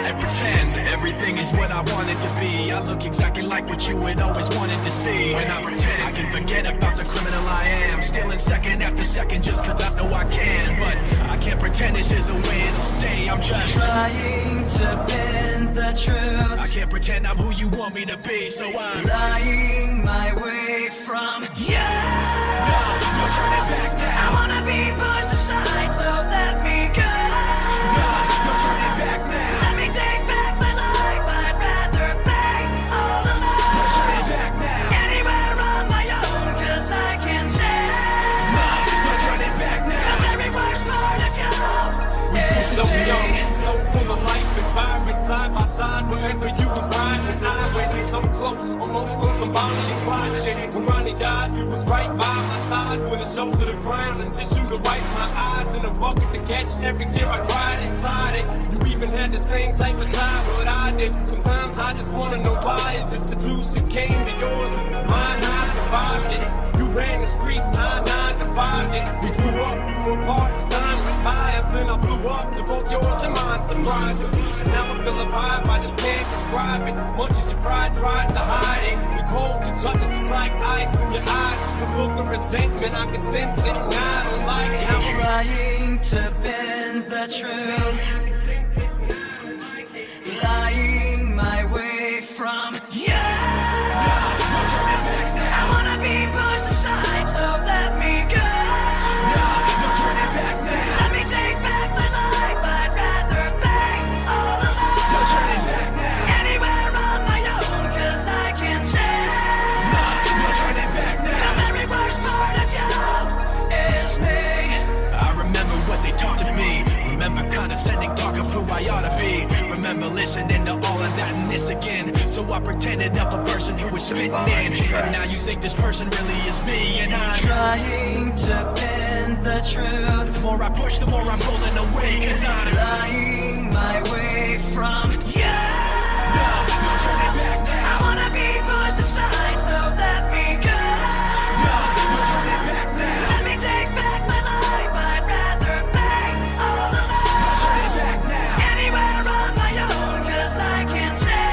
and pretend everything is what I want it to be. I look exactly like what you had always wanted to see. When I pretend I can forget about the criminal I am, stealing second after second just cause I know I can. But I can't pretend this is the way it'll stay. I'm just trying to bend the truth. I can't pretend I'm who you want me to be, so I'm lying my way from you. No turning back now. I wanna be pushed aside, so let me go. No turning back now. Let me take back my life, I'd rather be all alone. No turning back now. Anywhere on my own, cause I can say No turning back the now. very worst part of you is So young, me. so full of life and vibrant, side by side, wherever you was riding. I went so close, almost on some Bonnie and Clyde shit. When Ronnie died, you was right by my side with a shoulder to ground and tissue to wipe my eyes and a bucket to catch every tear I cried inside it. You even had the same type of childhood I did. Sometimes I just wanna know why. Is it the juice that came to yours and mine? I survived it. You ran the streets, I 9 to 5 it. We grew up, grew apart, as time went by us. Then I blew up to both yours and mine surprises. And now I feel a vibe, I just can't describe it. Much as your pride tries to hide it. The cold you touch it just like ice in your eyes. It's a look of resentment, I can sense it. Now I don't like it. I'm Trying to bend the truth, lying my way from you. No turning back now. I wanna be pushed aside, so let me go. No turning back now. Let me take back my life, I'd rather be all alone. No turning back now. Anywhere on my own, cause I can say No turning back the now. very worst part of you is me. I remember what they taught to me. Remember condescending talk of who I ought to be. Remember listening to all of that and this again. So I pretended up a person who was fitting in. And now you think this person really is me. And I'm Trying to bend the truth, the more I push, the more I'm pulling away. Cause I'm lying my way from you. No turning back I now. wanna be pushed aside, so let me go. No turning back now. Let me take back my life, I'd rather be all alone. No turning back now. Anywhere on my own, cause I can say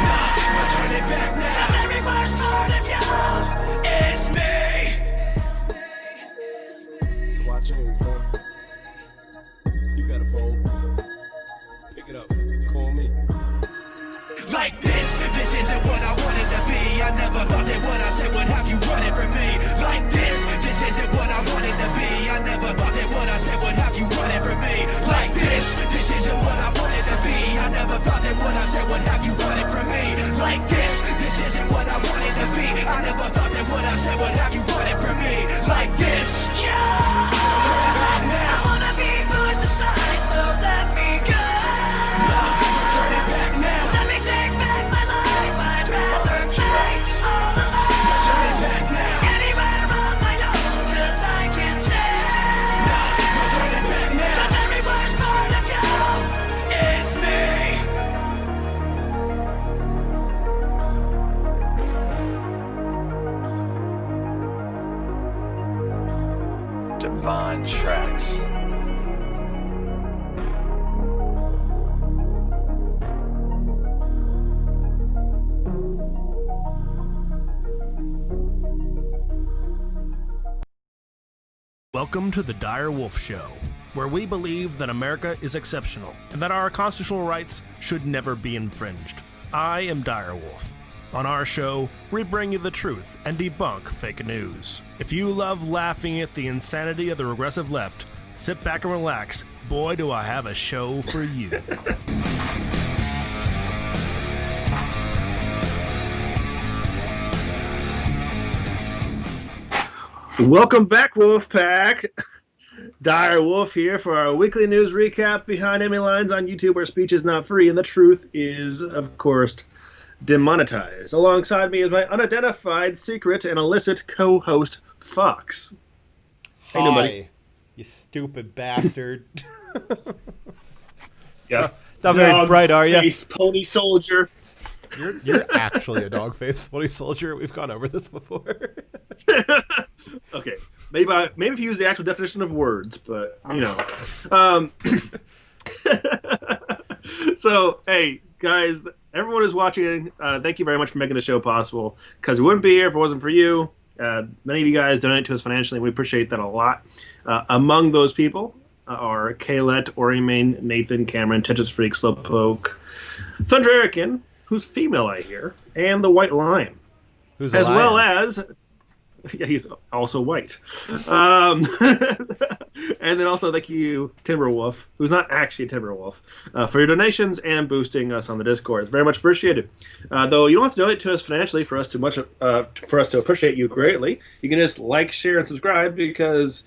No turning back the now. very worst part of you is me. So I changed, huh? You got a phone. Pick it up. Call me. Like this isn't what I wanted to be. I never thought that what I said would have you running from me. Like this isn't what I wanted to be. I never thought that what I said would have you running from me. Like this isn't what I wanted to be. I never thought that what I said would have you running from me. Like this isn't what I wanted to be. I never thought that what I said would have you running from me. Like this. Yeah. Turn back I now. wanna be pushed aside, so let me go. Turn it back now. Let me take back my life, I'd rather be all alone. Turn it back now. Anywhere on my own, cause I can say Turn it back the now. very worst part of you is me. Divine Tracks. Welcome to the Dire Wolf Show, where we believe that America is exceptional and that our constitutional rights should never be infringed. I am Dire Wolf. On our show, we bring you the truth and debunk fake news. If you love laughing at the insanity of the regressive left, sit back and relax. Boy, do I have a show for you. Welcome back, Wolfpack. Dire Wolf here for our weekly news recap behind enemy lines on YouTube where speech is not free and the truth is, of course, demonetized. Alongside me is my unidentified, secret, and illicit co-host, Fox. Hey, Hi, you stupid bastard. Yeah. Not very Dog bright, are you? face pony soldier. You're actually a dog-faced pony soldier. We've gone over this before. Okay, maybe if you use the actual definition of words, but you know. So, hey, guys, everyone who's watching, thank you very much for making the show possible. Because we wouldn't be here if it wasn't for you. Many of you guys donate to us financially, and we appreciate that a lot. Among those people are Kaylette, Orimane, Nathan, Cameron, Tetris Freak, Slowpoke, Thunder Erican, who's female, I hear, and the White Lion. Who's as well as... Yeah, he's also white. And then also thank you, Timberwolf, who's not actually a Timberwolf, for your donations and boosting us on the Discord. It's very much appreciated. Though you don't have to donate to us financially for us to appreciate you greatly. You can just like, share, and subscribe because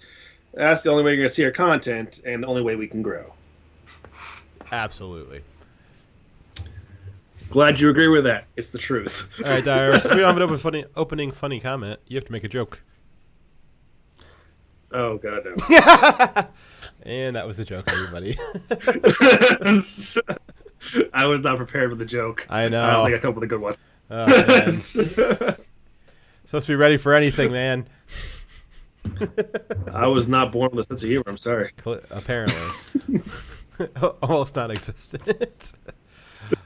that's the only way you're going to see our content and the only way we can grow. Absolutely. Glad you agree with that. It's the truth. All right, Dyer, since we don't have an opening funny comment, you have to make a joke. Oh, God, no. And that was the joke, everybody. I was not prepared for the joke. I know. I don't think I come up with a good one. Oh, man. Supposed to be ready for anything, man. I was not born with a sense of humor. I'm sorry. Apparently. Almost non-existent.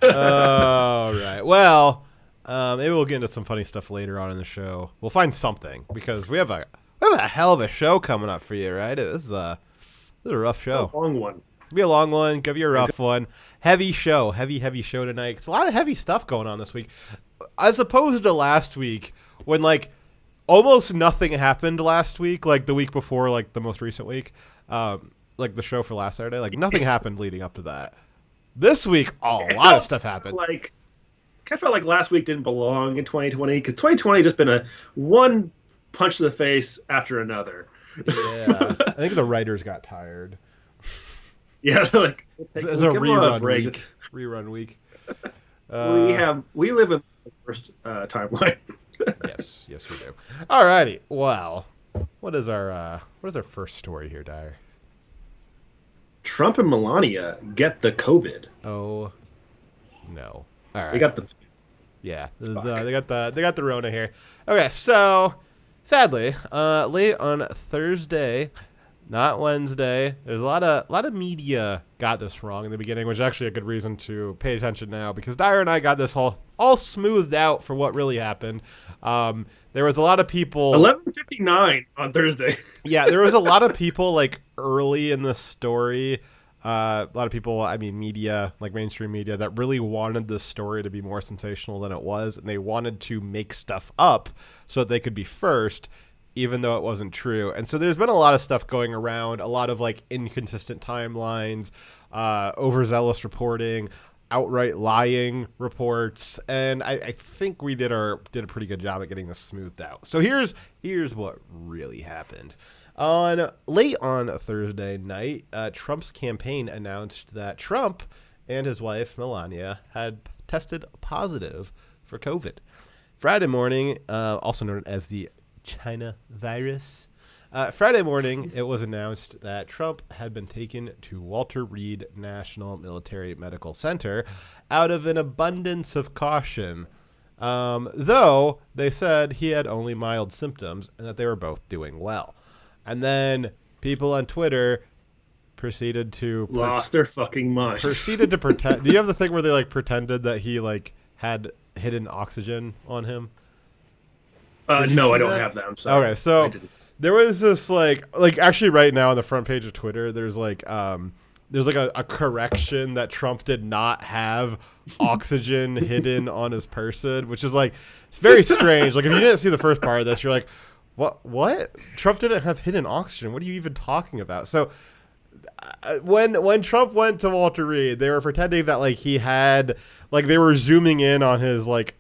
All right. Well, maybe we'll get into some funny stuff later on in the show. We'll find something because we have a hell of a show coming up for you, right? This is a rough show. A long one. It'll be a long one. Give you a rough one. Heavy show. Heavy show tonight. It's a lot of heavy stuff going on this week, as opposed to last week when like almost nothing happened last week. Like the week before, like the most recent week, like the show for last Saturday. Like nothing happened leading up to that. This week, a lot of stuff happened. I felt like last week didn't belong in 2020 because 2020 has just been a one punch to the face after another. Yeah, I think the writers got tired. Yeah, like it's a rerun week. Rerun week. We live in the first timeline. yes, we do. Alrighty. Well, what is our first story here, Dyer? Trump and Melania get the COVID. Oh no! All right, they got the. Yeah, they got the Rona here. Okay, so sadly, late on Thursday, not Wednesday, there's a lot of media got this wrong in the beginning, which is actually a good reason to pay attention now because Dyer and I got this all smoothed out for what really happened. There was a lot of people. 11:59 on Thursday. Yeah, there was a lot of people like early in the story. A lot of people, I mean, media, like mainstream media, that really wanted this story to be more sensational than it was, and they wanted to make stuff up so that they could be first, even though it wasn't true. And so there's been a lot of stuff going around, a lot of like inconsistent timelines, overzealous reporting, outright lying reports, and I think we did a pretty good job at getting this smoothed out. So here's what really happened. Late on Thursday night, Trump's campaign announced that Trump and his wife Melania had tested positive for COVID. Friday morning, also known as the China virus. Friday morning, it was announced that Trump had been taken to Walter Reed National Military Medical Center out of an abundance of caution, though they said he had only mild symptoms and that they were both doing well. And then people on Twitter proceeded to... lost their fucking minds. Proceeded to pretend... Do you have the thing where they like pretended that he like had hidden oxygen on him? No, I don't have that. I'm sorry. Okay, so... There was this like actually right now on the front page of Twitter, there's like a correction that Trump did not have oxygen hidden on his person, which is like, it's very strange. Like if you didn't see the first part of this, you're like, what? Trump didn't have hidden oxygen. What are you even talking about? So when Trump went to Walter Reed, they were pretending that like he had, like they were zooming in on his like,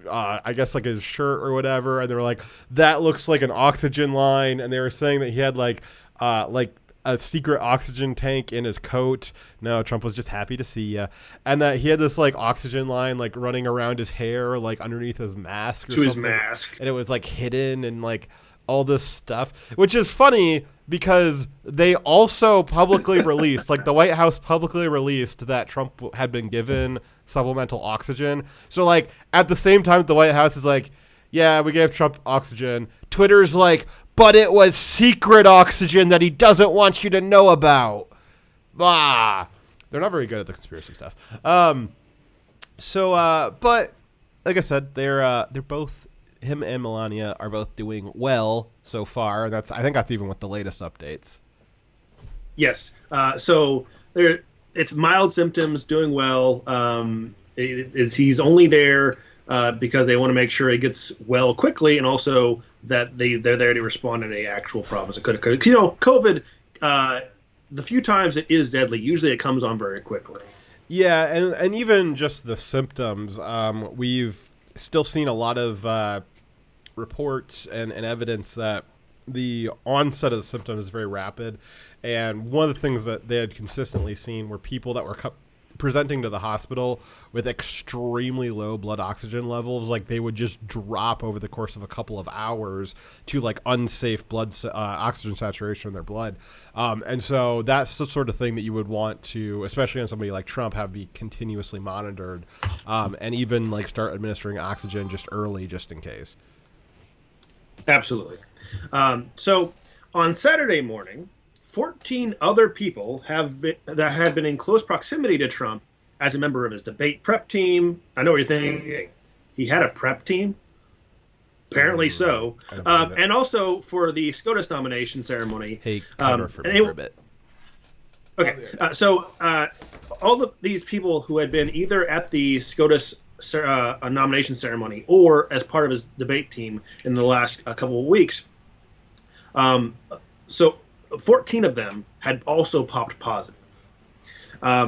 I guess like his shirt or whatever, and they were like, that looks like an oxygen line, and they were saying that he had like a secret oxygen tank in his coat. No, Trump was just happy to see you, and that he had this like oxygen line like running around his hair, like underneath his mask or something. His mask, and it was like hidden and like all this stuff, which is funny because they also publicly released, like the White House publicly released that Trump had been given supplemental oxygen. So like at the same time the White House is like, yeah, we gave Trump oxygen, Twitter's like, but it was secret oxygen that he doesn't want you to know about. They're not very good at the conspiracy stuff. But like I said, they're both, him and Melania are both doing well so far. I think that's even with the latest updates. Yes. So it's mild symptoms, doing well. He's only there because they want to make sure he gets well quickly, and also that they're there to respond to any actual problems that could occur. Because, COVID, the few times it is deadly, usually it comes on very quickly. Yeah, and even just the symptoms, we've still seen a lot of reports and evidence that the onset of the symptoms is very rapid. And one of the things that they had consistently seen were people that were presenting to the hospital with extremely low blood oxygen levels. Like, they would just drop over the course of a couple of hours to like unsafe blood oxygen saturation in their blood. And so that's the sort of thing that you would want to, especially on somebody like Trump, have be continuously monitored, and even like start administering oxygen just early, just in case. Absolutely. So on Saturday morning, 14 other people that had been in close proximity to Trump as a member of his debate prep team. I know what you're thinking. He had a prep team? Apparently so. And also for the SCOTUS nomination ceremony. Hey, cover for me for a bit. Okay. All of these people who had been either at the SCOTUS nomination ceremony or as part of his debate team in the last couple of weeks. So 14 of them had also popped positive.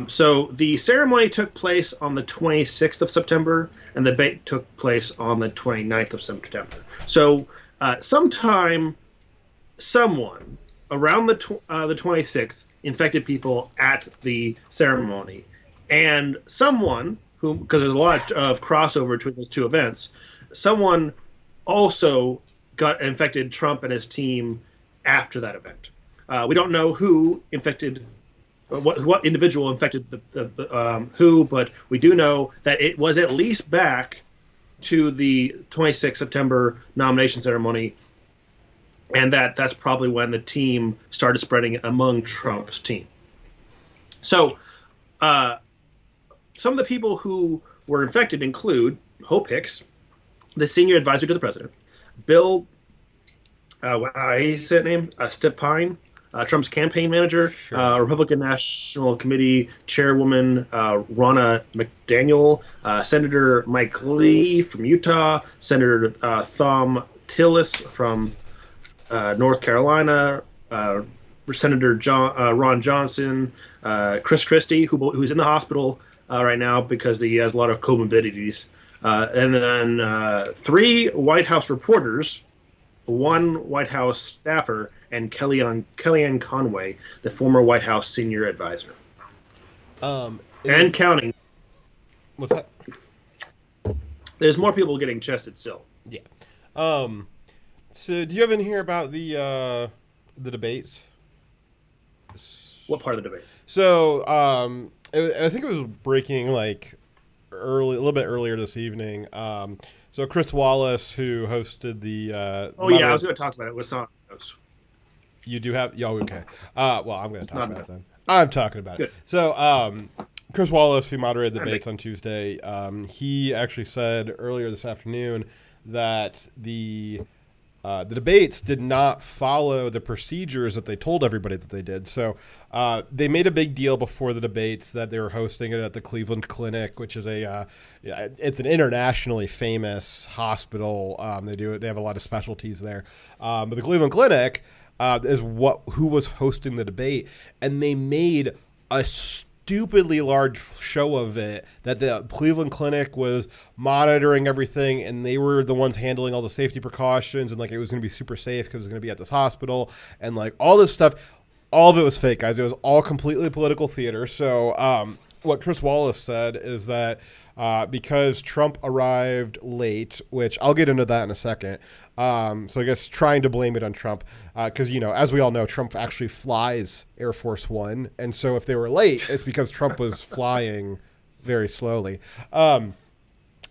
So the ceremony took place on the 26th of September, and the debate took place on the 29th of September. So sometime, someone around the 26th infected people at the ceremony, and someone who, because there's a lot of crossover between those two events, someone also got infected Trump and his team after that event. We don't know who infected, what individual infected who, but we do know that it was at least back to the 26th September nomination ceremony, and that's probably when the team started spreading among Trump's team. So some of the people who were infected include Hope Hicks, the senior advisor to the president, Bill, he's that name, Stepine, Trump's campaign manager, sure. Republican National Committee Chairwoman Ronna McDaniel, Senator Mike Lee from Utah, Senator Thom Tillis from North Carolina, Senator Ron Johnson, Chris Christie, who's in the hospital right now because he has a lot of comorbidities, and then 3 White House reporters, 1 White House staffer, and Kellyanne Conway, the former White House senior advisor. And counting. What's that? There's more people getting tested still. Yeah. So do you have any here about the debates? What part of the debate? So I think it was breaking like a little bit earlier this evening. So Chris Wallace, who hosted the I was going to talk about it with some notes. You do have? Yeah, okay. Well, I'm going to talk about it then. I'm talking about it. So Chris Wallace, who moderated the debates on Tuesday, he actually said earlier this afternoon that the debates did not follow the procedures that they told everybody that they did. So they made a big deal before the debates that they were hosting it at the Cleveland Clinic, which is it's an internationally famous hospital. They have a lot of specialties there. But the Cleveland Clinic is who was hosting the debate, and they made a stupidly large show of it, that the Cleveland Clinic was monitoring everything and they were the ones handling all the safety precautions, and like it was going to be super safe because it was going to be at this hospital, and like all this stuff. All of it was fake, guys. It was all completely political theater. So what Chris Wallace said is that because Trump arrived late, which I'll get into that in a second. So I guess trying to blame it on Trump because, as we all know, Trump actually flies Air Force One. And so if they were late, it's because Trump was flying very slowly.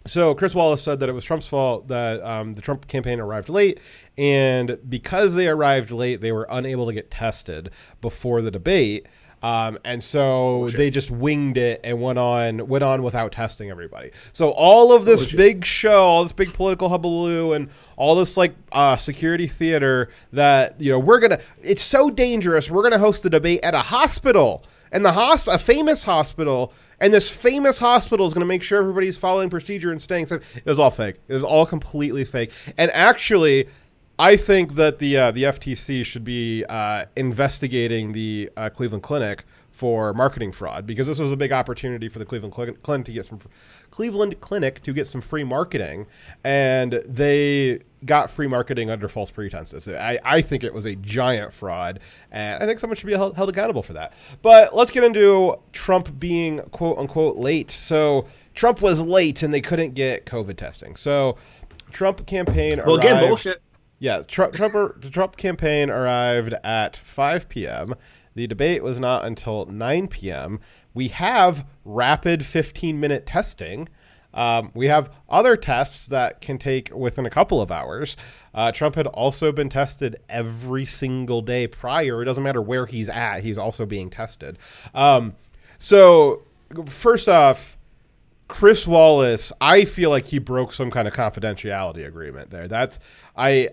So Chris Wallace said that it was Trump's fault that the Trump campaign arrived late. And because they arrived late, they were unable to get tested before the debate. And so they just winged it and went on without testing everybody. So all of this big show, all this big political hullabaloo, and all this like security theater that it's so dangerous. We're gonna host the debate at a hospital, and a famous hospital, and this famous hospital is gonna make sure everybody's following procedure and staying safe. It was all fake. It was all completely fake. And actually, I think that the FTC should be investigating the Cleveland Clinic for marketing fraud, because this was a big opportunity for the Cleveland Clinic to get some free marketing, and they got free marketing under false pretenses. I think it was a giant fraud, and I think someone should be held accountable for that. But let's get into Trump being quote unquote late. So Trump was late, and they couldn't get COVID testing. So Trump campaign arrived. Well, again, bullshit. Yeah, the Trump campaign arrived at 5 p.m. The debate was not until 9 p.m. We have rapid 15-minute testing. We have other tests that can take within a couple of hours. Trump had also been tested every single day prior. It doesn't matter where he's at. He's also being tested. So first off, Chris Wallace, I feel like he broke some kind of confidentiality agreement there. I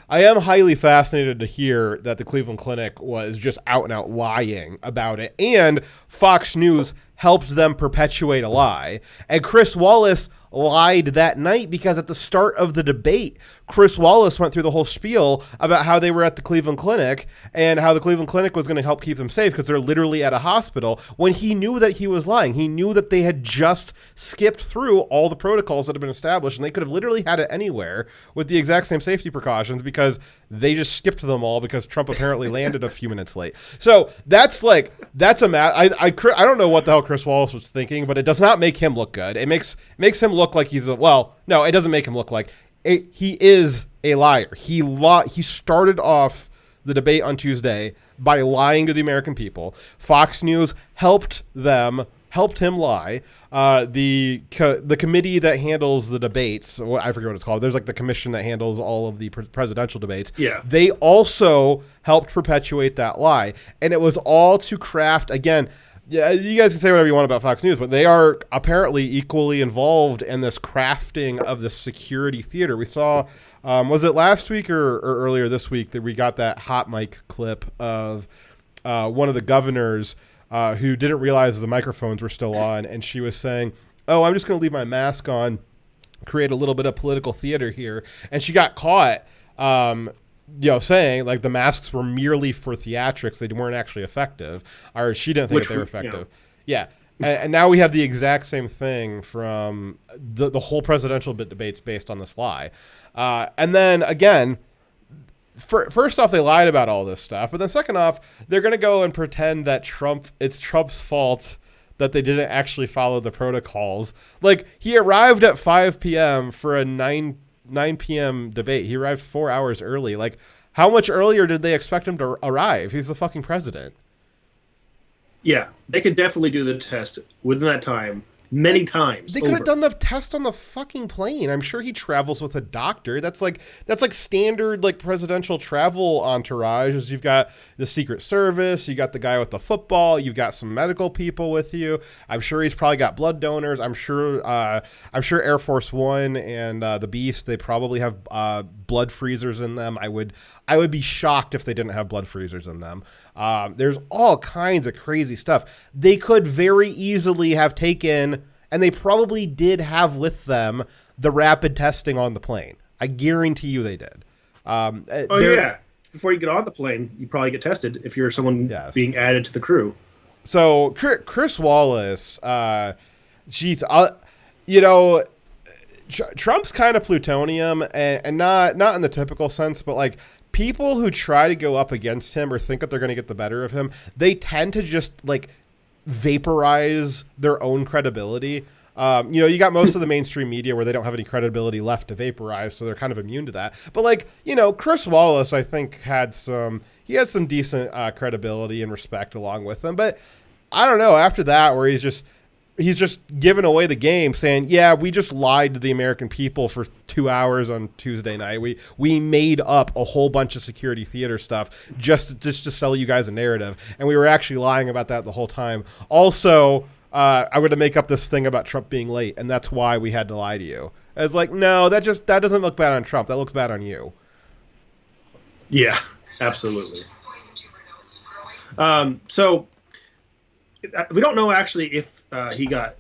am highly fascinated to hear that the Cleveland Clinic was just out and out lying about it, and Fox News helped them perpetuate a lie. And Chris Wallace lied that night because at the start of the debate, Chris Wallace went through the whole spiel about how they were at the Cleveland Clinic and how the Cleveland Clinic was going to help keep them safe because they're literally at a hospital, when he knew that he was lying. He knew that they had just skipped through all the protocols that had been established, and they could have literally had it anywhere with the exact same safety precautions because they just skipped them all because Trump apparently landed a few minutes late. So that's I don't know what the hell Chris Wallace was thinking, but it does not make him look good. It makes him look like he's no, it doesn't make him look like he is a liar. He started off the debate on Tuesday by lying to the American people. Fox News helped him lie. The committee that handles the debates, I forget what it's called. There's like the commission that handles all of the presidential debates. Yeah. They also helped perpetuate that lie. And it was all to craft, again, yeah, you guys can say whatever you want about Fox News, but they are apparently equally involved in this crafting of the security theater. We saw, was it last week or earlier this week that we got that hot mic clip of one of the governors who didn't realize the microphones were still on, and she was saying, "Oh, I'm just going to leave my mask on, create a little bit of political theater here," and she got caught. Saying like the masks were merely for theatrics, they weren't actually effective, or she didn't think that they were effective. Yeah. And now we have the exact same thing from the whole presidential debates based on this lie. And then again, first off, they lied about all this stuff, but then second off, they're going to go and pretend that it's Trump's fault that they didn't actually follow the protocols. Like, he arrived at 5 p.m. for a 9 p.m. debate. He arrived 4 hours early. Like, how much earlier did they expect him to arrive? He's the fucking president. Yeah, they could definitely do the test within that time. Many times. They could have done the test on the fucking plane. I'm sure he travels with a doctor. That's like standard like presidential travel entourage. Is you've got the Secret Service, you got the guy with the football, you've got some medical people with you. I'm sure he's probably got blood donors. I'm sure Air Force One and the Beast, they probably have blood freezers in them. I would be shocked if they didn't have blood freezers in them. There's all kinds of crazy stuff. They could very easily have taken, and they probably did have with them, the rapid testing on the plane. I guarantee you they did. Yeah. Before you get on the plane, you probably get tested if you're someone being added to the crew. So Chris Wallace, Trump's kind of plutonium, and not in the typical sense, but like people who try to go up against him or think that they're going to get the better of him, they tend to just like vaporize their own credibility. You got most of the mainstream media where they don't have any credibility left to vaporize, so they're kind of immune to that. But like, Chris Wallace, I think has some decent credibility and respect along with him. But I don't know, after that, where he's just he's just giving away the game, saying, "Yeah, we just lied to the American people for 2 hours on Tuesday night. We made up a whole bunch of security theater stuff just to sell you guys a narrative, and we were actually lying about that the whole time. Also, I'm going to make up this thing about Trump being late, and that's why we had to lie to you." I was like, "No, that doesn't look bad on Trump. That looks bad on you." Yeah, absolutely. So we don't know actually if he got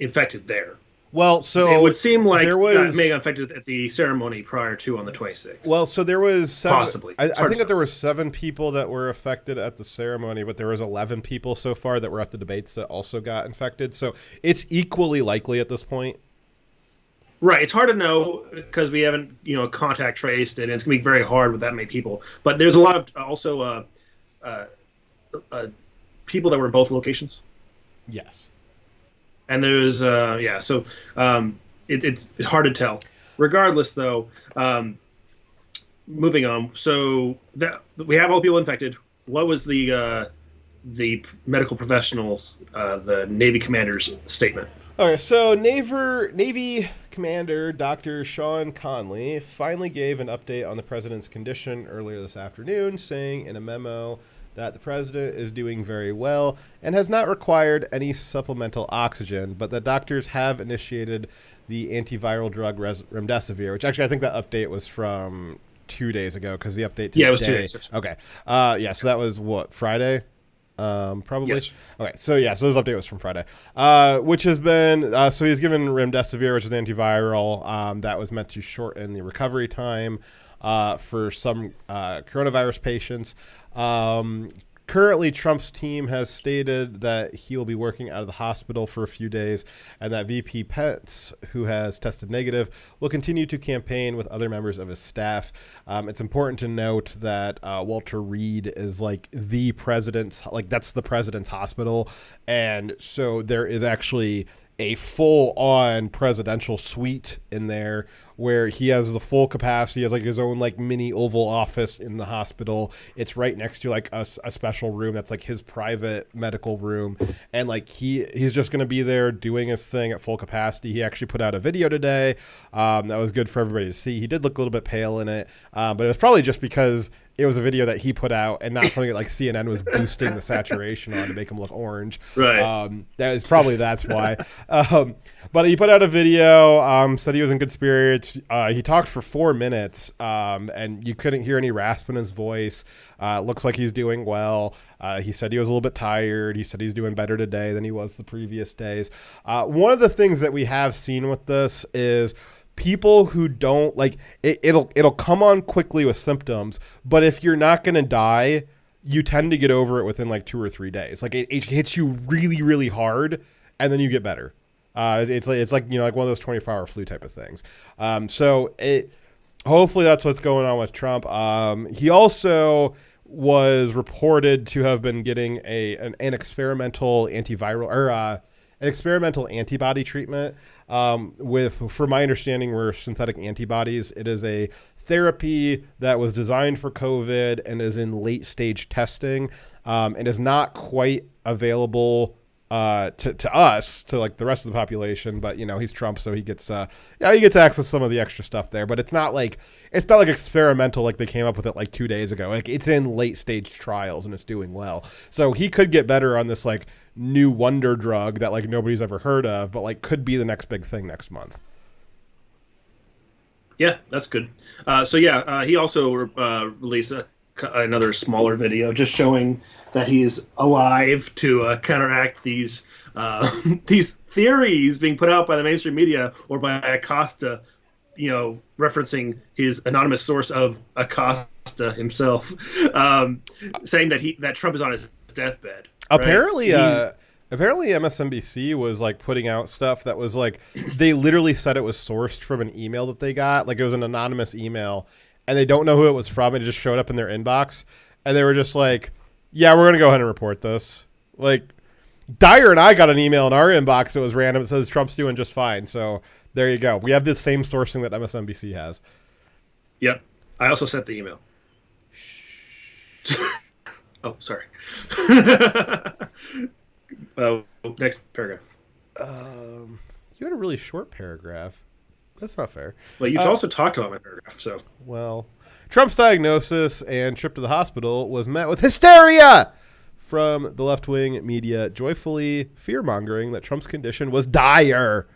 infected there. Well, so it would seem like there was may have infected at the ceremony prior to on the 26th. Well, so there was possibly. I think that there were 7 people that were affected at the ceremony, but there was 11 people so far that were at the debates that also got infected. So it's equally likely at this point. Right, it's hard to know because we haven't, contact traced, and it's gonna be very hard with that many people. But there's a lot of also people that were in both locations. Yes. And there's so it's hard to tell. Regardless, though, moving on. So that we have all the people infected. What was the medical professionals, the Navy commander's statement? Okay, so Navy Commander Dr. Sean Conley finally gave an update on the president's condition earlier this afternoon, saying in a memo that the president is doing very well and has not required any supplemental oxygen, but that doctors have initiated the antiviral drug remdesivir, which actually I think that update was from 2 days ago because the update today. Yeah, it was 2 days. Okay. So that was what, Friday? Probably. Yes. Okay. So this update was from Friday, which has been, so he's given remdesivir, which is antiviral, that was meant to shorten the recovery time, for some, coronavirus patients. Currently, Trump's team has stated that he will be working out of the hospital for a few days and that VP Pence, who has tested negative, will continue to campaign with other members of his staff. It's important to note that Walter Reed is the president's, that's the president's hospital. And so there is actually a full-on presidential suite in there where he has the full capacity. He has his own mini Oval Office in the hospital. It's right next to a special room that's his private medical room, and he's just going to be there doing his thing at full capacity. He actually put out a video today that was good for everybody to see. He did look a little bit pale in it, but it was probably just because it was a video that he put out and not something that CNN was boosting the saturation on to make him look orange. Right. That's why. But he put out a video, said he was in good spirits. He talked for 4 minutes, and you couldn't hear any rasp in his voice. Looks like he's doing well. He said he was a little bit tired. He said he's doing better today than he was the previous days. One of the things that we have seen with this is people who don't it'll come on quickly with symptoms, but if you're not going to die, you tend to get over it within 2 or 3 days. It hits you really, really hard, and then you get better. It's like one of those 24-hour flu type of things. Hopefully that's what's going on with Trump. He also was reported to have been getting an experimental antiviral or an experimental antibody treatment from my understanding, were synthetic antibodies. It is a therapy that was designed for COVID and is in late stage testing, and is not quite available to us, to the rest of the population, but he's Trump, so he gets access to some of the extra stuff there, but it's not experimental they came up with it 2 days ago. It's in late stage trials and it's doing well, so he could get better on this new wonder drug that nobody's ever heard of, but could be the next big thing next month. Yeah, that's good. He also released another smaller video just showing that he's alive to counteract these theories being put out by the mainstream media or by Acosta, referencing his anonymous source of Acosta himself, saying that Trump is on his deathbed. Apparently, apparently MSNBC was putting out stuff that was they literally said it was sourced from an email that they got. It was an anonymous email, and they don't know who it was from. It just showed up in their inbox, and they were just yeah, we're going to go ahead and report this. Dyer and I got an email in our inbox that was random. It says Trump's doing just fine. So there you go. We have the same sourcing that MSNBC has. Yep. I also sent the email. Oh, sorry. Next paragraph. You had a really short paragraph. That's not fair. Well, you also talked about my paragraph, so. Well, Trump's diagnosis and trip to the hospital was met with hysteria from the left-wing media, joyfully fear-mongering that Trump's condition was dire.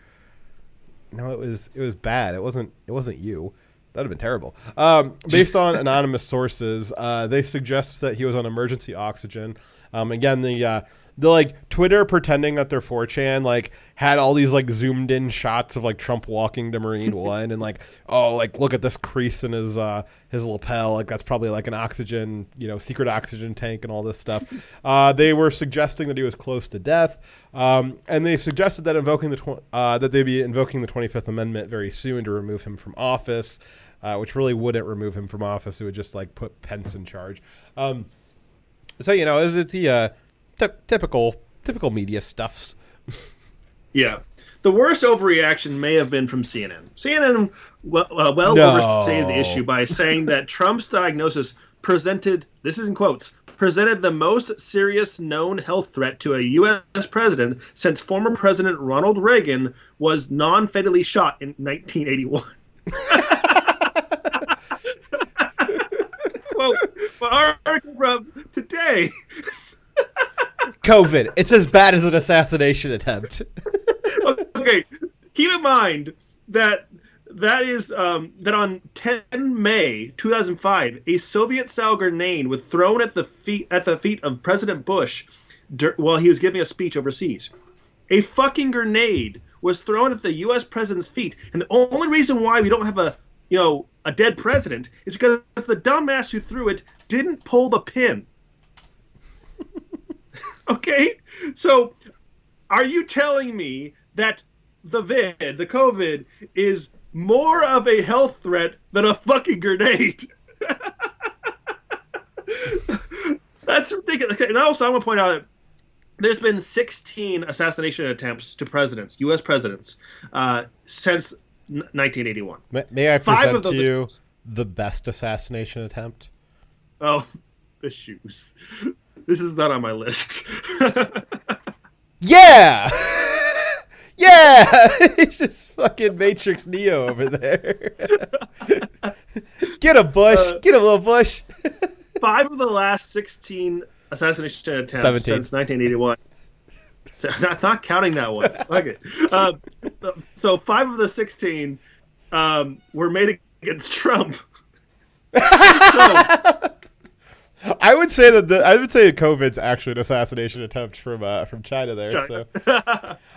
No, it was bad. It wasn't you. That'd have been terrible. Based on anonymous sources, they suggest that he was on emergency oxygen. Again, the like Twitter pretending that they're 4chan like had all these like zoomed in shots of like Trump walking to Marine One and like, oh, like look at this crease in his lapel, like that's probably like an oxygen, secret oxygen tank and all this stuff. They were suggesting that he was close to death, and they suggested that that they'd be invoking the 25th Amendment very soon to remove him from office, which really wouldn't remove him from office. It would just like put Pence in charge. So it's the typical media stuffs. Yeah. The worst overreaction may have been from CNN. CNN overstated the issue by saying that Trump's diagnosis presented, this is in quotes, presented the most serious known health threat to a U.S. president since former President Ronald Reagan was non-fatally shot in 1981. Quote, my article from today. COVID. It's as bad as an assassination attempt. Okay, keep in mind that on 10 May 2005, a Soviet-style grenade was thrown at the feet of President Bush while he was giving a speech overseas. A fucking grenade was thrown at the U.S. president's feet, and the only reason why we don't have a dead president is because the dumbass who threw it didn't pull the pin. Okay, so are you telling me that the COVID, is more of a health threat than a fucking grenade? That's ridiculous. Okay, and also I want to point out that there's been 16 assassination attempts to presidents, U.S. presidents, since 1981. May I present to you the best assassination attempt? Oh, the shoes. This is not on my list. Yeah! Yeah! It's just fucking Matrix Neo over there. Get a Bush. Get a little Bush. 5 of the last 16 assassination attempts 17. Since 1981. So, not counting that one. Okay. So 5 of the 16 were made against Trump. I would say that COVID's actually an assassination attempt from China there. China.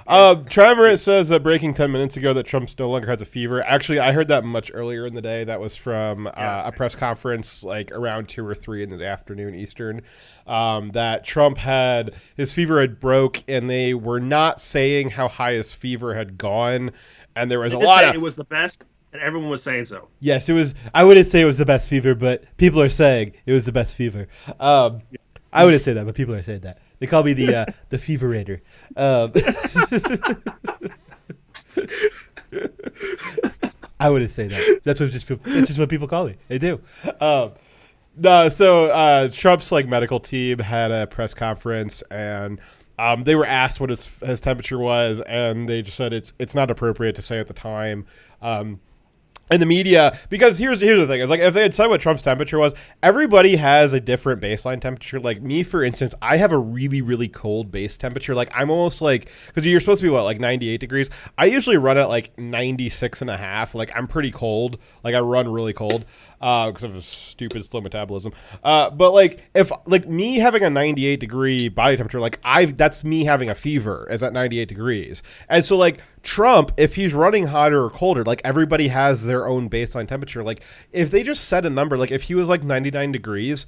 So, Trevor says that breaking 10 minutes ago that Trump no longer has a fever. Actually, I heard that much earlier in the day. That was from a press conference like around 2 or 3 in the afternoon Eastern. That Trump his fever had broke, and they were not saying how high his fever had gone, and there was it was the best. And everyone was saying so. Yes, it was. I wouldn't say it was the best fever, but people are saying it was the best fever. I wouldn't say that, but people are saying that. They call me the feverator. I wouldn't say that. That's just what people call me. They do. So Trump's medical team had a press conference, and they were asked what his temperature was, and they just said it's not appropriate to say at the time. And the media, because here's the thing, is if they had said what Trump's temperature was, everybody has a different baseline temperature. Like me, for instance, I have a really, really cold base temperature. I'm almost because you're supposed to be 98 degrees. I usually run at 96 and a half. I'm pretty cold. I run really cold because of a stupid slow metabolism. But if me having a 98 degree body temperature, that's me having a fever is at 98 degrees. And so Trump, if he's running hotter or colder, everybody has their own baseline temperature. If they just set a number, if he was 99 degrees,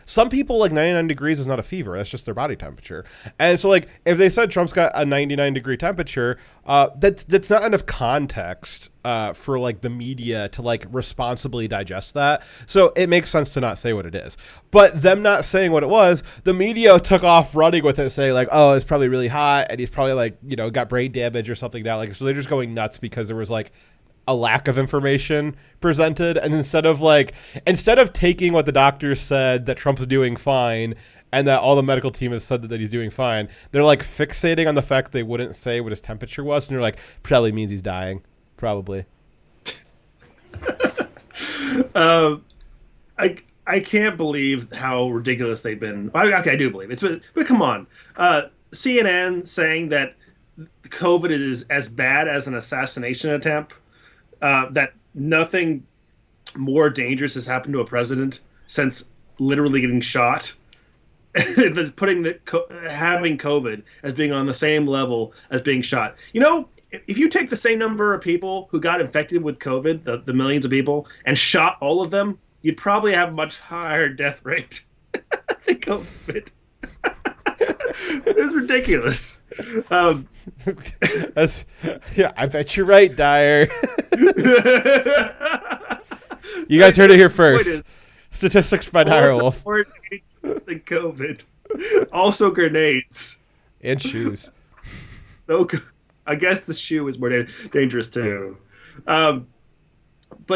some people 99 degrees is not a fever. That's just their body temperature. And so if they said Trump's got a 99 degree temperature, that's not enough context for the media to responsibly digest that. So it makes sense to not say what it is. But them not saying what it was, the media took off running with it, saying oh, it's probably really hot, and he's probably got brain damage or something now. So they're just going nuts because there was a lack of information presented, and instead of taking what the doctors said that Trump's doing fine and that all the medical team has said that he's doing fine, they're like fixating on the fact they wouldn't say what his temperature was, and you're like, probably means he's dying. Probably. I can't believe how ridiculous they've been. Okay, I do believe it. But come on. CNN saying that COVID is as bad as an assassination attempt, that nothing more dangerous has happened to a president since literally getting shot. That's putting having COVID as being on the same level as being shot. You know, if you take the same number of people who got infected with COVID, the millions of people, and shot all of them, you'd probably have a much higher death rate than COVID. It's ridiculous. Yeah, I bet you're right, Dyer. You guys heard it here first. Statistics by Dyer Wolf. More dangerous than COVID. Also grenades. And shoes. So, I guess the shoe is more dangerous too. But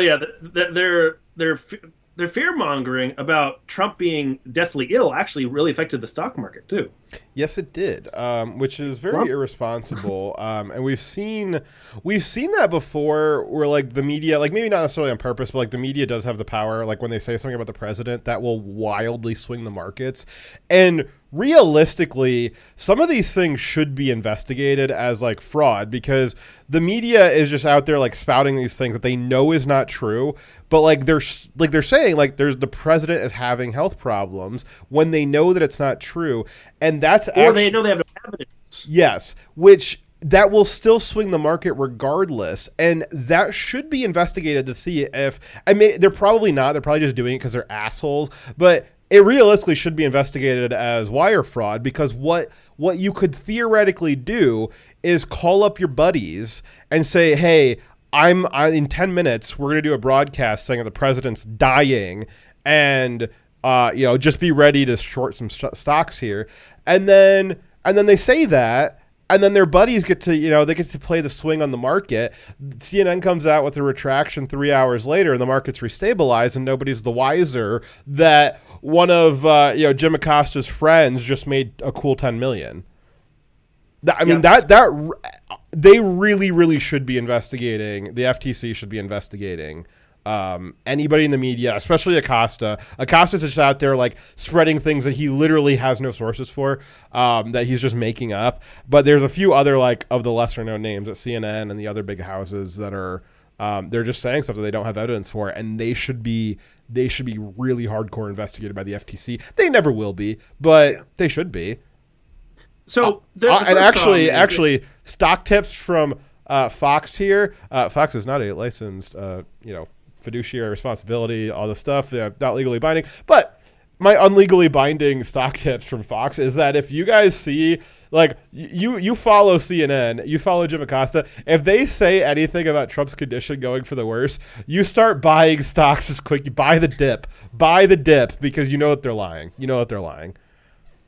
yeah, their fear mongering about Trump being deathly ill actually really affected the stock market too. Yes, it did, which is very irresponsible. And we've seen that before, where like the media, like maybe not necessarily on purpose, but like the media does have the power. Like when they say something about the president, that will wildly swing the markets. And realistically, some of these things should be investigated as like fraud, because the media is just out there like spouting these things that they know is not true. But like they're saying like the president is having health problems when they know that it's not true, and that's they know they have no evidence. Yes, which that will still swing the market regardless, and that should be investigated to see if they're probably not. They're probably just doing it because they're assholes, but it realistically should be investigated as wire fraud, because what you could theoretically do is call up your buddies and say, hey, I'm in 10 minutes, we're going to do a broadcast saying that the president's dying, and just be ready to short some stocks here. And then they say that, and then their buddies get to, they get to play the swing on the market. CNN comes out with a retraction 3 hours later, and the market's restabilized, and nobody's the wiser that one of Jim Acosta's friends just made a cool $10 million. I mean, that they really, really should be investigating. The FTC should be investigating anybody in the media, especially Acosta. Acosta's just out there like spreading things that he literally has no sources for, that he's just making up. But there's a few other like of the lesser known names at CNN and the other big houses that are they're just saying stuff that they don't have evidence for, and they should be really hardcore investigated by the FTC. They never will be, but they should be. So and actually, stock tips from Fox here. Fox is not a licensed, fiduciary responsibility, all this stuff. Not legally binding. But my unlegally binding stock tips from Fox is that if you guys see, like, you follow CNN, you follow Jim Acosta, if they say anything about Trump's condition going for the worse, you start buying stocks as quick. You buy the dip. Buy the dip, because you know that they're lying. You know that they're lying.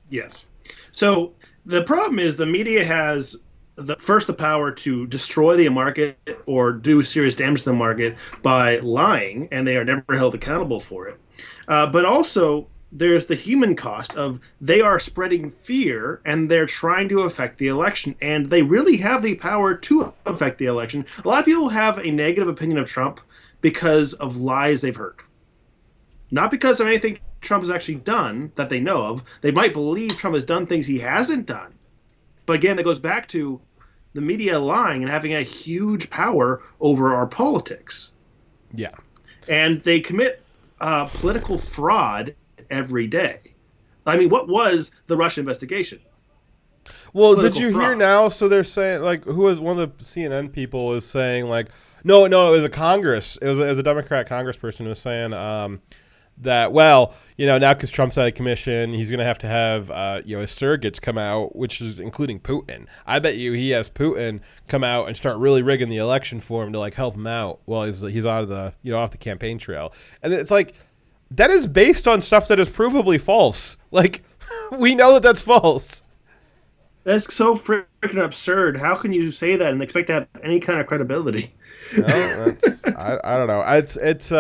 Yes. So the problem is the media has the power to destroy the market or do serious damage to the market by lying, and they are never held accountable for it. But also, there's the human cost of they are spreading fear, and they're trying to affect the election, and they really have the power to affect the election. A lot of people have a negative opinion of Trump because of lies they've heard. Not because of anything Trump has actually done that they know of. They might believe Trump has done things he hasn't done. But again, that goes back to the media lying and having a huge power over our politics. Yeah. And they commit political fraud every day. I mean, what was the Russia investigation? Well, did you hear now? So they're saying, like, who was one of the CNN people is saying, like, no, it was a Congress. It was a Democrat congressperson who was saying that, well, now because Trump's out of commission, he's going to have his surrogates come out, which is including Putin. I bet you he has Putin come out and start really rigging the election for him to like help him out while he's out of the off the campaign trail. And it's like, that is based on stuff that is provably false. Like, we know that that's false. That's so freaking absurd. How can you say that and expect to have any kind of credibility? No, I don't know. It's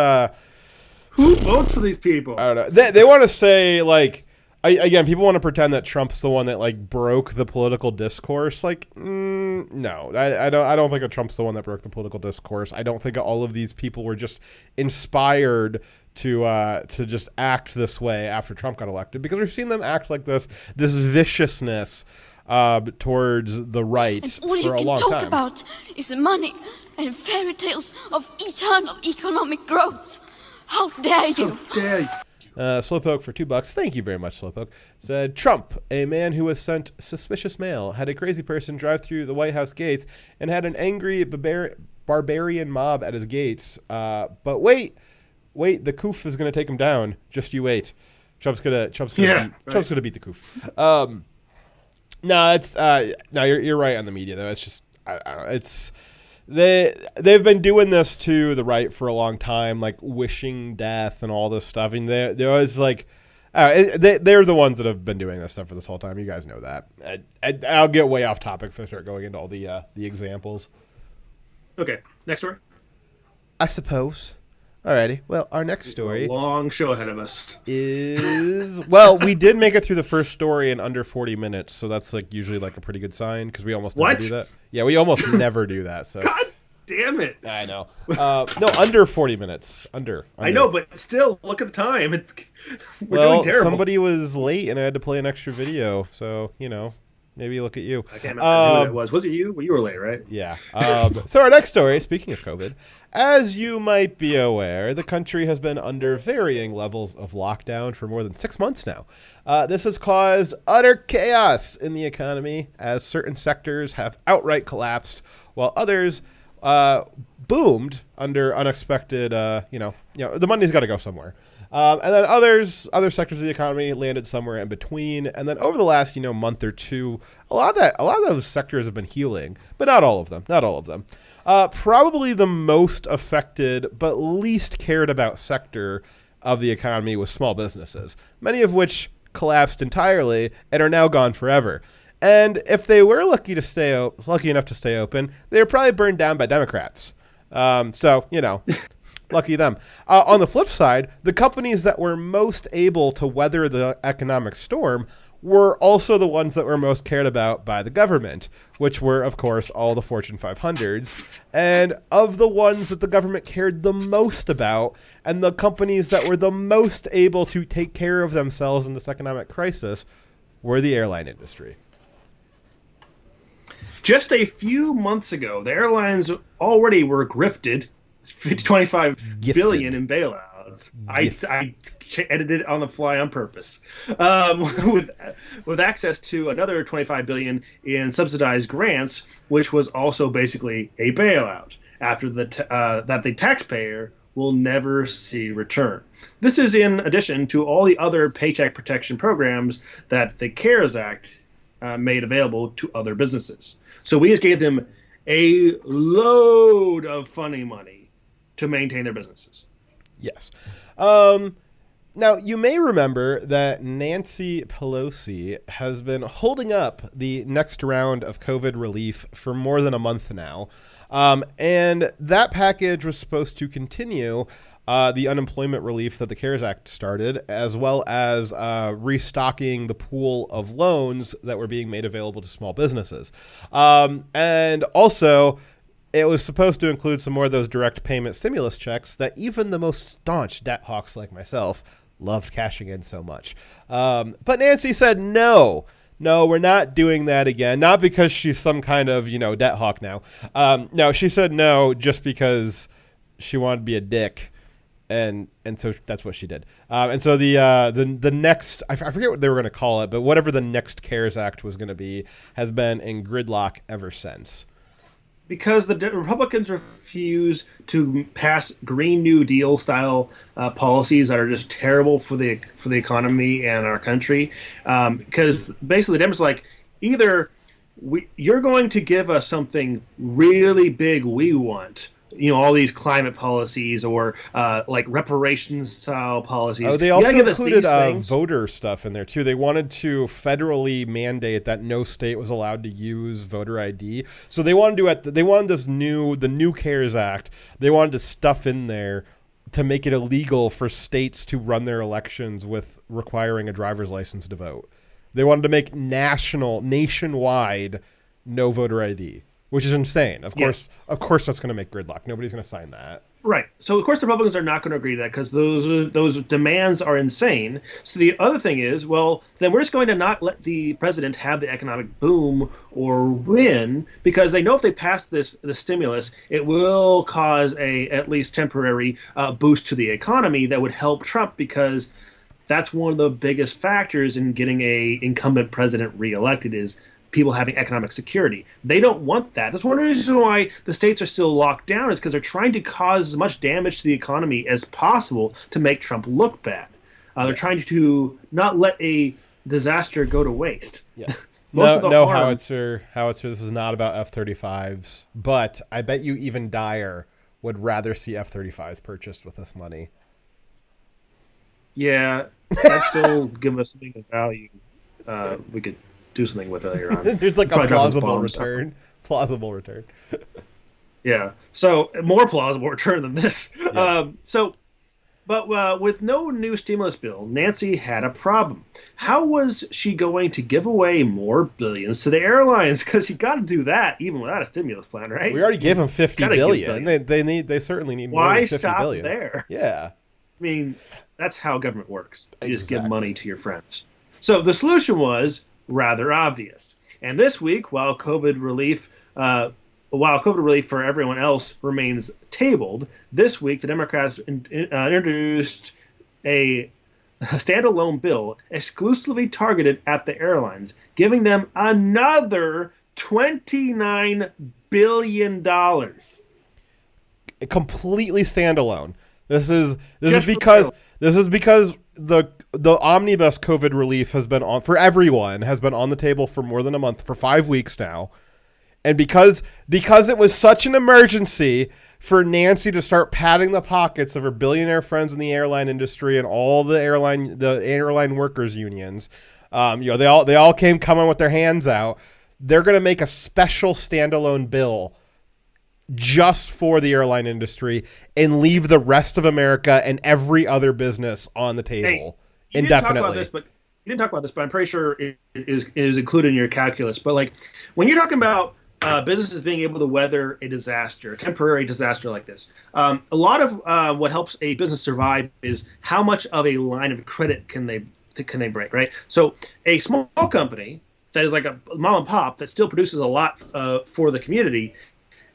Who votes for these people? I don't know. They want to say like again, people want to pretend that Trump's the one that like broke the political discourse. Like, no, I don't think that Trump's the one that broke the political discourse. I don't think all of these people were just inspired to just act this way after Trump got elected, because we've seen them act like this viciousness towards the right And all for a you long can talk time. about is money and fairy tales of eternal economic growth. How dare you? Dare you? Slowpoke for $2. Thank you very much, Slowpoke. Said Trump, a man who was sent suspicious mail, had a crazy person drive through the White House gates and had an angry barbarian mob at his gates. But wait, the Koof is going to take him down. Just you wait. Trump's gonna beat the Koof. No, you're right on the media though. It's just I don't know. It's they've been doing this to the right for a long time, like wishing death and all this stuff. I mean, they're always like, they're the ones that have been doing this stuff for this whole time. You guys know that. I'll get way off topic if I start going into all the examples. Okay, next story. I suppose. Alrighty. Well, our next story A long show ahead of us. is well, we did make it through the first story in under 40 minutes, so that's like usually like a pretty good sign because we almost never What? do that. Yeah, we almost never do that. So God damn it! I know. No, under 40 minutes. Under. I know, but still, look at the time. We're well, doing terrible. somebody was late and I had to play an extra video, so maybe look at you. I can't remember who it was. Was it you? Well, you were late, right? Yeah. So our next story, speaking of COVID, as you might be aware, the country has been under varying levels of lockdown for more than 6 months now. This has caused utter chaos in the economy as certain sectors have outright collapsed, while others boomed under unexpected, the money's got to go somewhere. And then other sectors of the economy landed somewhere in between. And then over the last, month or two, a lot of those sectors have been healing, but not all of them. Probably the most affected, but least cared about sector of the economy was small businesses, many of which collapsed entirely and are now gone forever. And if they were lucky enough to stay open, they were probably burned down by Democrats. Lucky them. On the flip side, the companies that were most able to weather the economic storm were also the ones that were most cared about by the government, which were, of course, all the Fortune 500s. And of the ones that the government cared the most about, and the companies that were the most able to take care of themselves in this economic crisis, were the airline industry. Just a few months ago, the airlines already were grifted $25 billion in bailouts. I edited it on the fly on purpose. With access to another $25 billion in subsidized grants, which was also basically a bailout after that the taxpayer will never see return. This is in addition to all the other paycheck protection programs that the CARES Act made available to other businesses. So we just gave them a load of funny money to maintain their businesses. Yes. Now, you may remember that Nancy Pelosi has been holding up the next round of COVID relief for more than a month now. And that package was supposed to continue the unemployment relief that the CARES Act started, as well as restocking the pool of loans that were being made available to small businesses. And also, it was supposed to include some more of those direct payment stimulus checks that even the most staunch debt hawks like myself loved cashing in so much. But Nancy said, no, we're not doing that again. Not because she's some kind of, debt hawk now. No, she said no just because she wanted to be a dick. And so that's what she did. And so the next, I forget what they were going to call it, but whatever the next CARES Act was going to be has been in gridlock ever since. Because the Republicans refuse to pass Green New Deal style policies that are just terrible for the economy and our country. Because basically the Democrats are like, either you're going to give us something really big we want, all these climate policies or like reparations style policies. Oh, they You also gotta give us included these things. voter stuff in there too. They wanted to federally mandate that no state was allowed to use voter ID. So they wanted the new CARES Act. They wanted to stuff in there to make it illegal for states to run their elections with requiring a driver's license to vote. They wanted to make nationwide no voter ID, which is insane. Of course, that's going to make gridlock. Nobody's going to sign that. Right. So, of course, the Republicans are not going to agree to that because those demands are insane. So the other thing is, well, then we're just going to not let the president have the economic boom or win because they know if they pass the stimulus, it will cause a at least temporary boost to the economy that would help Trump because that's one of the biggest factors in getting a incumbent president reelected is people having economic security. They don't want that. That's one reason why the states are still locked down is because they're trying to cause as much damage to the economy as possible to make Trump look bad. They're trying to not let a disaster go to waste. Yeah. No, howitzer, this is not about F-35s, but I bet you even Dyer would rather see F-35s purchased with this money. Yeah, that still give us something of value. We could do something with it later on. There's like a Probably drop this plausible bomb return. Plausible return. Yeah, so more plausible return than this. Yeah. But with no new stimulus bill, Nancy had a problem. How was she going to give away more billions to the airlines? Because you got to do that even without a stimulus plan, right? We already gave them $50 Gotta give billion. billions. They certainly need more Why than $50 stop billion. there? Yeah. I mean, that's how government works. You just give Exactly. money to your friends. So the solution was rather obvious. And this week, while COVID relief for everyone else remains tabled, this week the Democrats introduced a standalone bill exclusively targeted at the airlines, giving them another $29 billion. Completely standalone. This is Just because the omnibus COVID relief has been on for everyone, has been on the table for more than a month, for 5 weeks now. And because it was such an emergency for Nancy to start padding the pockets of her billionaire friends in the airline industry and all the airline workers unions, they all came coming with their hands out. They're going to make a special standalone bill just for the airline industry and leave the rest of America and every other business on the table indefinitely. You didn't talk about this, but I'm pretty sure it is included in your calculus. But like when you're talking about businesses being able to weather a temporary disaster like this, a lot of what helps a business survive is how much of a line of credit can they break, right? So a small company that is like a mom and pop that still produces a lot for the community,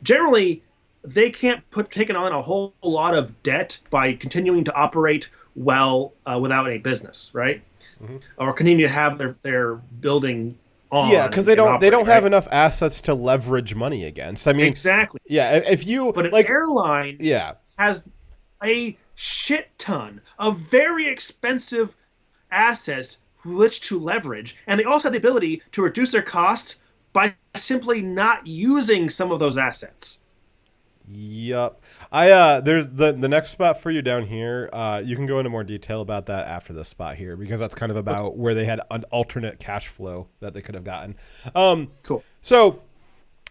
generally they can't take on a whole lot of debt by continuing to operate well without any business, right? Mm-hmm. Or continue to have their building on. Yeah, because they don't have enough assets to leverage money against. I mean, exactly. Yeah, if you but an airline has a shit ton of very expensive assets which to leverage, and they also have the ability to reduce their costs by simply not using some of those assets. Yup. There's the next spot for you down here. You can go into more detail about that after this spot here, because that's kind of about where they had an alternate cash flow that they could have gotten. Cool. So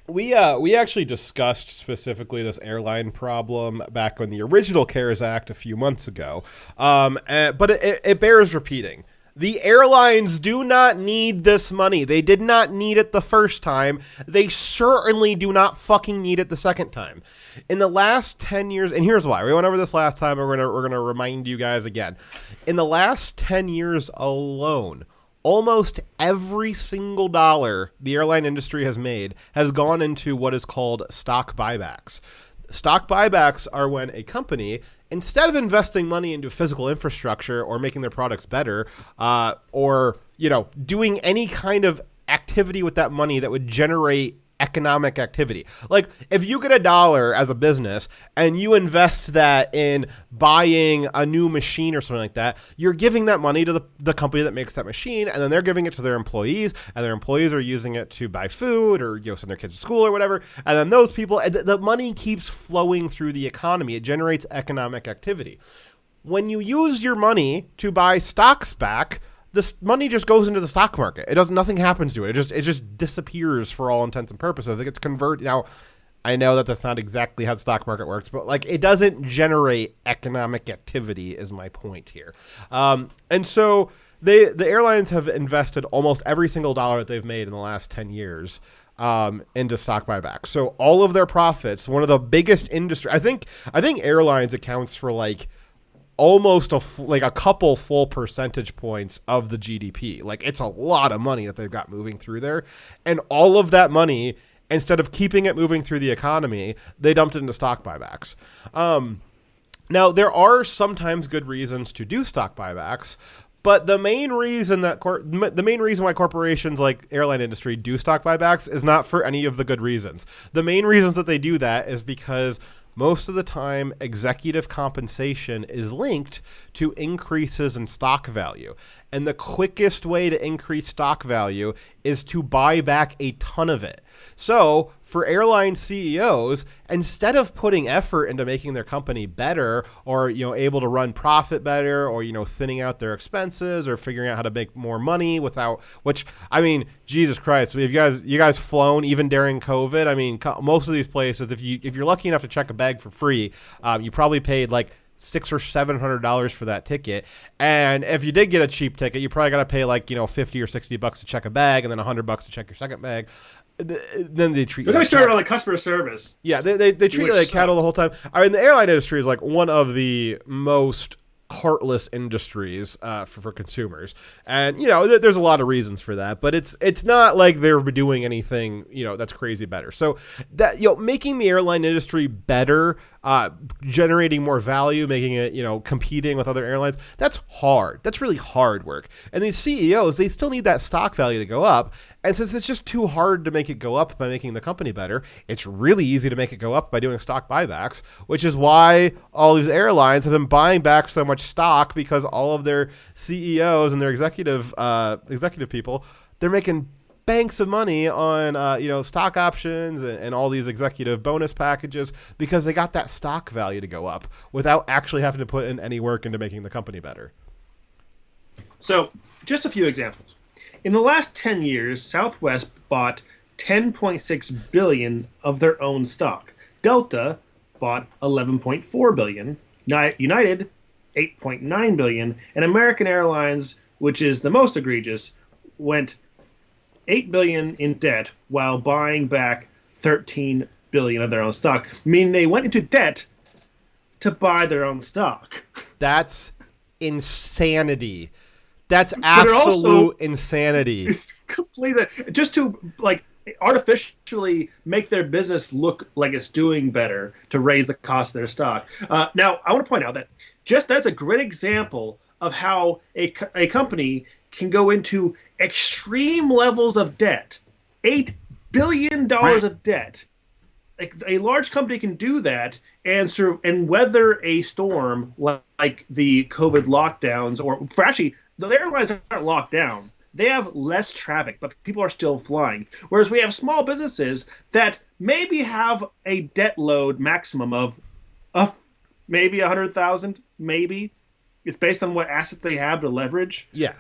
we actually discussed specifically this airline problem back on the original CARES Act a few months ago. But it bears repeating. The airlines do not need this money. They did not need it the first time. They certainly do not fucking need it the second time. In the last 10 years, and here's why. We went over this last time, and we're gonna remind you guys again. In the last 10 years alone, almost every single dollar the airline industry has made has gone into what is called stock buybacks. Stock buybacks are when a company, instead of investing money into physical infrastructure or making their products better, or doing any kind of activity with that money that would generate economic activity. Like, if you get $1 as a business and you invest that in buying a new machine or something like that, you're giving that money to the company that makes that machine, and then they're giving it to their employees, and their employees are using it to buy food or, you know, send their kids to school or whatever. And then those people, the money keeps flowing through the economy. It generates economic activity. When you use your money to buy stocks back, this money just goes into the stock market. Nothing happens to it. It just disappears for all intents and purposes. It gets converted. Now, I know that that's not exactly how the stock market works, but like, it doesn't generate economic activity is my point here. And so the airlines have invested almost every single dollar that they've made in the last 10 years into stock buyback. So all of their profits, one of the biggest industry, I think airlines accounts for like almost a couple full percentage points of the GDP. Like, it's a lot of money that they've got moving through there. And all of that money, instead of keeping it moving through the economy, they dumped it into stock buybacks. Now, there are sometimes good reasons to do stock buybacks, but the main reason why corporations like airline industry do stock buybacks is not for any of the good reasons. The main reasons that they do that is because most of the time, executive compensation is linked to increases in stock value. And the quickest way to increase stock value is to buy back a ton of it. So for airline CEOs, instead of putting effort into making their company better or, you know, able to run profit better or, you know, thinning out their expenses or figuring out how to make more money without, which, I mean, Jesus Christ, if you guys flown even during COVID, I mean, most of these places, if you're lucky enough to check a bag for free, you probably paid like $600 or $700 for that ticket. And if you did get a cheap ticket, you probably got to pay like, you know, $50 or $60 to check a bag and then $100 to check your second bag. Then they treat you like started on like customer service. Yeah, they treat you like cattle the whole time. I mean, the airline industry is like one of the most heartless industries for consumers, and you know there's a lot of reasons for that, but it's not like they're doing anything, you know, that's crazy better. So that, you know, making the airline industry better, generating more value, making it, you know, competing with other airlines, that's hard. That's really hard work. And these CEOs, they still need that stock value to go up. And since it's just too hard to make it go up by making the company better, it's really easy to make it go up by doing stock buybacks, which is why all these airlines have been buying back so much stock, because all of their CEOs and their executive people, they're making banks of money on you know, stock options and all these executive bonus packages because they got that stock value to go up without actually having to put in any work into making the company better. So, just a few examples. In the last 10 years, Southwest bought $10.6 billion of their own stock. Delta bought $11.4 billion. United, $8.9 billion. And American Airlines, which is the most egregious, went $8 billion in debt while buying back $13 billion of their own stock. Meaning they went into debt to buy their own stock. That's insanity. That's absolute insanity. It's completely just to like artificially make their business look like it's doing better to raise the cost of their stock. Now, I want to point out that that's a great example of how a company can go into extreme levels of debt. $8 billion of debt. Like, a large company can do that and weather a storm like the COVID lockdowns, or for actually, the airlines aren't locked down. They have less traffic, but people are still flying. Whereas we have small businesses that maybe have a debt load maximum of maybe 100,000, maybe. It's based on what assets they have to leverage. Yeah.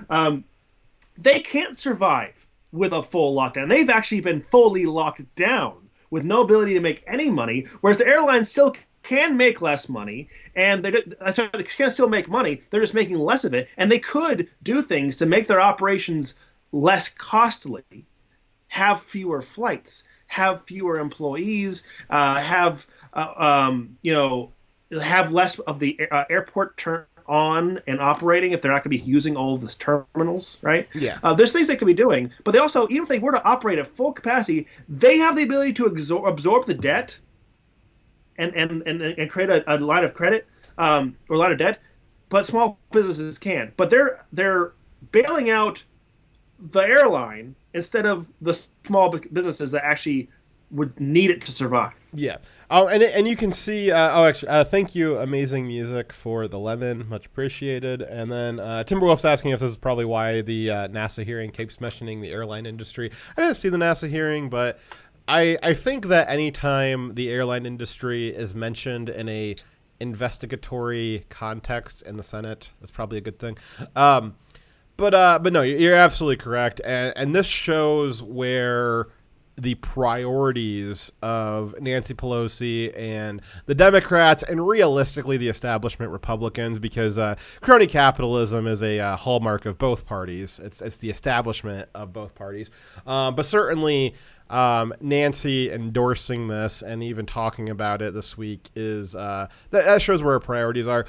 They can't survive with a full lockdown. They've actually been fully locked down with no ability to make any money, whereas the airlines still can make less money, and they can still make money. They're just making less of it, and they could do things to make their operations less costly, have fewer flights, have fewer employees, have less of the airport turn on and operating if they're not going to be using all of these terminals, right? Yeah. There's things they could be doing, but they also, even if they were to operate at full capacity, they have the ability to absorb the debt and create a line of credit or a line of debt, but small businesses can. But they're bailing out the airline instead of the small businesses that actually would need it to survive. Yeah. Oh, and you can see. Actually, thank you, Amazing Music, for the lemon, much appreciated. And then Timberwolf's asking if this is probably why the NASA hearing keeps mentioning the airline industry. I didn't see the NASA hearing, but I think that anytime the airline industry is mentioned in a investigatory context in the Senate, that's probably a good thing. But no, you're absolutely correct, and this shows where the priorities of Nancy Pelosi and the Democrats, and realistically the establishment Republicans, because crony capitalism is a hallmark of both parties. It's the establishment of both parties. But certainly Nancy endorsing this and even talking about it this week is that shows where her priorities are.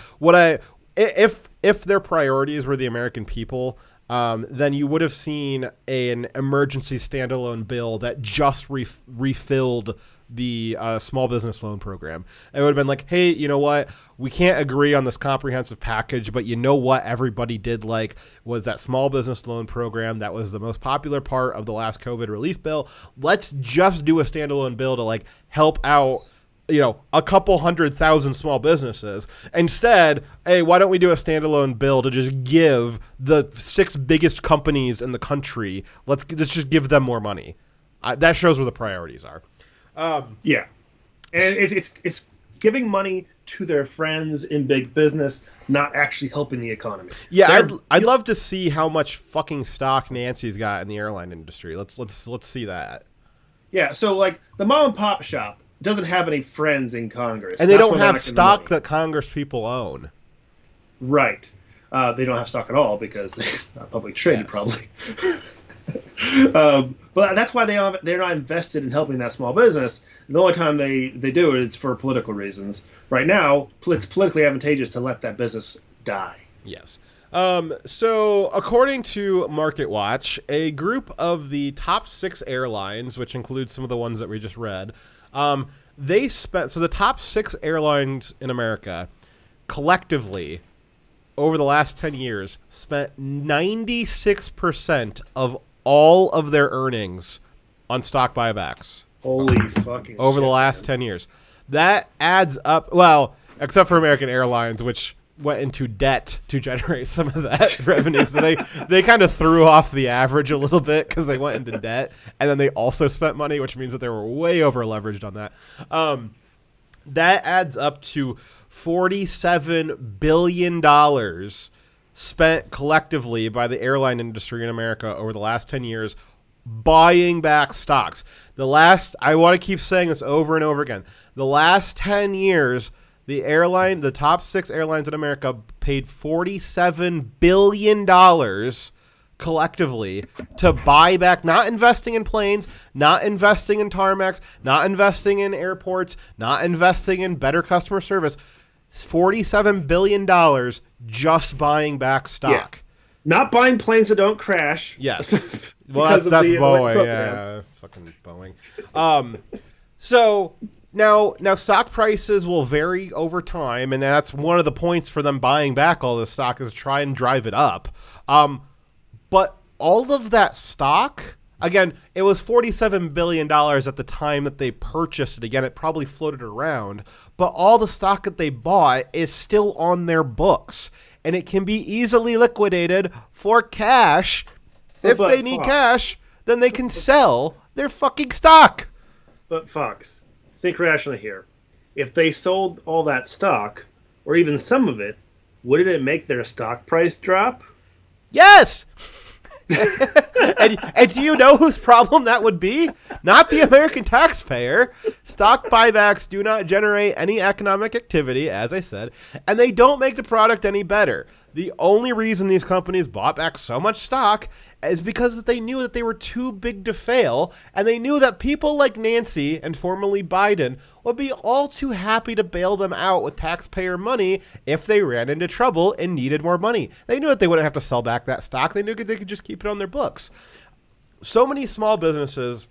If their priorities were the American people, then you would have seen an emergency standalone bill that just refilled the small business loan program. It would have been like, hey, you know what? We can't agree on this comprehensive package, but you know what everybody did like was that small business loan program that was the most popular part of the last COVID relief bill. Let's just do a standalone bill to like help out, you know, a couple 100,000 small businesses. Instead, hey, why don't we do a standalone bill to just give the 6 biggest companies in the country, let's just give them more money. That shows where the priorities are. Yeah, and it's giving money to their friends in big business, not actually helping the economy. Yeah, I'd love to see how much fucking stock Nancy's got in the airline industry. Let's see that. Yeah, so like the mom and pop shop doesn't have any friends in Congress. And they don't have stock that Congress people own. Right. They don't have stock at all because they're not publicly traded, probably. But that's why they're not invested in helping that small business. The only time they do it is for political reasons. Right now, it's politically advantageous to let that business die. Yes. So according to MarketWatch, a group of the top 6 airlines, which includes some of the ones that we just read, the top 6 airlines in America collectively over the last 10 years spent 96% of all of their earnings on stock buybacks. Holy fucking over shit, the last man. 10 years. That adds up, well, except for American Airlines, which went into debt to generate some of that revenue. So they kind of threw off the average a little bit because they went into debt, and then they also spent money, which means that they were way over leveraged on that. That adds up to $47 billion spent collectively by the airline industry in America over the last 10 years buying back stocks. I want to keep saying this over and over again. The last 10 years, the top 6 airlines in America paid $47 billion collectively to buy back, not investing in planes, not investing in tarmacs, not investing in airports, not investing in better customer service. $47 billion just buying back stock. Yeah. Not buying planes that don't crash. Yes. Well, that's Boeing. Yeah, fucking Boeing. So now stock prices will vary over time, and that's one of the points for them buying back all this stock is to try and drive it up. But all of that stock, again, it was $47 billion at the time that they purchased it. Again, it probably floated around, but all the stock that they bought is still on their books, and it can be easily liquidated for cash. If they need cash, then they can sell their fucking stock. But Fox, think rationally here. If they sold all that stock, or even some of it, wouldn't it make their stock price drop? Yes! and do you know whose problem that would be? Not the American taxpayer. Stock buybacks do not generate any economic activity, as I said, and they don't make the product any better. The only reason these companies bought back so much stock is because they knew that they were too big to fail, and they knew that people like Nancy and formerly Biden would be all too happy to bail them out with taxpayer money if they ran into trouble and needed more money. They knew that they wouldn't have to sell back that stock. They knew that they could just keep it on their books. So many small businesses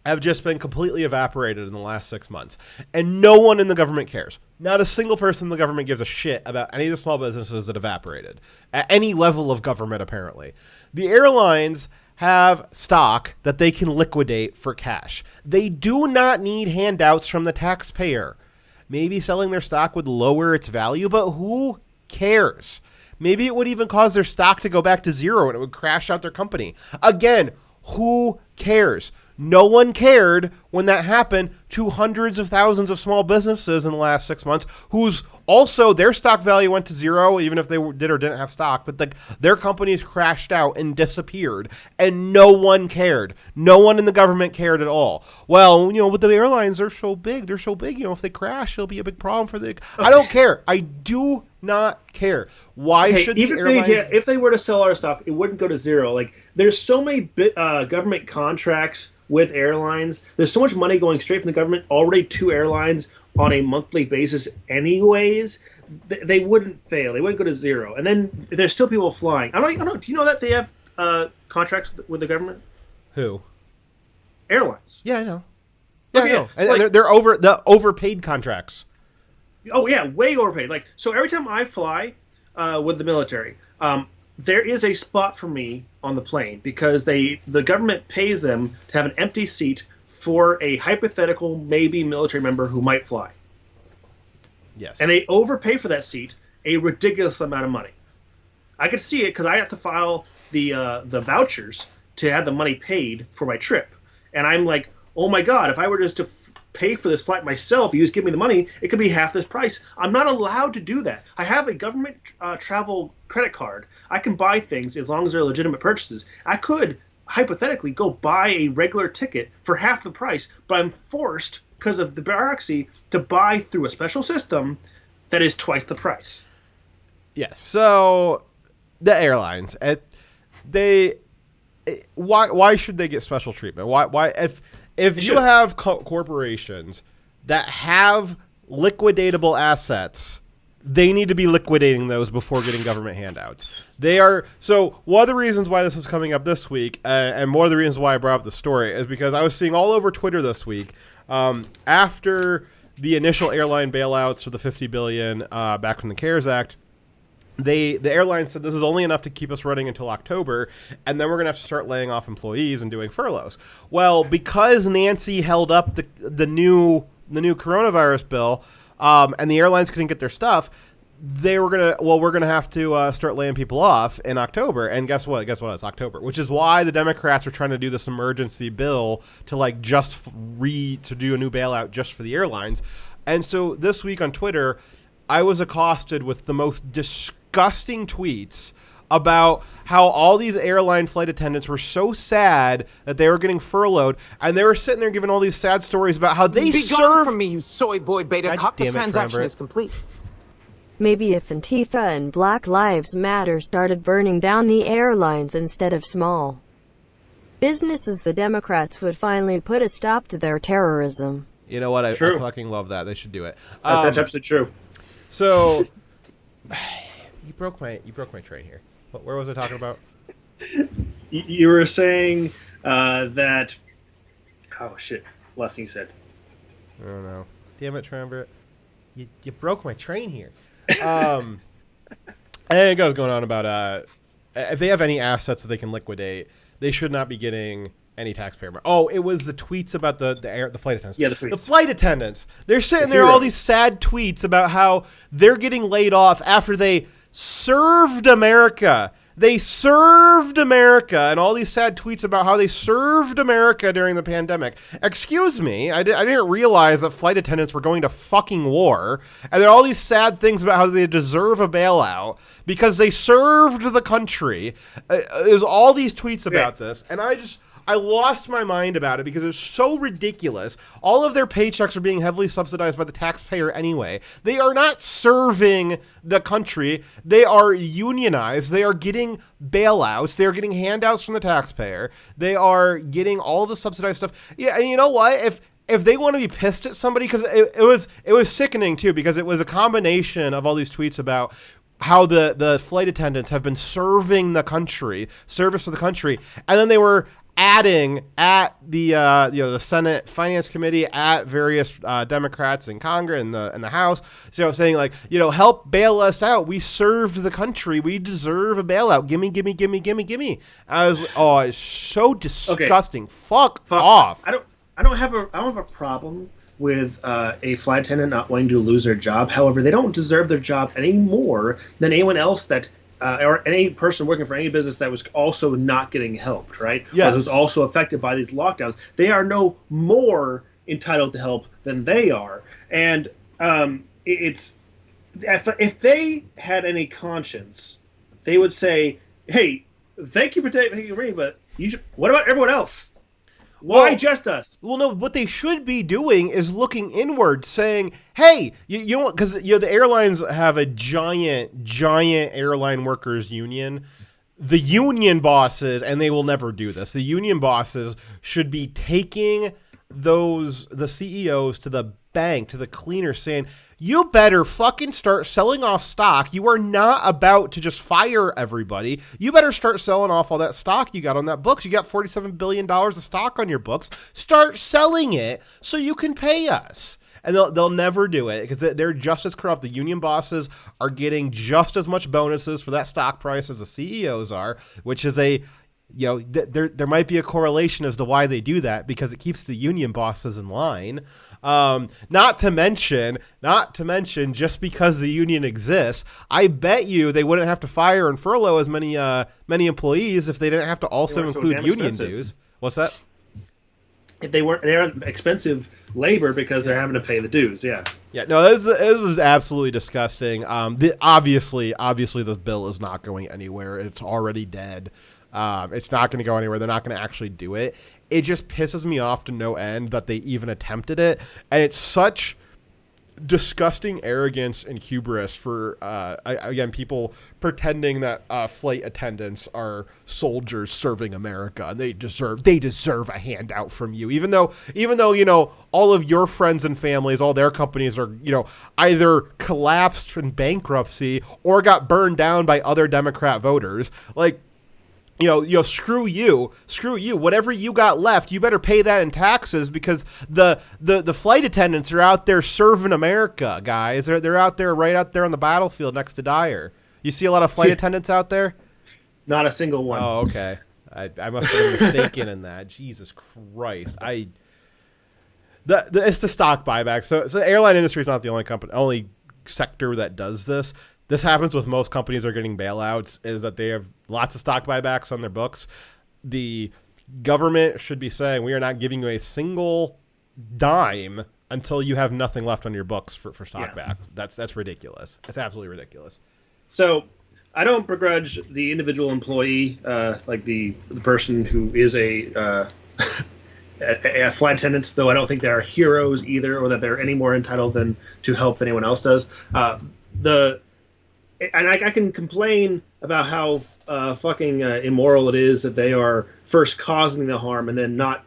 have just been completely evaporated in the last 6 months. And no one in the government cares. Not a single person in the government gives a shit about any of the small businesses that evaporated. At any level of government, apparently. The airlines have stock that they can liquidate for cash. They do not need handouts from the taxpayer. Maybe selling their stock would lower its value, but who cares? Maybe it would even cause their stock to go back to zero and it would crash out their company. Again, who cares? No one cared when that happened to hundreds of thousands of small businesses in the last 6 months whose also their stock value went to zero, even if they did or didn't have stock, but their companies crashed out and disappeared and no one cared. No one in the government cared at all. Well, with the airlines, they're so big. If they crash, it'll be a big problem for the... Okay. I don't care. I do not care. Why should the airlines... If they were to sell our stock, it wouldn't go to zero. Like, there's so many government contracts with airlines. There's so much money going straight from the government already to airlines on a monthly basis anyways. They wouldn't fail. They wouldn't go to zero. And then there's still people flying. I don't know. Do you know that they have contracts with the government? Who? Airlines. Yeah, I know. Yeah, okay, I know. And they're overpaid contracts. Oh, yeah, way overpaid. Like, so every time I fly with the military, there is a spot for me on the plane because the government pays them to have an empty seat for a hypothetical maybe military member who might fly. Yes. And they overpay for that seat a ridiculous amount of money. I could see it because I have to file the vouchers to have the money paid for my trip. And I'm like, oh my God, if I were just to pay for this flight myself, you just give me the money, it could be half this price. I'm not allowed to do that. I have a government travel credit card. I can buy things as long as they're legitimate purchases. I could hypothetically go buy a regular ticket for half the price, but I'm forced because of the bureaucracy to buy through a special system that is twice the price. Yes. So the airlines, why should they get special treatment? Why if you have corporations that have liquidatable assets, they need to be liquidating those before getting government handouts. So one of the reasons why this is coming up this week, and more of the reasons why I brought up the story, is because I was seeing all over Twitter this week, after the initial airline bailouts for the $50 billion back from the CARES Act, the airline said this is only enough to keep us running until October, and then we're going to have to start laying off employees and doing furloughs. Well, because Nancy held up the new coronavirus bill, and the airlines couldn't get their stuff, we're going to have to start laying people off in October. And guess what? It's October, which is why the Democrats are trying to do this emergency bill to to do a new bailout just for the airlines. And so this week on Twitter, I was accosted with the most disgusting tweets about how all these airline flight attendants were so sad that they were getting furloughed, and they were sitting there giving all these sad stories about how they Be gone from me, you soy boy beta cock. The transaction is complete. Maybe if Antifa and Black Lives Matter started burning down the airlines instead of small businesses, the Democrats would finally put a stop to their terrorism. You know what? I fucking love that. They should do it. That's absolutely true. So you broke my train here. Where was I talking about? You were saying that... Oh, shit. Last thing you said. I don't know. Damn it, Triumvirate. You broke my train here. And it goes going on about if they have any assets that they can liquidate, they should not be getting any taxpayer money. Oh, it was the tweets about the flight attendants. Yeah, the tweets. The flight attendants. They're sitting there, all these sad tweets about how they're getting laid off after they served America. They served America, and all these sad tweets about how they served America during the pandemic. Excuse me, I didn't realize that flight attendants were going to fucking war, and there are all these sad things about how they deserve a bailout because they served the country. There's all these tweets about this, and I lost my mind about it because it's so ridiculous. All of their paychecks are being heavily subsidized by the taxpayer anyway. They are not serving the country. They are unionized. They are getting bailouts. They are getting handouts from the taxpayer. They are getting all the subsidized stuff. Yeah, and you know what? If they want to be pissed at somebody, because it was sickening too, because it was a combination of all these tweets about how the flight attendants have been serving the country, service to the country, and then they were adding at the the Senate Finance Committee, at various Democrats in Congress and the House, so saying like, help bail us out. We served the country. We deserve a bailout. Gimme. It's so disgusting. Okay. Fuck off. I don't have a problem with a flight attendant not wanting to lose their job. However, they don't deserve their job any more than anyone else that or any person working for any business that was also not getting helped, right? Yeah. Was also affected by these lockdowns. They are no more entitled to help than they are. And it's if they had any conscience, they would say, "Hey, thank you for taking me, but what about everyone else? Why just us?" Well, no, what they should be doing is looking inward, saying, hey, you know, because the airlines have a giant airline workers union. The union bosses, and they will never do this, the union bosses should be taking the CEOs to the bank, to the cleaner, saying, you better fucking start selling off stock. You are not about to just fire everybody. You better start selling off all that stock you got on that books. You got $47 billion of stock on your books. Start selling it so you can pay us. And they'll never do it because they're just as corrupt. The union bosses are getting just as much bonuses for that stock price as the CEOs are, which is there might be a correlation as to why they do that, because it keeps the union bosses in line. Not to mention, just because the union exists, I bet you they wouldn't have to fire and furlough as many employees if they didn't have to also include union dues. What's that? If they're expensive labor because they're having to pay the dues. Yeah. No, this was absolutely disgusting. Obviously, this bill is not going anywhere. It's already dead. It's not going to go anywhere. They're not going to actually do it. It just pisses me off to no end that they even attempted it. And it's such disgusting arrogance and hubris for, again, people pretending that flight attendants are soldiers serving America and they deserve a handout from you. Even though, all of your friends and families, all their companies are, either collapsed in bankruptcy or got burned down by other Democrat voters. Like, screw you. Whatever you got left, you better pay that in taxes, because the flight attendants are out there serving America, guys. They're out there, right out there on the battlefield next to Dyer. You see a lot of flight attendants out there? Not a single one. Oh, okay. I must have been mistaken in that. Jesus Christ. It's the stock buyback. So the airline industry is not the only sector that does this. This happens with most companies that are getting bailouts, is that they have lots of stock buybacks on their books. The government should be saying, we are not giving you a single dime until you have nothing left on your books for stock back. That's ridiculous. It's absolutely ridiculous. So I don't begrudge the individual employee, like the person who is a flight attendant, though I don't think they are heroes either, or that they're any more entitled to help than anyone else does. And I can complain about how fucking immoral it is that they are first causing the harm and then not,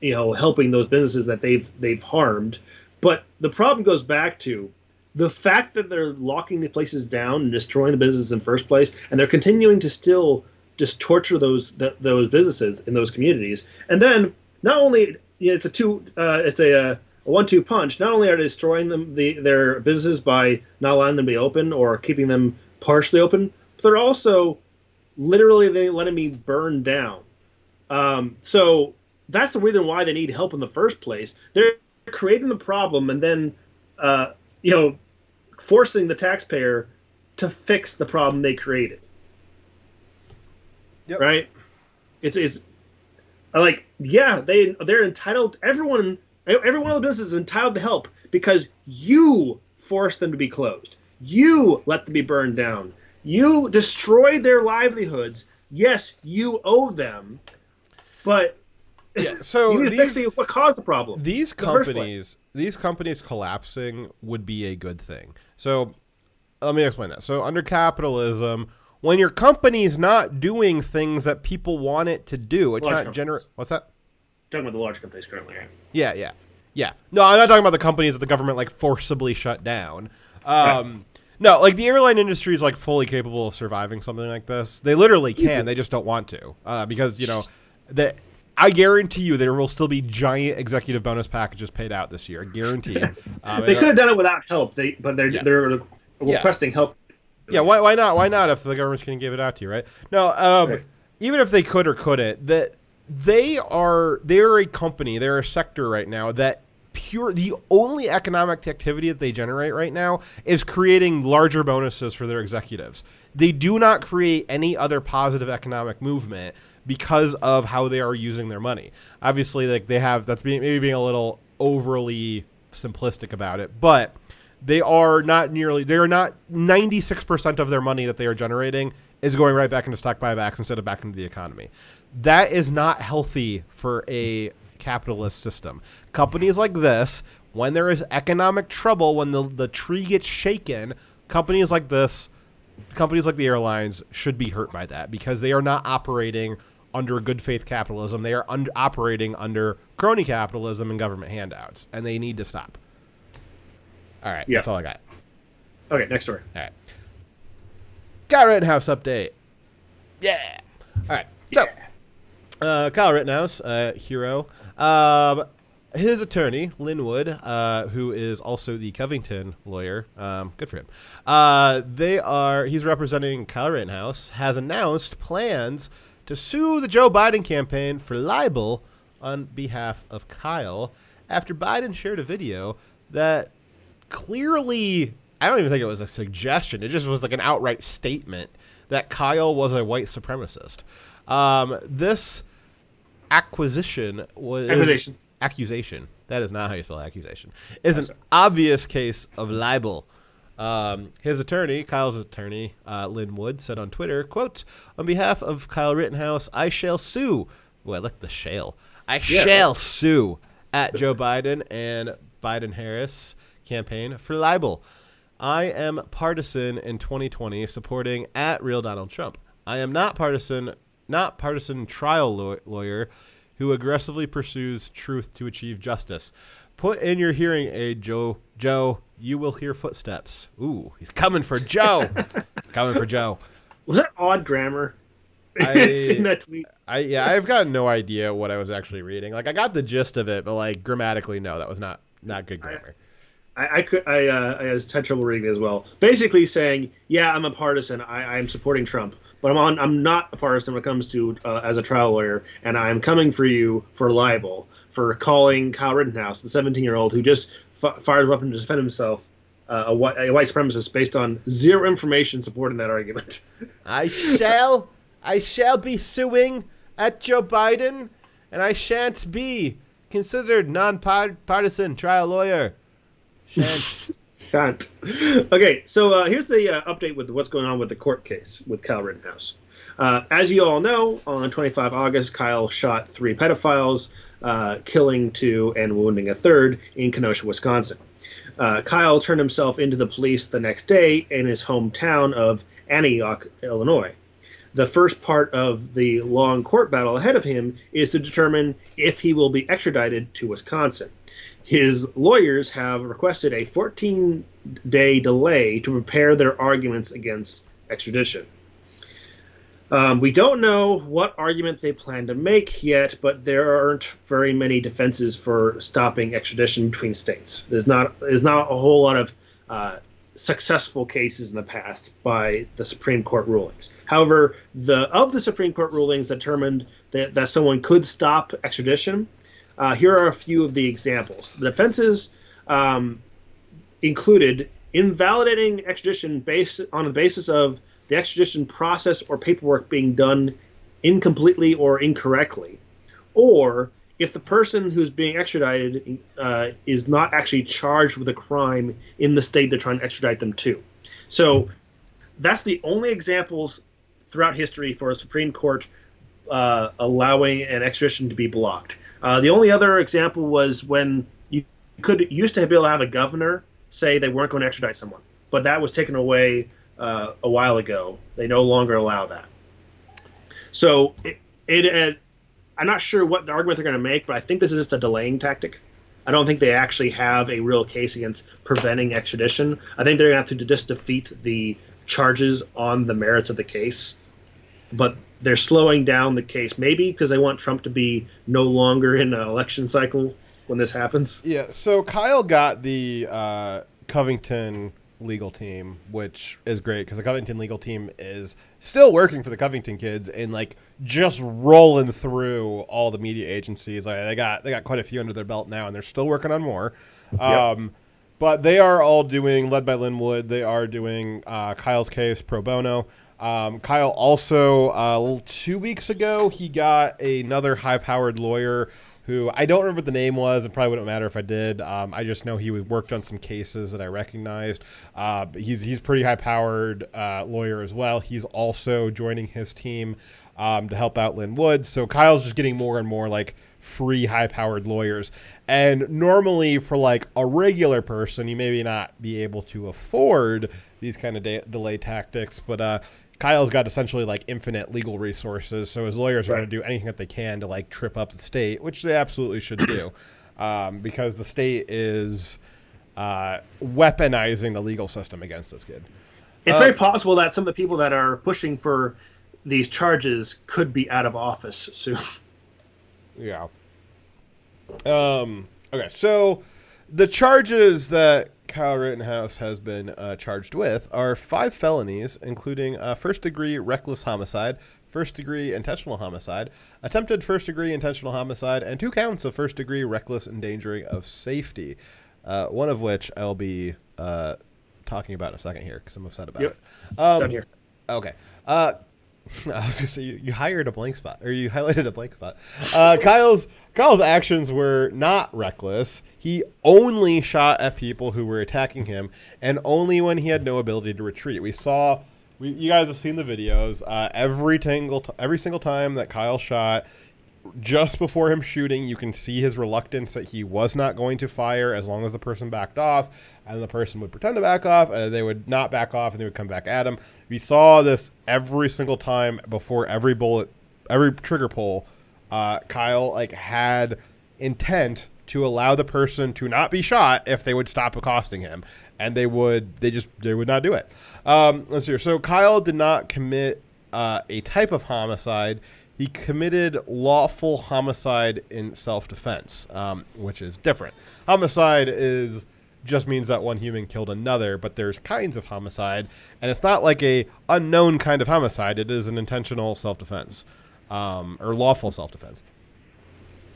helping those businesses that they've harmed. But the problem goes back to the fact that they're locking the places down and destroying the businesses in the first place, and they're continuing to still just torture those businesses in those communities. And then not only it's a 1-2 punch. Not only are they destroying their businesses by not allowing them to be open or keeping them partially open, but they're also literally letting me burn down. So that's the reason why they need help in the first place. They're creating the problem and then, forcing the taxpayer to fix the problem they created. Yep. Right? It's like, they're entitled. Every one of the businesses is entitled to help because you forced them to be closed. You let them be burned down. You destroyed their livelihoods. Yes, you owe them, but so you need to fix what caused the problem. These companies collapsing would be a good thing. So let me explain that. So under capitalism, when your company's not doing things that people want it to do, it's not generate. What's that? Talking about the large companies currently, right? Yeah. No, I'm not talking about the companies that the government forcibly shut down. Right. No, the airline industry is fully capable of surviving something like this. They literally can. They just don't want to because I guarantee you there will still be giant executive bonus packages paid out this year. Guaranteed. They could have done it without help. They're requesting help. Yeah, why not? Why not if the government's going to give it out to you, right? No, even if they could or couldn't, that they're a company, they're a sector right now that the only economic activity that they generate right now is creating larger bonuses for their executives. They do not create any other positive economic movement because of how they are using their money. Obviously, like that's maybe being a little overly simplistic about it, but they are not 96% of their money that they are generating is going right back into stock buybacks instead of back into the economy. That is not healthy for a capitalist system. Companies like this, when there is economic trouble, when the tree gets shaken, companies like the airlines should be hurt by that because they are not operating under good faith capitalism. They are operating under crony capitalism and government handouts, and they need to stop. All right, that's all I got. Okay, next story. All right. Kyle Rittenhouse update. Yeah. All right. So, Kyle Rittenhouse, hero. His attorney, Lin Wood, who is also the Covington lawyer, good for him. He's representing Kyle Rittenhouse, has announced plans to sue the Joe Biden campaign for libel on behalf of Kyle after Biden shared a video that clearly, I don't even think it was a suggestion. It just was like an outright statement that Kyle was a white supremacist. This accusation. That is not how you spell accusation. Is an obvious case of libel. His attorney, Kyle's attorney, Lin Wood, said on Twitter, quote, "On behalf of Kyle Rittenhouse, I shall sue." Well, I like the shall. I shall sue at Joe Biden and Biden-Harris campaign for libel. I am partisan in 2020, supporting at Real Donald Trump. I am not partisan trial lawyer who aggressively pursues truth to achieve justice. Put in your hearing aid, Joe. Joe, you will hear footsteps. Ooh, he's coming for Joe. Coming for Joe. Was that odd grammar? In that tweet? I've got no idea what I was actually reading. Like, I got the gist of it, but like grammatically, no, that was not good grammar. I had trouble reading it as well. Basically saying, yeah, I'm a partisan. I'm supporting Trump, but I'm not a partisan when it comes to as a trial lawyer, and I'm coming for you for libel, for calling Kyle Rittenhouse, the 17-year-old who just fired a weapon to defend himself, a white supremacist based on zero information supporting that argument. I shall be suing at Joe Biden, and I shan't be considered non-partisan trial lawyer. Shan't. Okay, so here's the update with what's going on with the court case with Kyle Rittenhouse. As you all know, on 25 August, Kyle shot 3 pedophiles, killing 2 and wounding a 3rd in Kenosha, Wisconsin. Kyle turned himself into the police the next day in his hometown of Antioch, Illinois. The first part of the long court battle ahead of him is to determine if he will be extradited to Wisconsin. His lawyers have requested a 14-day delay to prepare their arguments against extradition. We don't know what argument they plan to make yet, but there aren't very many defenses for stopping extradition between states. There's not a whole lot of successful cases in the past by the Supreme Court rulings. However, of the Supreme Court rulings that determined that someone could stop extradition, here are a few of the examples. The defenses included invalidating extradition on the basis of the extradition process or paperwork being done incompletely or incorrectly, or if the person who's being extradited is not actually charged with a crime in the state they're trying to extradite them to. So that's the only examples throughout history for a Supreme Court allowing an extradition to be blocked. The only other example was when you used to be able to have a governor say they weren't going to extradite someone, but that was taken away a while ago. They no longer allow that. So I'm not sure what the argument they're going to make, but I think this is just a delaying tactic. I don't think they actually have a real case against preventing extradition. I think they're going to have to just defeat the charges on the merits of the case. But they're slowing down the case, maybe because they want Trump to be no longer in an election cycle when this happens. Yeah, so Kyle got the Covington legal team, which is great because the Covington legal team is still working for the Covington kids and like just rolling through all the media agencies. Like they got quite a few under their belt now, and they're still working on more. Yep. But they are all doing, led by Lin Wood, they are doing Kyle's case pro bono. Kyle also, 2 weeks ago, he got another high-powered lawyer who I don't remember what the name was. It probably wouldn't matter if I did. I just know he worked on some cases that I recognized. He's pretty high-powered lawyer as well. He's also joining his team to help out Lin Wood. So Kyle's just getting more and more like free high-powered lawyers. And normally for like a regular person, you maybe not be able to afford these kind of delay tactics, but Kyle's got essentially like infinite legal resources, so his lawyers are going to do anything that they can to like trip up the state, which they absolutely should do, because the state is weaponizing the legal system against this kid. It's very possible that some of the people that are pushing for these charges could be out of office soon. Yeah. Okay, so the charges that Kyle Rittenhouse has been charged with are 5 felonies, including first-degree reckless homicide, first-degree intentional homicide, attempted first-degree intentional homicide, and 2 counts of first-degree reckless endangering of safety, one of which I'll be talking about in a second here because I'm upset about it. Done here. Okay. I was gonna say you hired a blank spot, or you highlighted a blank spot. Kyle's actions were not reckless. He only shot at people who were attacking him, and only when he had no ability to retreat. You guys have seen the videos. Every single time that Kyle shot, just before him shooting, you can see his reluctance that he was not going to fire as long as the person backed off, and the person would pretend to back off, and they would not back off, and they would come back at him. We saw this every single time before every trigger pull. Kyle had intent to allow the person to not be shot if they would stop accosting him, and they would not do it. Let's see here. So Kyle did not commit a type of homicide. He committed lawful homicide in self-defense, which is different. Homicide just means that one human killed another, but there's kinds of homicide, and it's not like a unknown kind of homicide. It is an intentional self-defense, or lawful self-defense.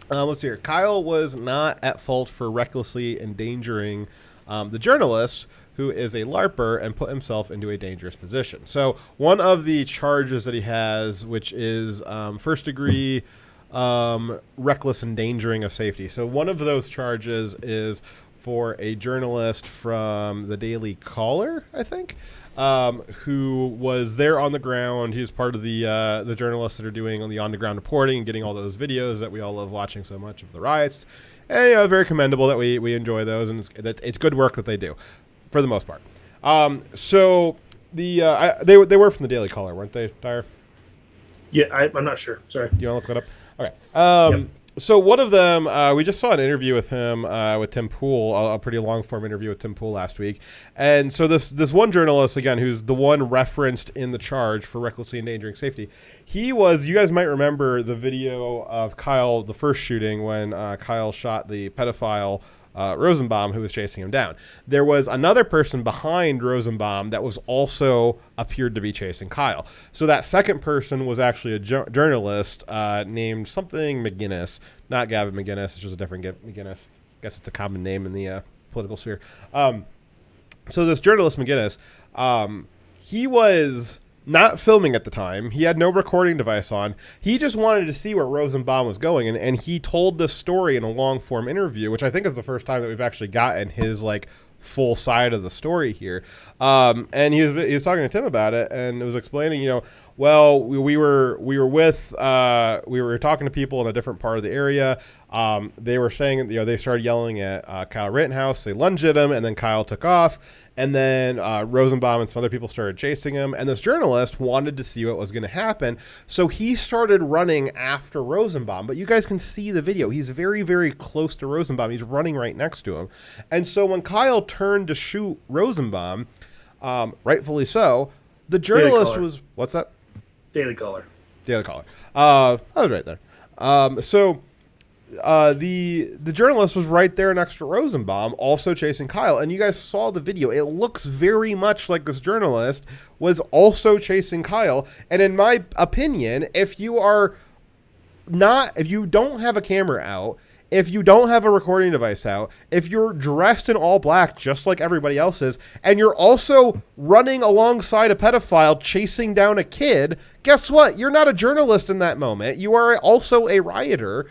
Let's see here. Kyle was not at fault for recklessly endangering the journalist, who is a LARPer, and put himself into a dangerous position. So one of the charges that he has, which is first-degree reckless endangering of safety. So one of those charges is for a journalist from the Daily Caller, I think, who was there on the ground. He was part of the journalists that are doing the on-the-ground reporting and getting all those videos that we all love watching so much of the riots. And very commendable that we enjoy those, and it's good work that they do, for the most part. So they were from the Daily Caller, weren't they, Dyer? Yeah, I'm not sure. Sorry. Do you want to look that up? Okay. Yep. So one of them, we just saw an interview with him, with Tim Pool, a pretty long-form interview with Tim Pool last week. And so this one journalist, again, who's the one referenced in the charge for recklessly endangering safety, you guys might remember the video of Kyle, the first shooting, when Kyle shot the pedophile Rosenbaum, who was chasing him down. There was another person behind Rosenbaum that was also appeared to be chasing Kyle. So that second person was actually a journalist named something McGinnis, not Gavin McGinnis. It's just a different McGinnis. I guess it's a common name in the political sphere. So this journalist McGinnis, he was not filming at the time. He had no recording device on. He just wanted to see where Rosenbaum was going, and he told this story in a long-form interview, which I think is the first time that we've actually gotten his full side of the story here. And he was talking to Tim about it, and it was explaining, well, we were talking to people in a different part of the area. They were saying, they started yelling at Kyle Rittenhouse. They lunged at him, and then Kyle took off. And then Rosenbaum and some other people started chasing him. And this journalist wanted to see what was going to happen. So he started running after Rosenbaum. But you guys can see the video. He's very, very close to Rosenbaum. He's running right next to him. And so when Kyle turned to shoot Rosenbaum, rightfully so, the journalist was... What's that? Daily Caller. Daily Caller. I was right there. So the journalist was right there next to Rosenbaum, also chasing Kyle, and you guys saw the video. It looks very much like this journalist was also chasing Kyle. And in my opinion, if you don't have a camera out, if you don't have a recording device out, if you're dressed in all black just like everybody else is, and you're also running alongside a pedophile chasing down a kid, guess what? You're not a journalist in that moment. You are also a rioter,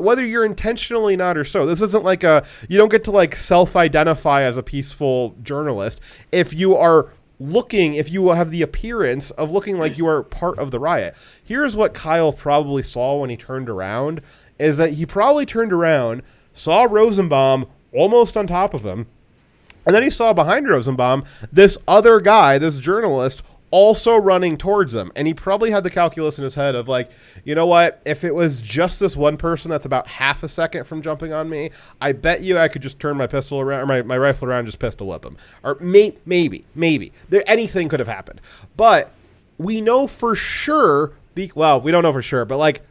whether you're intentionally not or so. This isn't like you don't get to like self-identify as a peaceful journalist if you have the appearance of looking like you are part of the riot. Here's what Kyle probably saw when he turned around, is that he probably turned around, saw Rosenbaum almost on top of him, and then he saw behind Rosenbaum this other guy, this journalist, also running towards him. And he probably had the calculus in his head of like, you know what, if it was just this one person that's about half a second from jumping on me, I bet you I could just turn my pistol around, or my rifle around and just pistol whip him. Or maybe. Anything could have happened. But we know for sure, we don't know for sure, but like,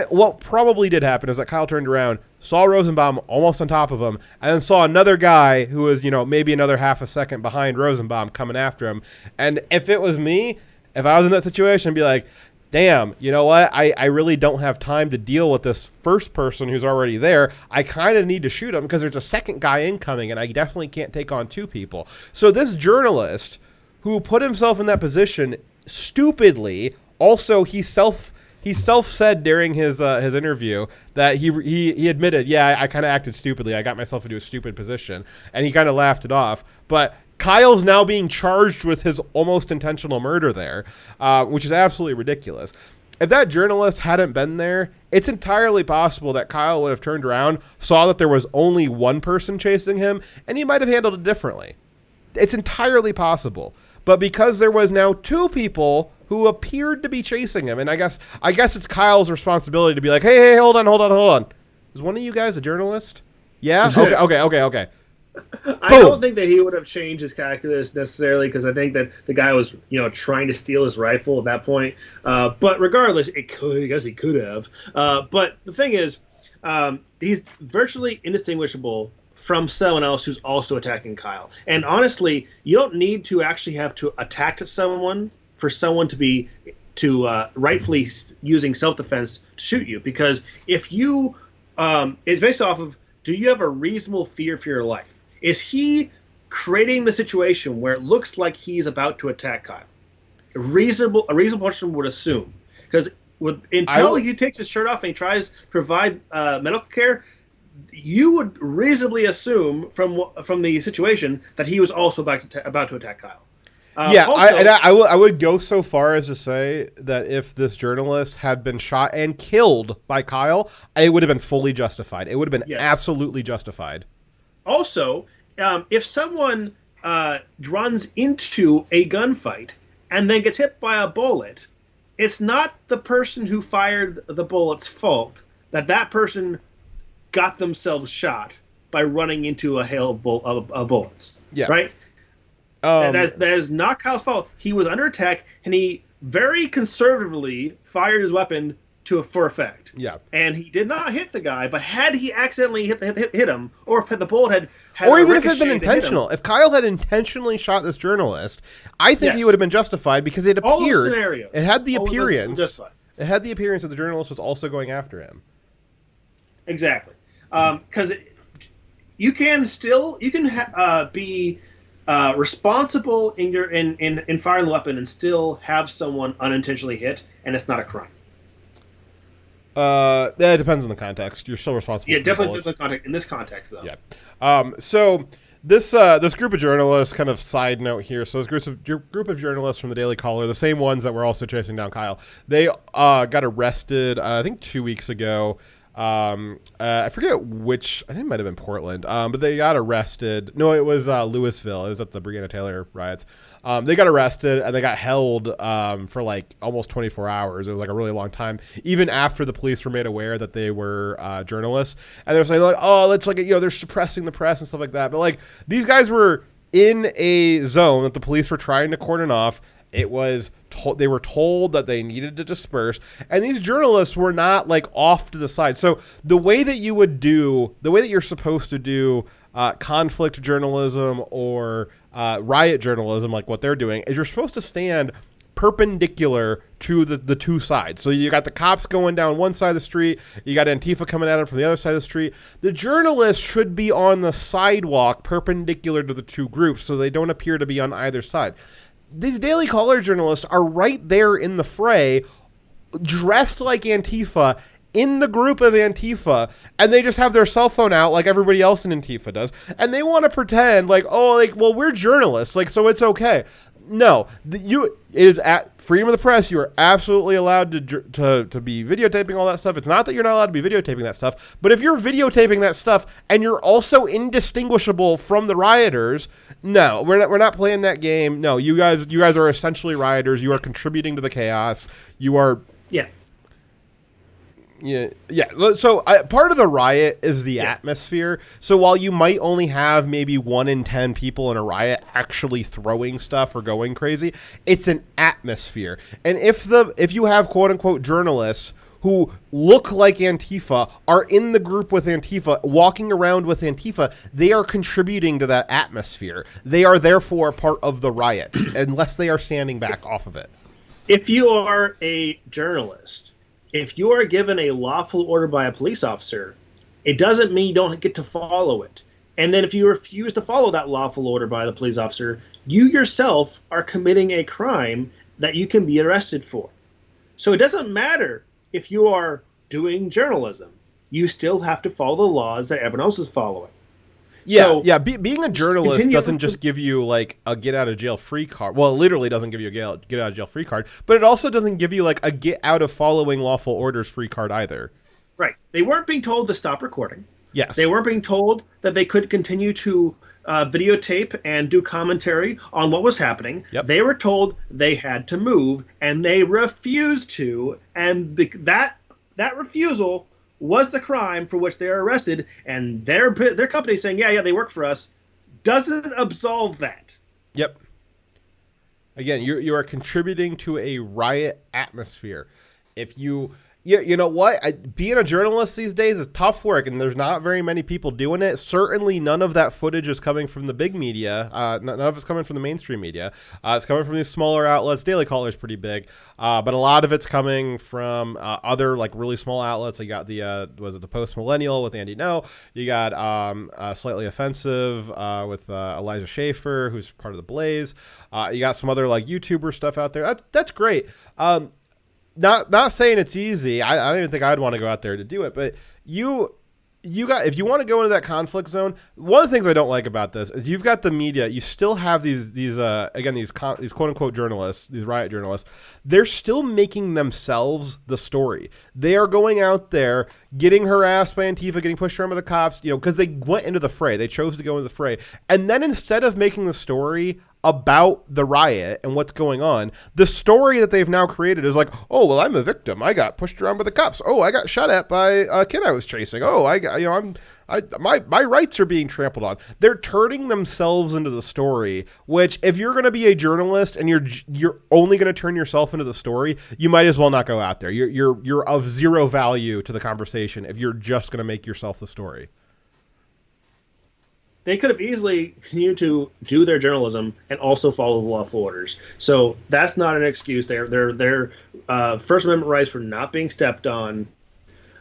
what probably did happen is that Kyle turned around, saw Rosenbaum almost on top of him, and then saw another guy who was, maybe another half a second behind Rosenbaum coming after him. And if it was me, if I was in that situation, I'd be like, damn, you know what? I really don't have time to deal with this first person who's already there. I kind of need to shoot him because there's a second guy incoming, and I definitely can't take on two people. So this journalist who put himself in that position stupidly, also he self-said during his interview that he admitted, I kind of acted stupidly. I got myself into a stupid position, and he kind of laughed it off. But Kyle's now being charged with his almost intentional murder there, which is absolutely ridiculous. If that journalist hadn't been there, it's entirely possible that Kyle would have turned around, saw that there was only one person chasing him, and he might have handled it differently. It's entirely possible. But because there was now two people who appeared to be chasing him, and I guess it's Kyle's responsibility to be like, hey, hold on. Is one of you guys a journalist? Yeah? Okay. I don't think that he would have changed his calculus necessarily, because I think that the guy was, trying to steal his rifle at that point. But regardless, I guess he could have. But the thing is, he's virtually indistinguishable from someone else who's also attacking Kyle. And honestly, you don't need to actually have to attack someone for someone to rightfully using self-defense to shoot you. Because if you, it's based off of, do you have a reasonable fear for your life? Is he creating the situation where it looks like he's about to attack Kyle? A reasonable person would assume. Because until he takes his shirt off and he tries to provide medical care, you would reasonably assume from the situation that he was also about to attack Kyle. I would go so far as to say that if this journalist had been shot and killed by Kyle, it would have been fully justified. It would have been absolutely justified. Also, if someone runs into a gunfight and then gets hit by a bullet, it's not the person who fired the bullet's fault that person got themselves shot by running into a hail of bullets. Yeah. Right? That is not Kyle's fault. He was under attack, and he very conservatively fired his weapon for effect. Yeah. And he did not hit the guy, but had he accidentally hit him, or if the bullet had or even if it had been intentional, if Kyle had intentionally shot this journalist, I think he would have been justified because it appeared. All the scenarios. It had the appearance. It had the appearance that the journalist was also going after him. Exactly. Because you can be responsible in firing the weapon and still have someone unintentionally hit, and it's not a crime. It depends on the context. You're still responsible. Yeah, definitely depends on context. In this context, though. Yeah. So this group of journalists, kind of side note here. So this group of journalists from the Daily Caller, the same ones that were also chasing down Kyle, they got arrested. I think 2 weeks ago. I forget which. I think it might have been Portland. But they got arrested. No, it was Louisville. It was at the Breonna Taylor riots. They got arrested and they got held for like almost 24 hours. It was like a really long time, even after the police were made aware that they were journalists. And they're saying like, oh, it's like they're suppressing the press and stuff like that. But like these guys were in a zone that the police were trying to cordon off. It was they were told that they needed to disperse, and these journalists were not like off to the side. So the way that you're supposed to do conflict journalism or riot journalism, like what they're doing, is you're supposed to stand perpendicular to the two sides. So you got the cops going down one side of the street, you got Antifa coming at them from the other side of the street. The journalists should be on the sidewalk perpendicular to the two groups so they don't appear to be on either side. These Daily Caller journalists are right there in the fray, dressed like Antifa, in the group of Antifa, and they just have their cell phone out like everybody else in Antifa does, and they want to pretend like, oh, like, well, we're journalists, like, so it's okay. No, it is at freedom of the press. You are absolutely allowed to be videotaping all that stuff. It's not that you're not allowed to be videotaping that stuff, but if you're videotaping that stuff and you're also indistinguishable from the rioters, no, we're not playing that game. No, you guys are essentially rioters. You are contributing to the chaos. You are Yeah. So part of the riot is the atmosphere. So while you might only have maybe 1 in 10 people in a riot actually throwing stuff or going crazy, it's an atmosphere. And if you have quote unquote journalists who look like Antifa, are in the group with Antifa, walking around with Antifa, they are contributing to that atmosphere. They are therefore part of the riot, unless they are standing back off of it. If you are a journalist, if you are given a lawful order by a police officer, it doesn't mean you don't get to follow it. And then if you refuse to follow that lawful order by the police officer, you yourself are committing a crime that you can be arrested for. So it doesn't matter if you are doing journalism. You still have to follow the laws that everyone else is following. Yeah, being a journalist doesn't just give you like a get out of jail free card. Well, it literally doesn't give you a get out of jail free card, but it also doesn't give you like a get out of following lawful orders free card either. Right. They weren't being told to stop recording. Yes. They weren't being told that they could continue to videotape and do commentary on what was happening. Yep. They were told they had to move, and they refused to, and that refusal was the crime for which they are arrested, and their company saying, yeah, they work for us, doesn't absolve that. Yep. Again, you are contributing to a riot atmosphere. If you know what? Being a journalist these days is tough work, and there's not very many people doing it. Certainly none of that footage is coming from the big media. None of it's coming from the mainstream media. It's coming from these smaller outlets. Daily Caller is pretty big, but a lot of it's coming from other like really small outlets. You got the Post Millennial with Andy No. You got Slightly Offensive with Elijah Schaefer, who's part of the Blaze. You got some other like YouTuber stuff out there. That's great. Not saying it's easy. I don't even think I'd want to go out there to do it, but if you want to go into that conflict zone, one of the things I don't like about this is you've got the media. You still have these quote unquote journalists, these riot journalists. They're still making themselves the story. They are going out there getting harassed by Antifa, getting pushed around by the cops, because they went into the fray. They chose to go into the fray, and then instead of making the story about the riot and what's going on, the story that they've now created is like, oh, well, I'm a victim. I got pushed around by the cops. Oh, I got shot at by a kid I was chasing. Oh, my rights are being trampled on. They're turning themselves into the story, which if you're going to be a journalist and you're only going to turn yourself into the story, you might as well not go out there. You're of zero value to the conversation if you're just going to make yourself the story. They could have easily continued to do their journalism and also follow the lawful orders. So that's not an excuse. Their First Amendment rights were not being stepped on.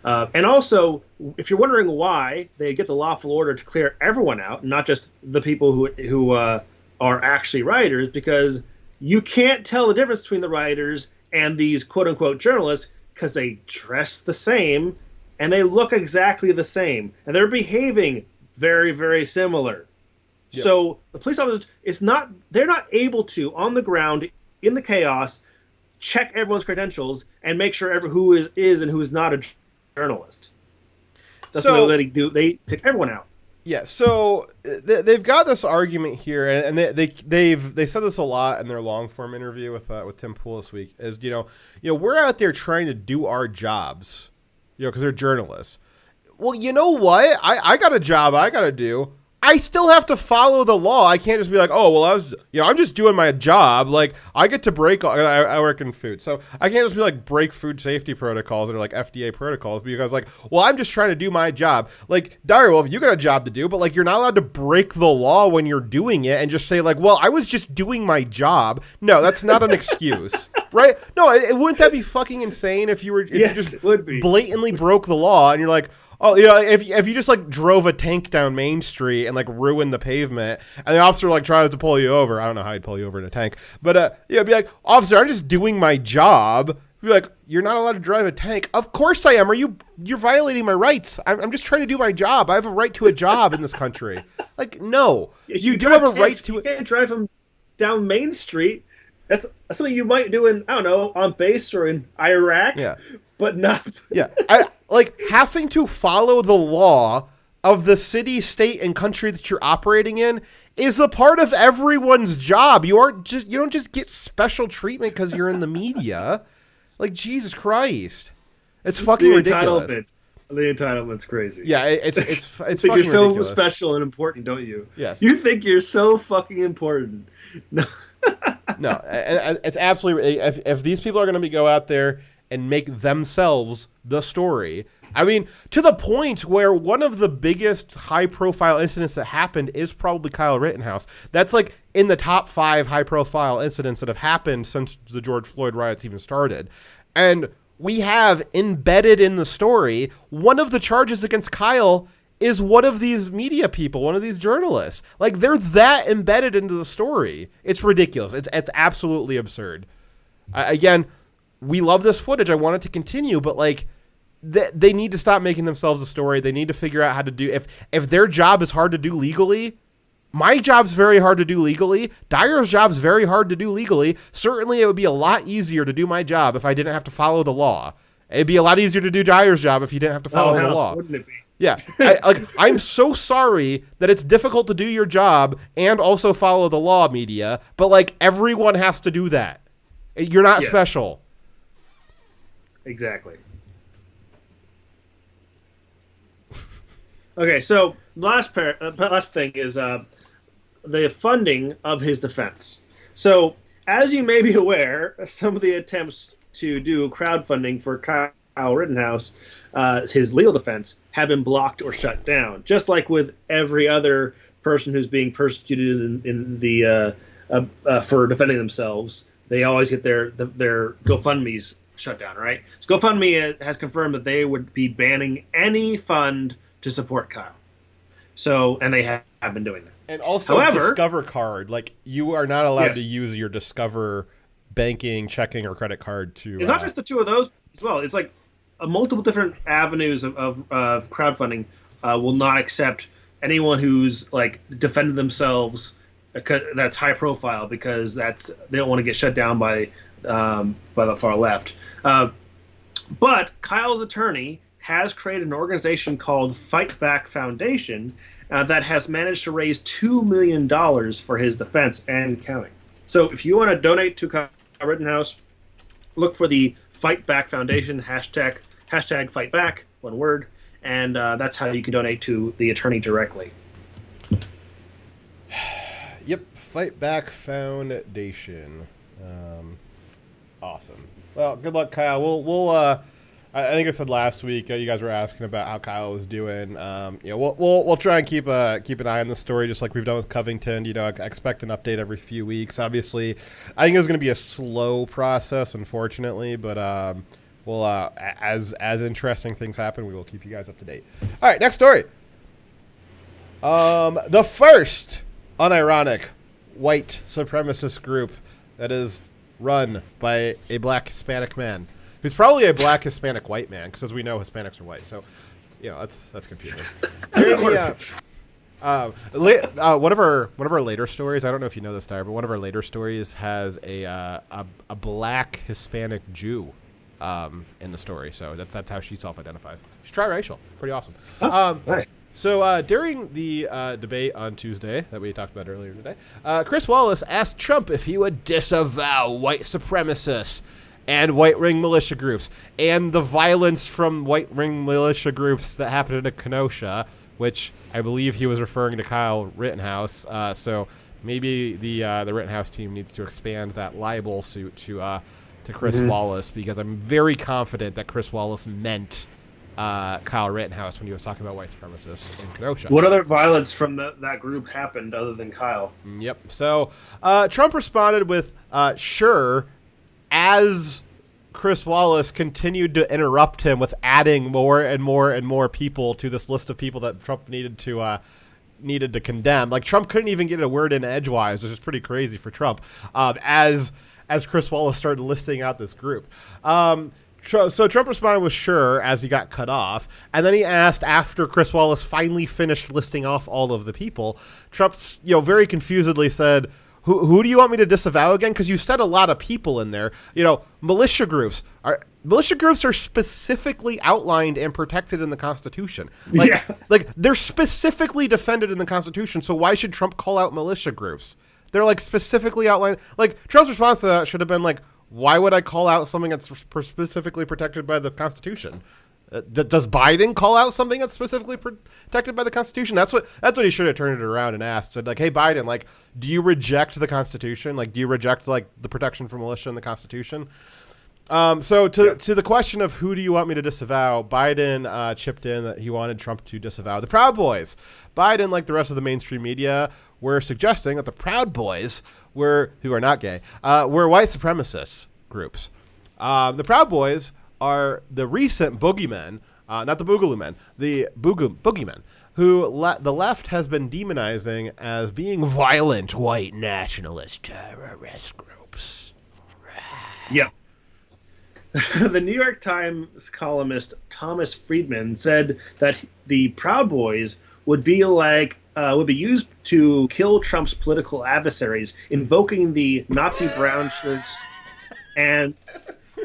And also, if you're wondering why they get the lawful order to clear everyone out, not just the people who are actually rioters, because you can't tell the difference between the rioters and these quote-unquote journalists because they dress the same and they look exactly the same. And they're behaving very, very similar. Yep. So the police officers, they're not able to, on the ground, in the chaos, check everyone's credentials and make sure who is and who is not a journalist. That's what they do. They pick everyone out. Yeah, so they've got this argument here, and they said this a lot in their long form interview with Tim Pool this week. Is we're out there trying to do our jobs, because they're journalists. Well, you know what? I got a job I got to do. I still have to follow the law. I can't just be like, oh, well, I'm just doing my job. Like, I get to break, I work in food. So I can't just be like, break food safety protocols that are like FDA protocols because like, well, I'm just trying to do my job. Like, Direwolf, you got a job to do, but like, you're not allowed to break the law when you're doing it and just say like, well, I was just doing my job. No, that's not an excuse, right? No, wouldn't that be fucking insane if you just it would be. blatantly broke the law and you're like, oh, you know, if you just like drove a tank down Main Street and like ruined the pavement, and the officer like tries to pull you over, I don't know how he'd pull you over in a tank, but be like, officer, I'm just doing my job. Be like, you're not allowed to drive a tank. Of course I am. You're violating my rights. I'm just trying to do my job. I have a right to a job in this country. Like, no, you do have a right to. You can't drive them down Main Street. That's something you might do in, I don't know, on base or in Iraq. Yeah. But not. Yeah. Like having to follow the law of the city, state, and country that you're operating in is a part of everyone's job. You don't just get special treatment because you're in the media. Like, Jesus Christ. It's fucking ridiculous. The entitlement's crazy. Yeah, it's fucking you're so ridiculous. Special and important, don't you? Yes. You think you're so fucking important. No. No, and it's absolutely, if these people are going to go out there and make themselves the story, I mean, to the point where one of the biggest high-profile incidents that happened is probably Kyle Rittenhouse. That's like in the top 5 high-profile incidents that have happened since the George Floyd riots even started. And we have embedded in the story, one of the charges against Kyle is one of these media people, one of these journalists. Like, they're that embedded into the story. It's ridiculous. It's absolutely absurd. Again, we love this footage. I want it to continue, but like, they need to stop making themselves a story. They need to figure out how to do, if their job is hard to do legally, my job's very hard to do legally. Dyer's job's very hard to do legally. Certainly it would be a lot easier to do my job if I didn't have to follow the law. It'd be a lot easier to do Dyer's job if you didn't have to follow the law. Wouldn't it be? Yeah, I'm so sorry that it's difficult to do your job and also follow the law, media, but like everyone has to do that. You're not special. Exactly. Okay, so last thing is the funding of his defense. So, as you may be aware, some of the attempts to do crowdfunding for Kyle Rittenhouse, his legal defense, have been blocked or shut down. Just like with every other person who's being persecuted in the for defending themselves, they always get their GoFundMe's shut down, right? So GoFundMe has confirmed that they would be banning any fund to support Kyle. So, and they have been doing that. And also, however, Discover card, like you are not allowed to use your Discover banking, checking, or credit card to. It's not just the two of those as well. It's like multiple different avenues of crowdfunding will not accept anyone who's like defended themselves that's high profile because they don't want to get shut down by the far left. But Kyle's attorney has created an organization called Fight Back Foundation that has managed to raise $2 million for his defense and counting. So if you want to donate to Kyle Rittenhouse, look for the Fight Back Foundation, hashtag Fight Back, one word, and that's how you can donate to the attorney directly. Yep, Fight Back Foundation. Awesome. Well, good luck, Kyle. We'll I think I said last week you guys were asking about how Kyle was doing. We'll try and keep an eye on the story just like we've done with Covington. You know, expect an update every few weeks. Obviously, I think it's going to be a slow process, unfortunately, but we'll as interesting things happen, we will keep you guys up to date. All right, next story. The first unironic white supremacist group that is run by a black Hispanic man. Who's probably a black Hispanic white man, because as we know, Hispanics are white. So, you know, that's confusing. One of our later stories, I don't know if you know this, Dyer, but one of our later stories has a black Hispanic Jew in the story. So that's how she self-identifies. She's triracial. Pretty awesome. Nice. So during the debate on Tuesday that we talked about earlier today, Chris Wallace asked Trump if he would disavow white supremacists and white-ring militia groups, and the violence from white-ring militia groups that happened in Kenosha, which I believe he was referring to Kyle Rittenhouse. So maybe the Rittenhouse team needs to expand that libel suit to Chris Wallace, because I'm very confident that Chris Wallace meant Kyle Rittenhouse when he was talking about white supremacists in Kenosha. What other violence from that group happened other than Kyle? Yep. So Trump responded with, sure, as Chris Wallace continued to interrupt him with adding more and more and more people to this list of people that Trump needed to condemn. Like, Trump couldn't even get a word in edgewise, which is pretty crazy for Trump, as Chris Wallace started listing out this group. So Trump responded with sure as he got cut off, and then he asked, after Chris Wallace finally finished listing off all of the people, Trump, very confusedly said, who do you want me to disavow again? Because you said a lot of people in there. Militia groups are specifically outlined and protected in the Constitution. Like they're specifically defended in the Constitution. So why should Trump call out militia groups? They're like specifically outlined. Like, Trump's response to that should have been like, why would I call out something that's specifically protected by the Constitution? Does Biden call out something that's specifically protected by the Constitution? That's what he should have turned it around and asked. Said, like, hey, Biden, like, do you reject the Constitution? Like, do you reject, like, the protection for militia in the Constitution? So to the question of who do you want me to disavow, Biden chipped in that he wanted Trump to disavow the Proud Boys. Biden, like the rest of the mainstream media, were suggesting that the Proud Boys who are not gay, were white supremacist groups. The Proud Boys are the recent boogeymen, not the Boogaloo Men, the boogeymen, who the left has been demonizing as being violent white nationalist terrorist groups. Yeah. The New York Times columnist Thomas Friedman said that the Proud Boys would be used to kill Trump's political adversaries, invoking the Nazi brown shirts and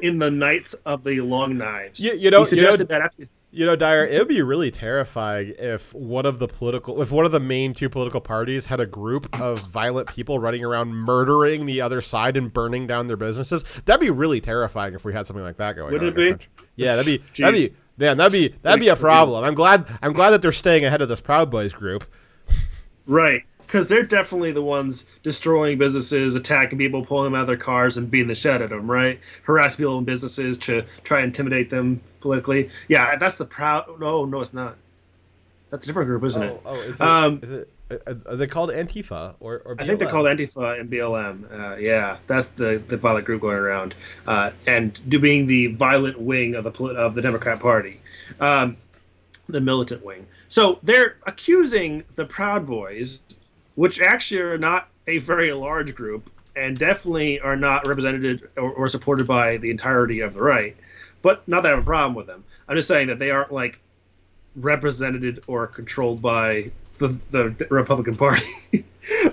in the Knights of the Long Knives. He suggested that after. Dyer, it would be really terrifying if one of the main two political parties had a group of violent people running around murdering the other side and burning down their businesses. That'd be really terrifying if we had something like that going on. Would it be? Yeah, that'd be a problem. I'm glad that they're staying ahead of this Proud Boys group. Right. Because they're definitely the ones destroying businesses, attacking people, pulling them out of their cars, and beating the shit out of them, right? Harass people in businesses to try and intimidate them politically. Yeah, that's the Proud... No, it's not. That's a different group, isn't it? Is it? Are they called Antifa or BLM? I think they're called Antifa and BLM. Yeah, that's the violent group going around. And being the violent wing of the Democrat Party. The militant wing. So they're accusing the Proud Boys, which actually are not a very large group and definitely are not represented or supported by the entirety of the right. But not that I have a problem with them. I'm just saying that they aren't like represented or controlled by the Republican Party.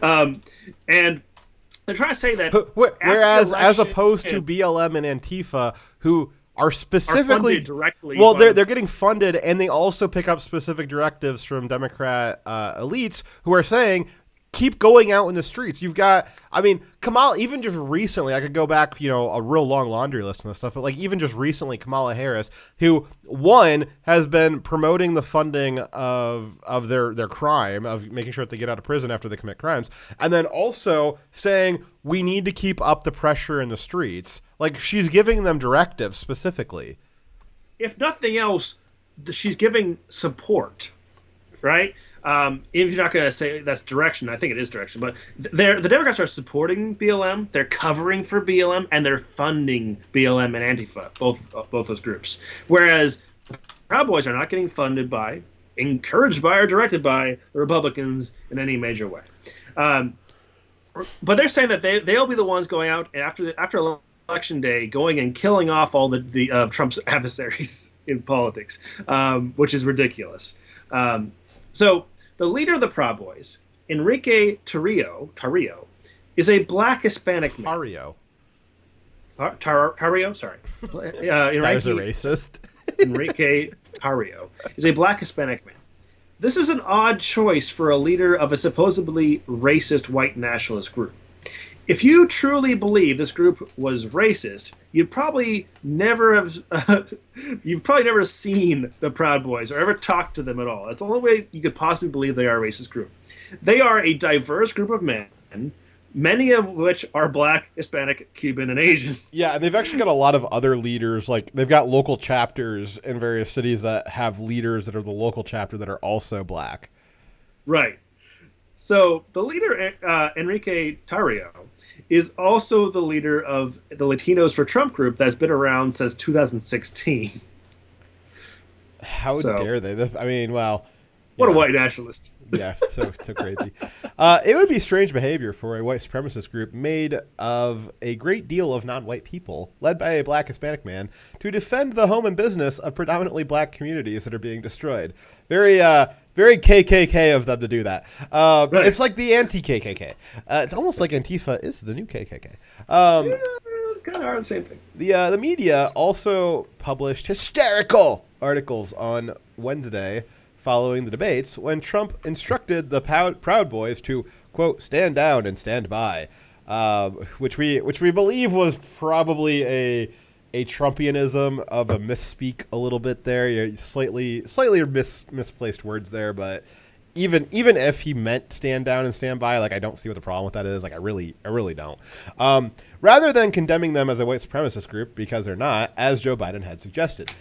And they're trying to say that... Whereas as opposed to BLM and Antifa, who are specifically directly. Well, they're getting funded, and they also pick up specific directives from Democrat elites who are saying, keep going out in the streets. You've got, Kamala, even just recently, I could go back, a real long laundry list on this stuff, but like even just recently, Kamala Harris, who has been promoting the funding of their crime, of making sure that they get out of prison after they commit crimes, and then also saying we need to keep up the pressure in the streets. Like, she's giving them directives specifically. If nothing else, she's giving support, right? If you're not going to say that's direction, I think it is direction. But the Democrats are supporting BLM, they're covering for BLM, and they're funding BLM and Antifa, both those groups. Whereas Proud Boys are not getting funded by, encouraged by, or directed by the Republicans in any major way. But they're saying that they'll be the ones going out after Election Day, going and killing off all the Trump's adversaries in politics, which is ridiculous. So the leader of the Proud Boys, Enrique Tarrio, is a black Hispanic man. Tarrio, sorry. That is a racist. Enrique Tarrio is a black Hispanic man. This is an odd choice for a leader of a supposedly racist white nationalist group. if you truly believe this group was racist, you've probably never seen the Proud Boys or ever talked to them at all. That's the only way you could possibly believe they are a racist group. They are a diverse group of men, many of which are Black, Hispanic, Cuban, and Asian. Yeah, and they've actually got a lot of other leaders. Like, they've got local chapters in various cities that have leaders that are the local chapter that are also Black. Right. So the leader, Enrique Tarrio, is also the leader of the Latinos for Trump group that's been around since 2016. How dare they? I mean, wow. What a white nationalist. Yeah, so crazy. It would be strange behavior for a white supremacist group made of a great deal of non-white people, led by a Black Hispanic man, to defend the home and business of predominantly Black communities that are being destroyed. Very KKK of them to do that. Right. It's like the anti-KKK. It's almost like Antifa is the new KKK. Kind of are the same thing. The media also published hysterical articles on Wednesday following the debates when Trump instructed the Proud Boys to, quote, stand down and stand by, which we believe was probably a Trumpianism of a misspeak a little bit there. Slightly misplaced words there, but even if he meant stand down and stand by, like, I don't see what the problem with that is. Like, I really don't. Rather than condemning them as a white supremacist group, because they're not, as Joe Biden had suggested,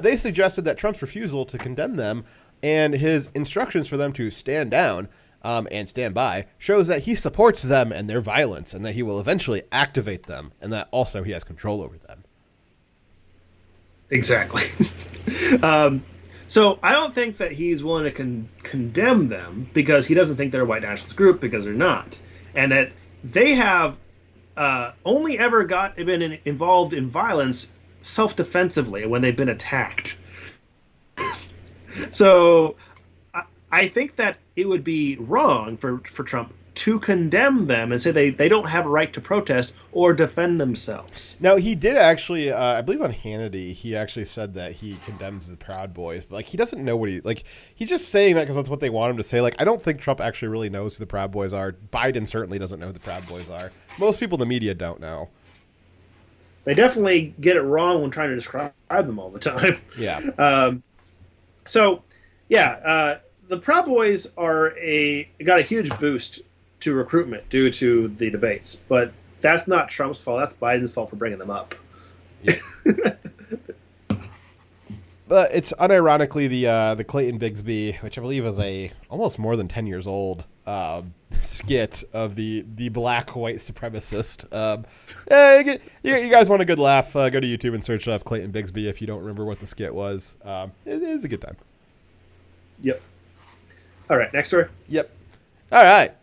they suggested that Trump's refusal to condemn them and his instructions for them to stand down and stand by shows that he supports them and their violence, and that he will eventually activate them, and that also he has control over them. Exactly. So I don't think that he's willing to condemn them because he doesn't think they're a white nationalist group, because they're not. And that they have only ever been involved in violence self-defensively when they've been attacked. So I think that it would be wrong for Trump to condemn them and say they don't have a right to protest or defend themselves. Now, he did actually, I believe on Hannity, he actually said that he condemns the Proud Boys, but, like, he doesn't know what he's just saying that because that's what they want him to say. Like, I don't think Trump actually really knows who the Proud Boys are. Biden certainly doesn't know who the Proud Boys are. Most people in the media don't know. They definitely get it wrong when trying to describe them all the time. Yeah. The Proud Boys got a huge boost to recruitment due to the debates, but that's not Trump's fault. That's Biden's fault for bringing them up. Yeah. But it's unironically the Clayton Bigsby, which I believe is a almost more than 10 years old skit of the black white supremacist. You guys want a good laugh? Go to YouTube and search up Clayton Bigsby if you don't remember what the skit was. It is a good time. Yep. All right, next story. Yep. All right.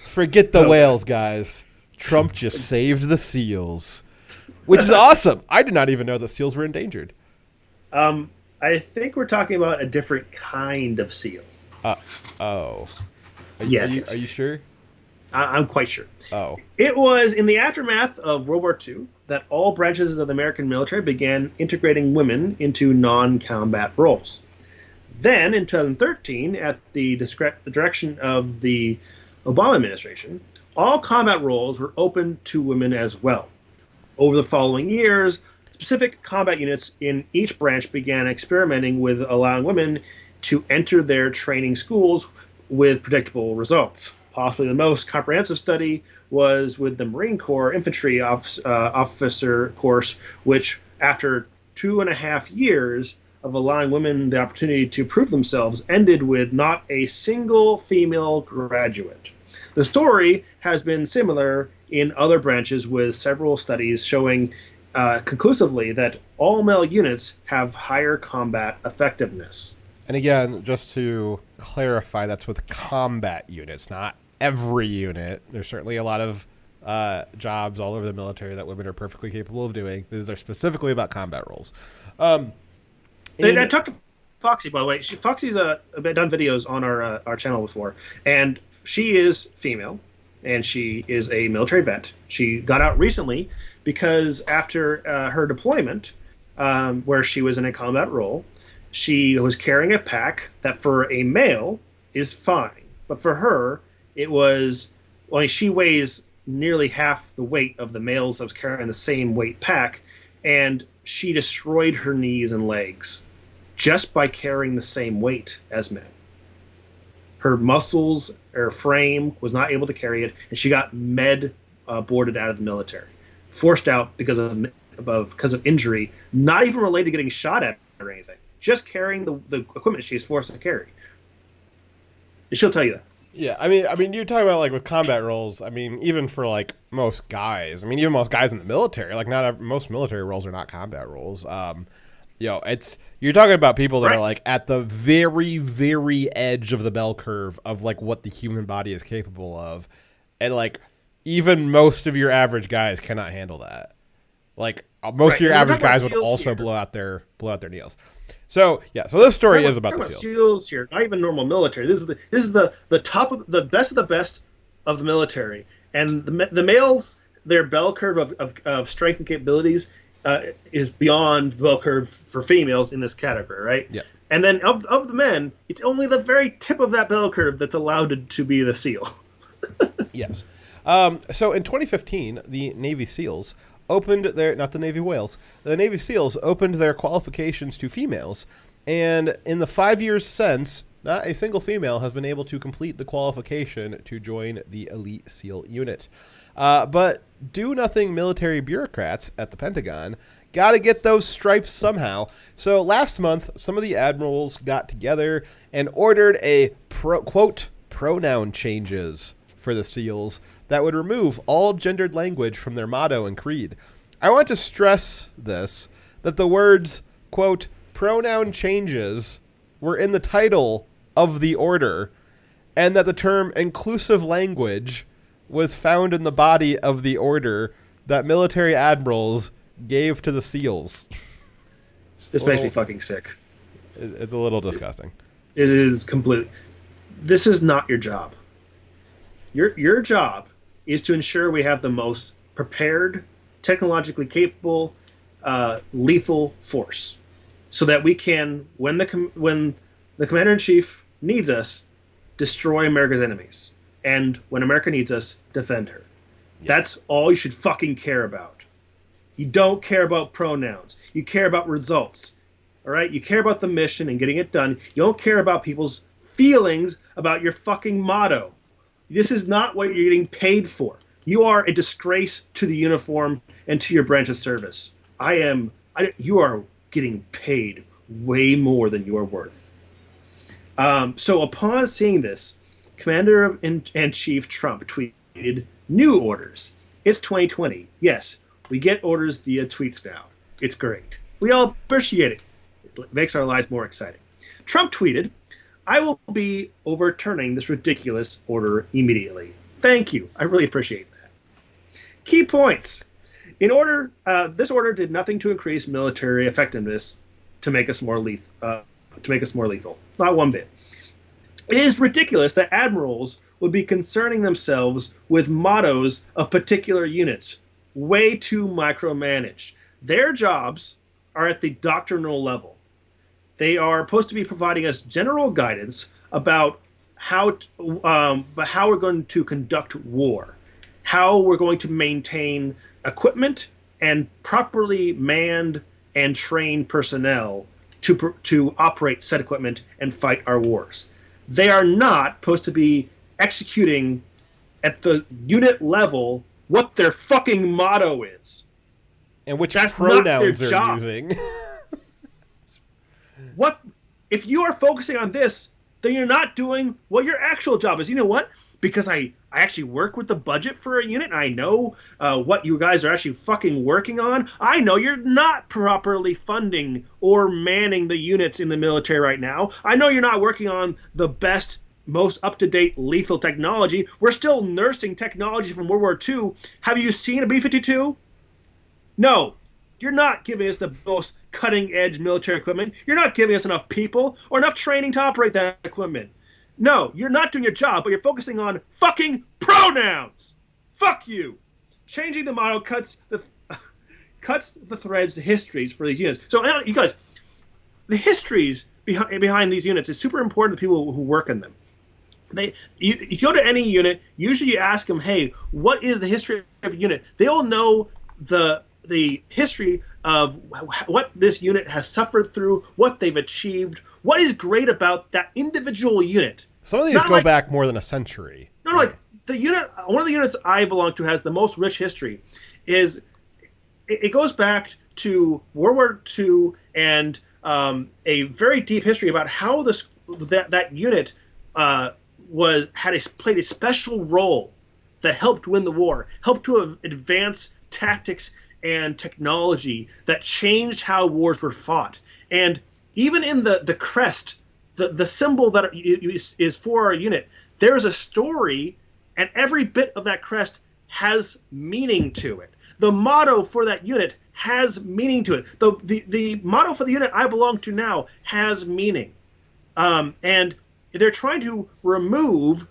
Forget the whales, guys. Trump just saved the seals, which is awesome. I did not even know that seals were endangered. I think we're talking about a different kind of seals. Yes. Are you sure? I'm quite sure. Oh. It was in the aftermath of World War II that all branches of the American military began integrating women into non-combat roles. Then, in 2013, at the direction of the Obama administration, all combat roles were open to women as well. Over the following years, specific combat units in each branch began experimenting with allowing women to enter their training schools with predictable results. Possibly the most comprehensive study was with the Marine Corps Infantry Officer course, which, after 2.5 years of allowing women the opportunity to prove themselves, ended with not a single female graduate. The story has been similar in other branches, with several studies showing conclusively that all male units have higher combat effectiveness. And again, just to clarify, that's with combat units, not every unit. There's certainly a lot of jobs all over the military that women are perfectly capable of doing. These are specifically about combat roles. I talked to Foxy, by the way. Foxy's done videos on our channel before, and she is female, and she is a military vet. She got out recently because after her deployment, where she was in a combat role, she was carrying a pack that for a male is fine, but for her, it was, well, she weighs nearly half the weight of the males that was carrying the same weight pack, and she destroyed her knees and legs just by carrying the same weight as men. Her muscles, her frame was not able to carry it, and she got boarded out of the military, forced out because of injury, not even related to getting shot at or anything, just carrying the equipment she was forced to carry. And she'll tell you that. Yeah, I mean, you're talking about like with combat roles. I mean, even for like most guys. I mean, even most guys in the military. Like, most military roles are not combat roles. You're talking about people that are like at the very, very edge of the bell curve of like what the human body is capable of, and like even most of your average guys cannot handle that. Like most of your average guys would also blow out their knees. So this story is about the SEALs here, not even normal military. This is the top of the best of the military, and the males, their bell curve of strength and capabilities is beyond the bell curve for females in this category, right? Yeah. And then of the men, it's only the very tip of that bell curve that's allowed to be the SEAL. Yes. So in 2015, the Navy SEALs opened not the Navy whales, the Navy SEALs opened their qualifications to females, and in the 5 years since, not a single female has been able to complete the qualification to join the elite SEAL unit. But do-nothing military bureaucrats at the Pentagon got to get those stripes somehow. So last month, some of the admirals got together and ordered a quote pronoun changes for the SEALs that would remove all gendered language from their motto and creed. I want to stress that the words, quote, pronoun changes were in the title of the order, and that the term inclusive language was found in the body of the order that military admirals gave to the SEALs. This makes me fucking sick. It's a little disgusting. It is completely. This is not your job. Your job is to ensure we have the most prepared, technologically capable, lethal force, so that we can, when the commander-in-chief needs us, destroy America's enemies, and when America needs us, defend her. Yes. That's all you should fucking care about. You don't care about pronouns. You care about results. All right? You care about the mission and getting it done. You don't care about people's feelings about your fucking motto. This is not what you're getting paid for. You are a disgrace to the uniform and to your branch of service. You are getting paid way more than you are worth. So upon seeing this, Commander-in-Chief Trump tweeted new orders. It's 2020. Yes, we get orders via tweets now. It's great. We all appreciate it. It makes our lives more exciting. Trump tweeted, I will be overturning this ridiculous order immediately. Thank you. I really appreciate that. Key points. This order did nothing to increase military effectiveness to make us more lethal. Not one bit. It is ridiculous that admirals would be concerning themselves with mottos of particular units. Way too micromanaged. Their jobs are at the doctrinal level. They are supposed to be providing us general guidance about how we're going to conduct war, how we're going to maintain equipment and properly manned and trained personnel to operate said equipment and fight our wars. They are not supposed to be executing at the unit level what their fucking motto is. And which pronouns they're using. What if you are focusing on this, then you're not doing what your actual job is. You know what? Because I actually work with the budget for a unit, and I know what you guys are actually fucking working on. I know you're not properly funding or manning the units in the military right now. I know you're not working on the best, most up-to-date lethal technology. We're still nursing technology from World War II. Have you seen a B-52? No. You're not giving us the most cutting-edge military equipment. You're not giving us enough people or enough training to operate that equipment. No, you're not doing your job, but you're focusing on fucking pronouns. Fuck you. Changing the motto cuts the threads, the histories for these units. So, you guys, the histories behind these units is super important to people who work in them. You go to any unit, usually you ask them, hey, what is the history of a unit? They all know the history of what this unit has suffered through, what they've achieved, what is great about that individual unit. Some of these go back more than a century. No, like the unit, one of the units I belong to has the most rich history. It goes back to World War II and a very deep history about how that unit played a special role that helped win the war, helped to advance tactics and technology that changed how wars were fought. And even in the crest, the symbol that is for our unit, there's a story, and every bit of that crest has meaning to it. The motto for that unit has meaning to it. The motto for the unit I belong to now has meaning. And they're trying to remove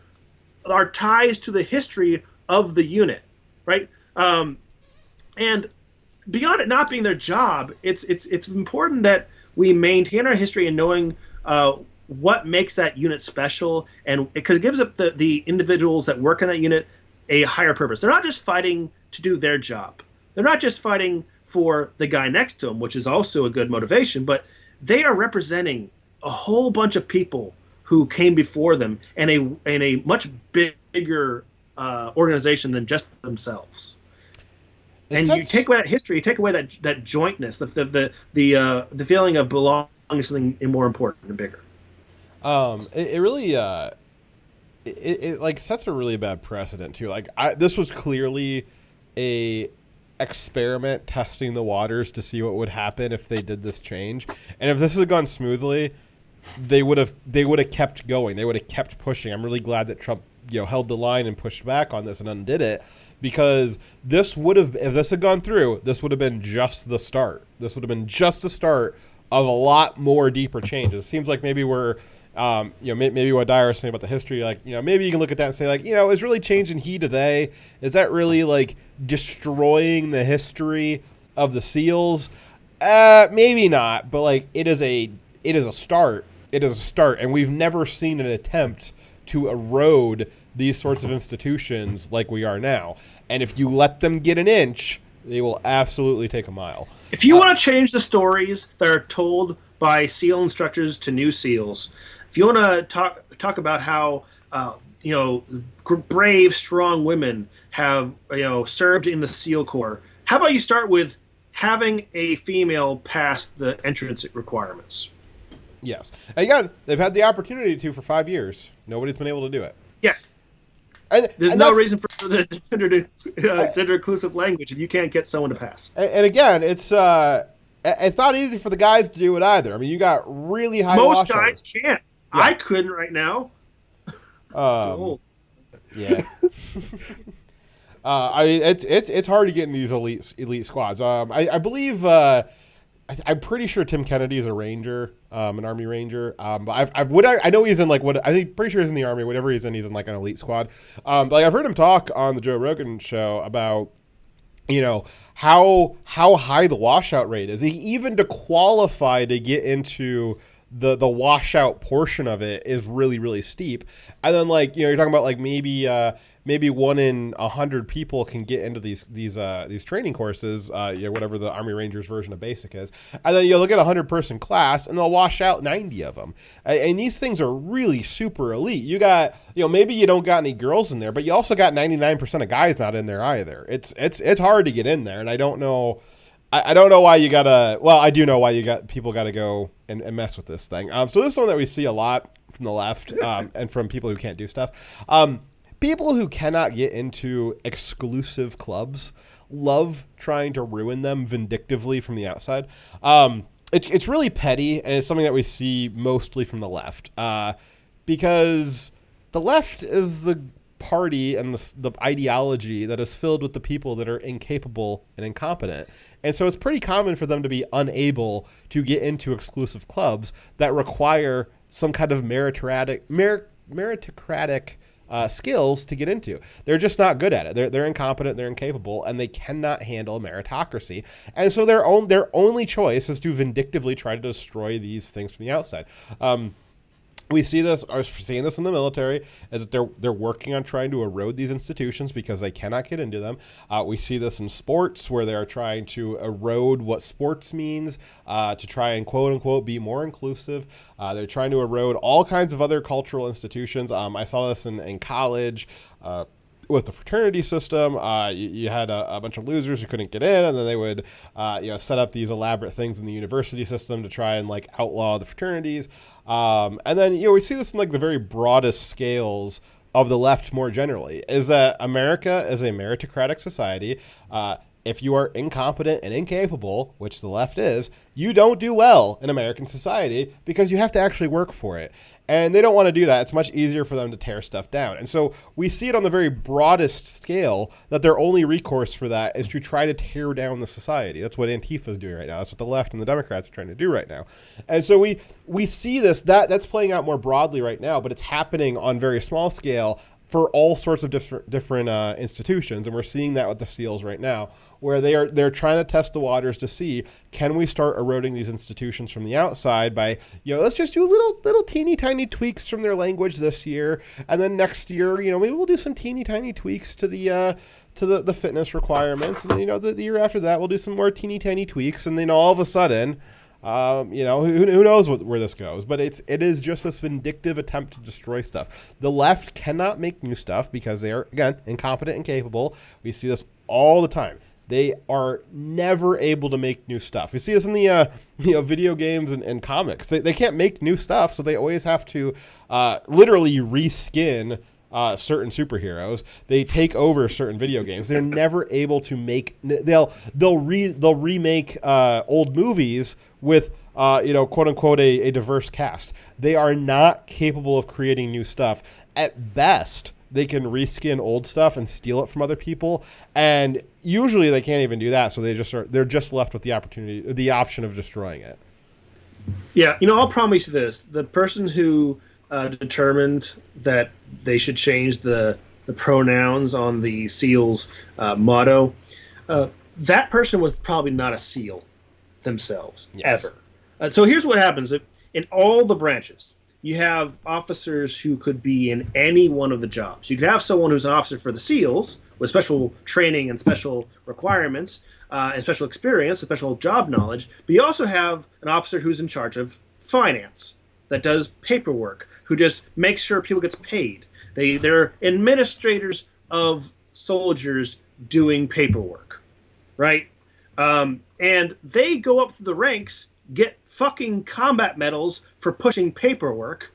our ties to the history of the unit, right? And beyond it not being their job, it's important that we maintain our history and knowing what makes that unit special, and because it gives up the individuals that work in that unit a higher purpose. They're not just fighting to do their job. They're not just fighting for the guy next to them, which is also a good motivation, but they are representing a whole bunch of people who came before them and a much bigger organization than just themselves. And you take away that history, you take away that jointness, the feeling of belonging to something more important and bigger. It really it like sets a really bad precedent too. Like this was clearly a experiment testing the waters to see what would happen if they did this change. And if this had gone smoothly, they would have kept going. They would have kept pushing. I'm really glad that Trump, held the line and pushed back on this and undid it, because if this had gone through, this would have been just the start. This would have been just the start of a lot more deeper changes. It seems like maybe we're maybe what Dyer was saying about the history, maybe you can look at that and say, is really changing he today? Is that really destroying the history of the SEALs? Maybe not, but it is a start. It is a start, and we've never seen an attempt to erode these sorts of institutions like we are now. And if you let them get an inch, they will absolutely take a mile. If you want to change the stories that are told by SEAL instructors to new SEALs, if you want to talk about how brave, strong women have served in the SEAL Corps, how about you start with having a female pass the entrance requirements? Yes. Again, they've had the opportunity to for 5 years. Nobody's been able to do it. Yeah. There's no reason for the gender inclusive language if you can't get someone to pass. And again, it's not easy for the guys to do it either. I mean, you got really high. Most guys can't. Yeah. I couldn't right now. Yeah. I mean, it's hard to get in these elite squads. I believe. I'm pretty sure Tim Kennedy is a Ranger, an Army Ranger. But I know he's in pretty sure he's in the Army. Whatever he's in an elite squad. But I've heard him talk on the Joe Rogan show about, how high the washout rate is. Even to qualify to get into the washout portion of it is really, really steep. And then you're talking about maybe 1 in 100 people can get into these training courses, whatever the Army Rangers version of basic is. And then you look at a 100-person class, and they'll wash out 90 of them. And these things are really super elite. You got, maybe you don't got any girls in there, but you also got 99% of guys not in there either. It's hard to get in there, and I don't know. I don't know why you gotta. Well, I do know why people gotta go and mess with this thing. So this is something that we see a lot from the left, and from people who can't do stuff. People who cannot get into exclusive clubs love trying to ruin them vindictively from the outside. It's really petty, and it's something that we see mostly from the left, because the left is the party and the ideology that is filled with the people that are incapable and incompetent. And so it's pretty common for them to be unable to get into exclusive clubs that require some kind of meritocratic skills to get into. They're just not good at it. They're incompetent, they're incapable, and they cannot handle meritocracy. And so their only choice is to vindictively try to destroy these things from the outside. We see this, are seeing this in the military, as they're working on trying to erode these institutions because they cannot get into them. We see this in sports, where they are trying to erode what sports means to try and quote unquote be more inclusive. They're trying to erode all kinds of other cultural institutions. I saw this in college. With the fraternity system, you had a bunch of losers who couldn't get in, and then they would, set up these elaborate things in the university system to try and like outlaw the fraternities. And then we see this in like the very broadest scales of the left more generally. Is that America is a meritocratic society. If you are incompetent and incapable, which the left is, you don't do well in American society because you have to actually work for it. And they don't want to do that. It's much easier for them to tear stuff down. And so we see it on the very broadest scale that their only recourse for that is to try to tear down the society. That's what Antifa is doing right now. That's what the left and the Democrats are trying to do right now. And so we see this, that's playing out more broadly right now, but it's happening on very small scale for all sorts of different institutions, and we're seeing that with the SEALs right now, where they're trying to test the waters to see, can we start eroding these institutions from the outside by, let's just do little teeny tiny tweaks from their language this year, and then next year, maybe we'll do some teeny tiny tweaks to the fitness requirements, and the year after that we'll do some more teeny tiny tweaks, and then all of a sudden, who knows where this goes, but it is just this vindictive attempt to destroy stuff. The left cannot make new stuff because they are, again, incompetent and incapable. We see this all the time. They are never able to make new stuff. We see this in the video games and comics. They can't make new stuff, so they always have to literally reskin certain superheroes. They take over certain video games. They're never able to make. They'll remake old movies with quote unquote a diverse cast. They are not capable of creating new stuff. At best, they can reskin old stuff and steal it from other people, and usually they can't even do that. So they're just left with the option of destroying it. Yeah, I'll promise you this: the person who determined that they should change the pronouns on the SEALs motto, that person was probably not a SEAL themselves, ever. So here's what happens. In all the branches, you have officers who could be in any one of the jobs. You could have someone who's an officer for the SEALs with special training and special requirements and special experience and special job knowledge, but you also have an officer who's in charge of finance, that does paperwork, who just makes sure people gets paid. They're administrators of soldiers doing paperwork, right? And they go up through the ranks, get fucking combat medals for pushing paperwork,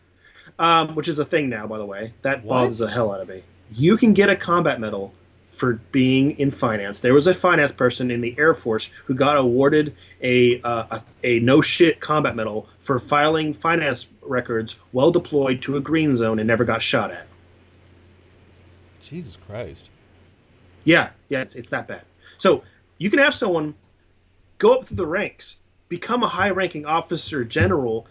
which is a thing now, by the way. That bothers the hell out of me. You can get a combat medal for being in finance. There was a finance person in the Air Force who got awarded a no-shit combat medal for filing finance records well deployed to a green zone and never got shot at. Jesus Christ. Yeah, it's that bad. So you can have someone go up through the ranks, become a high-ranking officer general,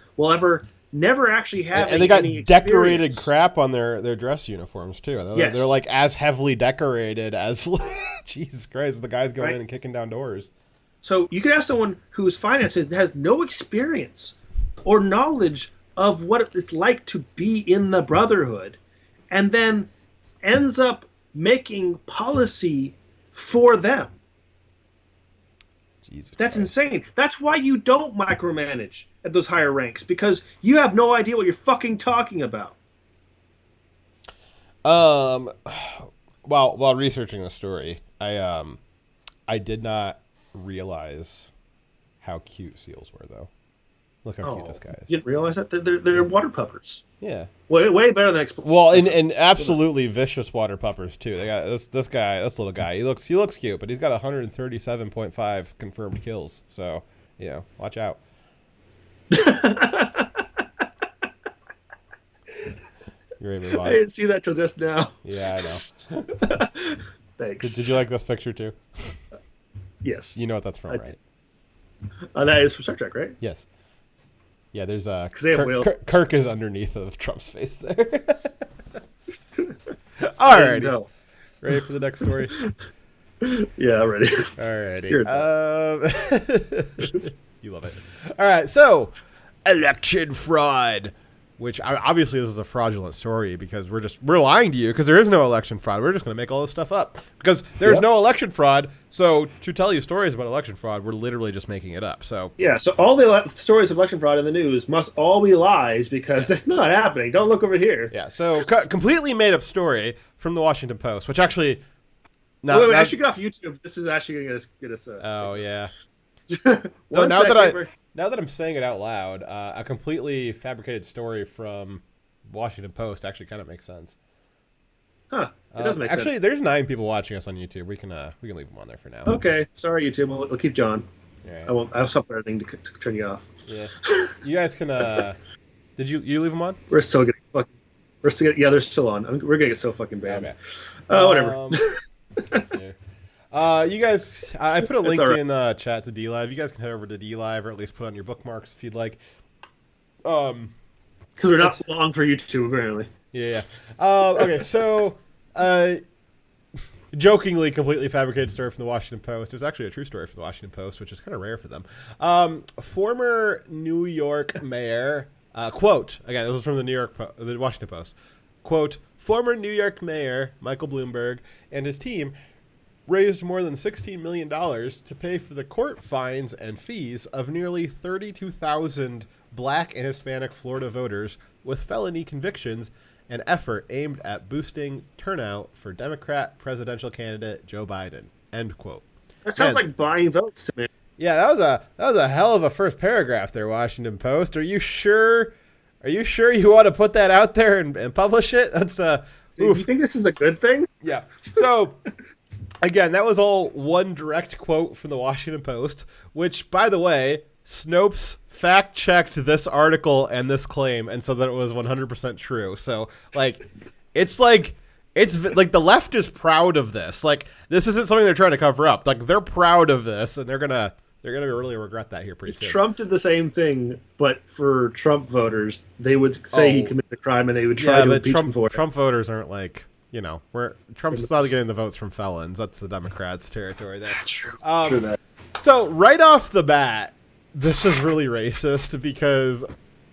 never actually having and they got any decorated experience. Crap on their dress uniforms too. They're like as heavily decorated as Jesus Christ, the guys going in and kicking down doors. So you could have someone whose finances has no experience or knowledge of what it's like to be in the Brotherhood, and then ends up making policy for them. That's insane. That's why you don't micromanage at those higher ranks, because you have no idea what you're fucking talking about. While researching the story, I did not realize how cute seals were, though. Look how cute this guy is. You didn't realize that? They're water puppers. Yeah. Way better than explosive. Well, and absolutely vicious water puppers too. They got this little guy. He looks cute, but he's got 137.5 confirmed kills. So, watch out. You're able to watch. I didn't see that till just now. Yeah, I know. Thanks. Did you like this picture too? Yes. You know what that's from, right? That is from Star Trek, right? Yes. Yeah, there's Kirk is underneath of Trump's face there. All right. Ready for the next story? Yeah, I'm ready. All righty. You love it. All right, so election fraud. which obviously this is a fraudulent story because we're lying to you because there is no election fraud. We're just going to make all this stuff up because there's no election fraud. So to tell you stories about election fraud, we're literally just making it up. So yeah, so all the stories of election fraud in the news must all be lies because that's not happening. Don't look over here. Yeah, so completely made up story from the Washington Post, which actually. Wait, I should get off YouTube. This is actually going to get us. Oh yeah. Now that I'm saying it out loud, a completely fabricated story from Washington Post actually kind of makes sense. Huh? It does make sense. Actually, there's 9 people watching us on YouTube. We can leave them on there for now. Okay, sorry YouTube. We'll keep John. Right. I'll stop editing to turn you off. Yeah, you guys can. Did you leave them on? We're still getting fucking. Yeah, they're still on. We're gonna get so fucking banned. Okay. Whatever. You guys, I put a link in the chat to DLive. You guys can head over to DLive or at least put on your bookmarks if you'd like. Because we're not long for YouTube, apparently. Yeah. Okay, so jokingly, completely fabricated story from the Washington Post. It was actually a true story from the Washington Post, which is kind of rare for them. Former New York mayor, quote, again, this is from the Washington Post, quote, former New York mayor Michael Bloomberg and his team raised more than $16 million to pay for the court fines and fees of nearly 32,000 Black and Hispanic Florida voters with felony convictions, an effort aimed at boosting turnout for Democrat presidential candidate Joe Biden. End quote. That sounds like buying votes to me. Yeah, that was a hell of a first paragraph there, Washington Post. Are you sure you want to put that out there and publish it? That's Do you think this is a good thing? Yeah. So again, that was all one direct quote from the Washington Post, which, by the way, Snopes fact-checked this article and this claim and said that it was 100% true. So, it's like the left is proud of this. Like, this isn't something they're trying to cover up. Like, they're proud of this, and they're gonna really regret that here pretty soon. Trump did the same thing, but for Trump voters, they would say he committed a crime and they would try to impeach him for it. Trump voters aren't like. Trump's not getting the votes from felons. That's the Democrats' territory there. True. True that. So right off the bat, this is really racist because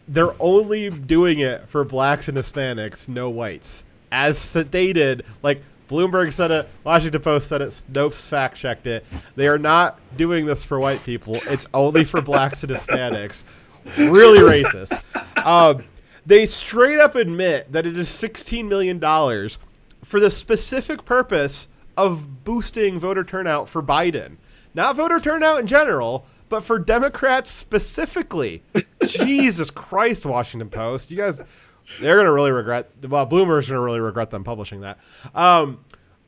they're only doing it for blacks and Hispanics, no whites. As stated, like Bloomberg said it, Washington Post said it, Snopes fact-checked it. They are not doing this for white people. It's only for blacks and Hispanics. Really racist. They straight up admit that it is $16 million for the specific purpose of boosting voter turnout for Biden. Not voter turnout in general, but for Democrats specifically. Jesus Christ, Washington Post. You guys, they're going to really regret, Bloomberg's going to really regret them publishing that.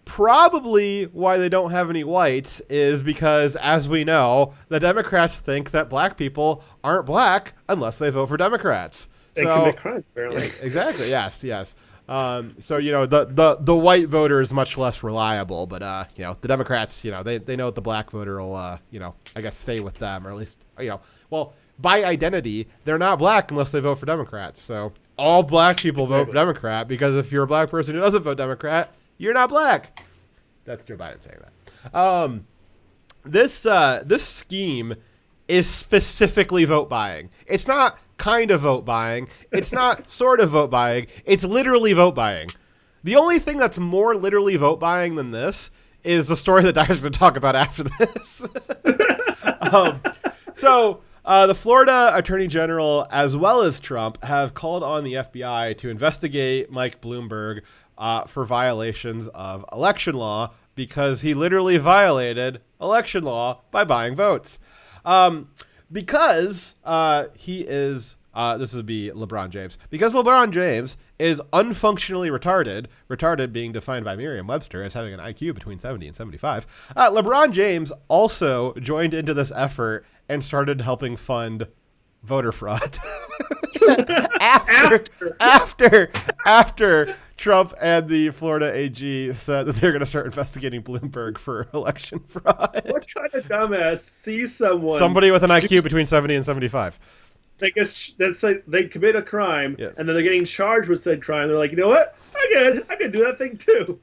Probably why they don't have any whites is because, as we know, the Democrats think that black people aren't black unless they vote for Democrats. They commit crimes, apparently. Yeah, exactly. Yes. So the white voter is much less reliable, but the Democrats, they know that the black voter will I guess stay with them, or at least by identity they're not black unless they vote for Democrats. So all black people vote for Democrat because if you're a black person who doesn't vote Democrat, you're not black. That's Joe Biden saying that. This scheme is specifically vote buying. It's not kind of vote buying. It's not sort of vote buying. It's literally vote buying. The only thing that's more literally vote buying than this is the story that Dyer's going to talk about after this. The Florida Attorney General, as well as Trump, have called on the FBI to investigate Mike Bloomberg for violations of election law because he literally violated election law by buying votes. Because he is, this would be LeBron James, because LeBron James is unfunctionally retarded being defined by Merriam-Webster as having an IQ between 70 and 75, LeBron James also joined into this effort and started helping fund voter fraud. after Trump and the Florida AG said that they're going to start investigating Bloomberg for election fraud. What kind of dumbass sees somebody with an IQ between 70 and 75? I guess that's like they commit a crime, yes, and then they're getting charged with said crime. They're like, you know what? I could do that thing too.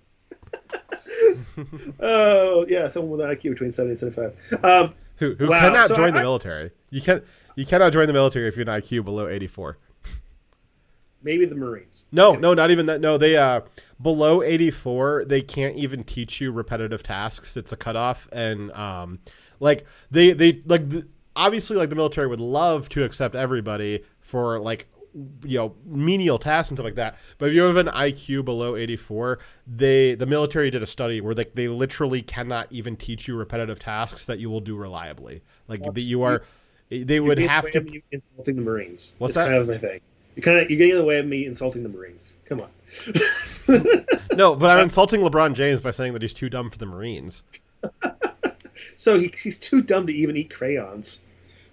Oh yeah, someone with an IQ between 70 and 75. Who cannot join the military. You cannot join the military if you have an IQ below 84. maybe the Marines. No, not even that. No, they below 84, they can't even teach you repetitive tasks. It's a cutoff, and like they obviously like the military would love to accept everybody for like menial tasks and stuff like that. But if you have an IQ below 84, the military did a study where they literally cannot even teach you repetitive tasks that you will do reliably. Like they would have to. You insulting the Marines. What's that? Kind of my thing. You're getting in the way of me insulting the Marines. Come on. No, but I'm insulting LeBron James by saying that he's too dumb for the Marines. So he's too dumb to even eat crayons.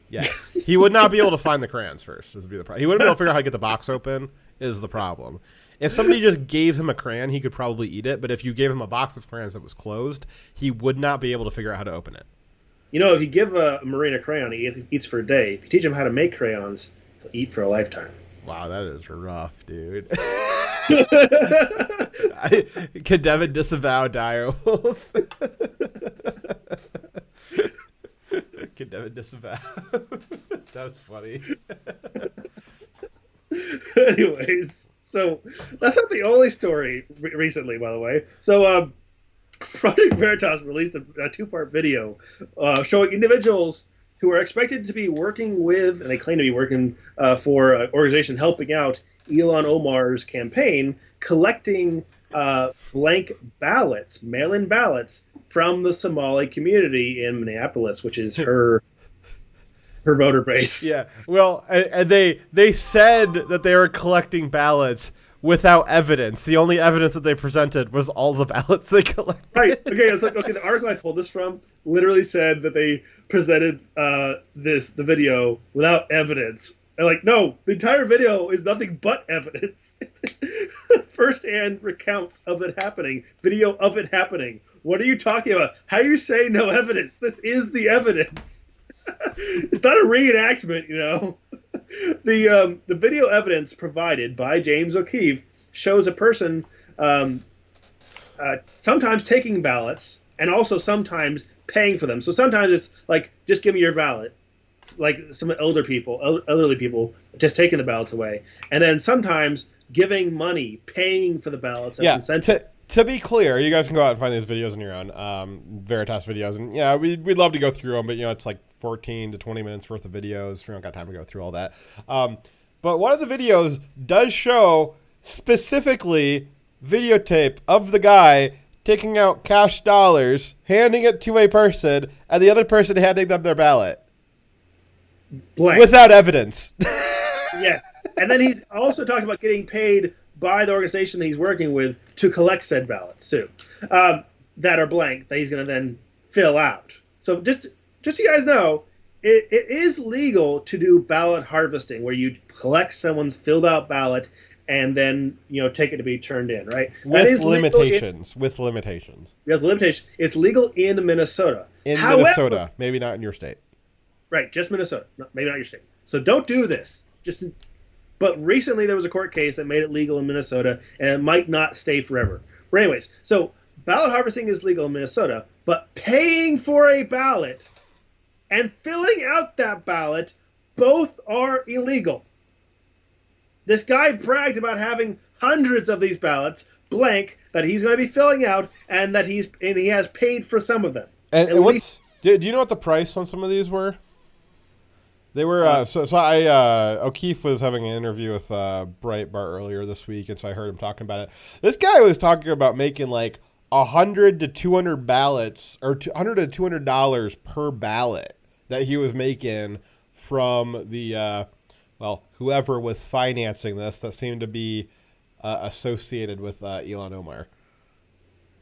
Yes. He would not be able to find the crayons first. Would be the problem. He wouldn't be able to figure out how to get the box open is the problem. If somebody just gave him a crayon, he could probably eat it. But if you gave him a box of crayons that was closed, he would not be able to figure out how to open it. If you give a Marine a crayon, he eats for a day. If you teach him how to make crayons, he'll eat for a lifetime. Wow, that is rough, dude. Can Devin disavow Direwolf? Can Devin disavow? That was funny. Anyways, so that's not the only story recently, by the way. So Project Veritas released a two-part video showing individuals who are expected to be working with, and they claim to be working for an organization helping out Ilhan Omar's campaign, collecting blank ballots, mail-in ballots, from the Somali community in Minneapolis, which is her voter base. Yeah, well, and they said that they were collecting ballots without evidence. The only evidence that they presented was all the ballots they collected. Right. Okay. It's like, the article I pulled this from literally said that they presented the video without evidence. And like, no, the entire video is nothing but evidence. First-hand recounts of it happening. Video of it happening. What are you talking about? How you say no evidence? This is the evidence. It's not a reenactment, The video evidence provided by James O'Keefe shows a person sometimes taking ballots and also sometimes paying for them. So sometimes it's like, just give me your ballot, like some elderly people just taking the ballots away, and then sometimes giving money, paying for the ballots as incentive. To be clear, you guys can go out and find these videos on your own, Veritas videos, and yeah, we'd love to go through them, but it's like 14 to 20 minutes worth of videos. We don't got time to go through all that. But one of the videos does show specifically videotape of the guy taking out cash dollars, handing it to a person, and the other person handing them their ballot. Blank. Without evidence. Yes. And then he's also talking about getting paid by the organization that he's working with to collect said ballots, too, that are blank, that he's going to then fill out. So just so you guys know, it is legal to do ballot harvesting, where you collect someone's filled out ballot and then take it to be turned in, right? With limitations. With limitations. Yes, limitations. It's legal in Minnesota. However, Minnesota, maybe not in your state. Right, just Minnesota, maybe not your state. So don't do this. But recently there was a court case that made it legal in Minnesota, and it might not stay forever. But anyways, so ballot harvesting is legal in Minnesota, but paying for a ballot and filling out that ballot, both are illegal. This guy bragged about having hundreds of these ballots, blank, that he's going to be filling out, and that he has paid for some of them. And do you know what the price on some of these were? They were O'Keefe was having an interview with Breitbart earlier this week, and so I heard him talking about it. This guy was talking about making like 100 to 200 ballots, or $100 to $200 per ballot that he was making from the whoever was financing this, that seemed to be associated with Ilhan Omar.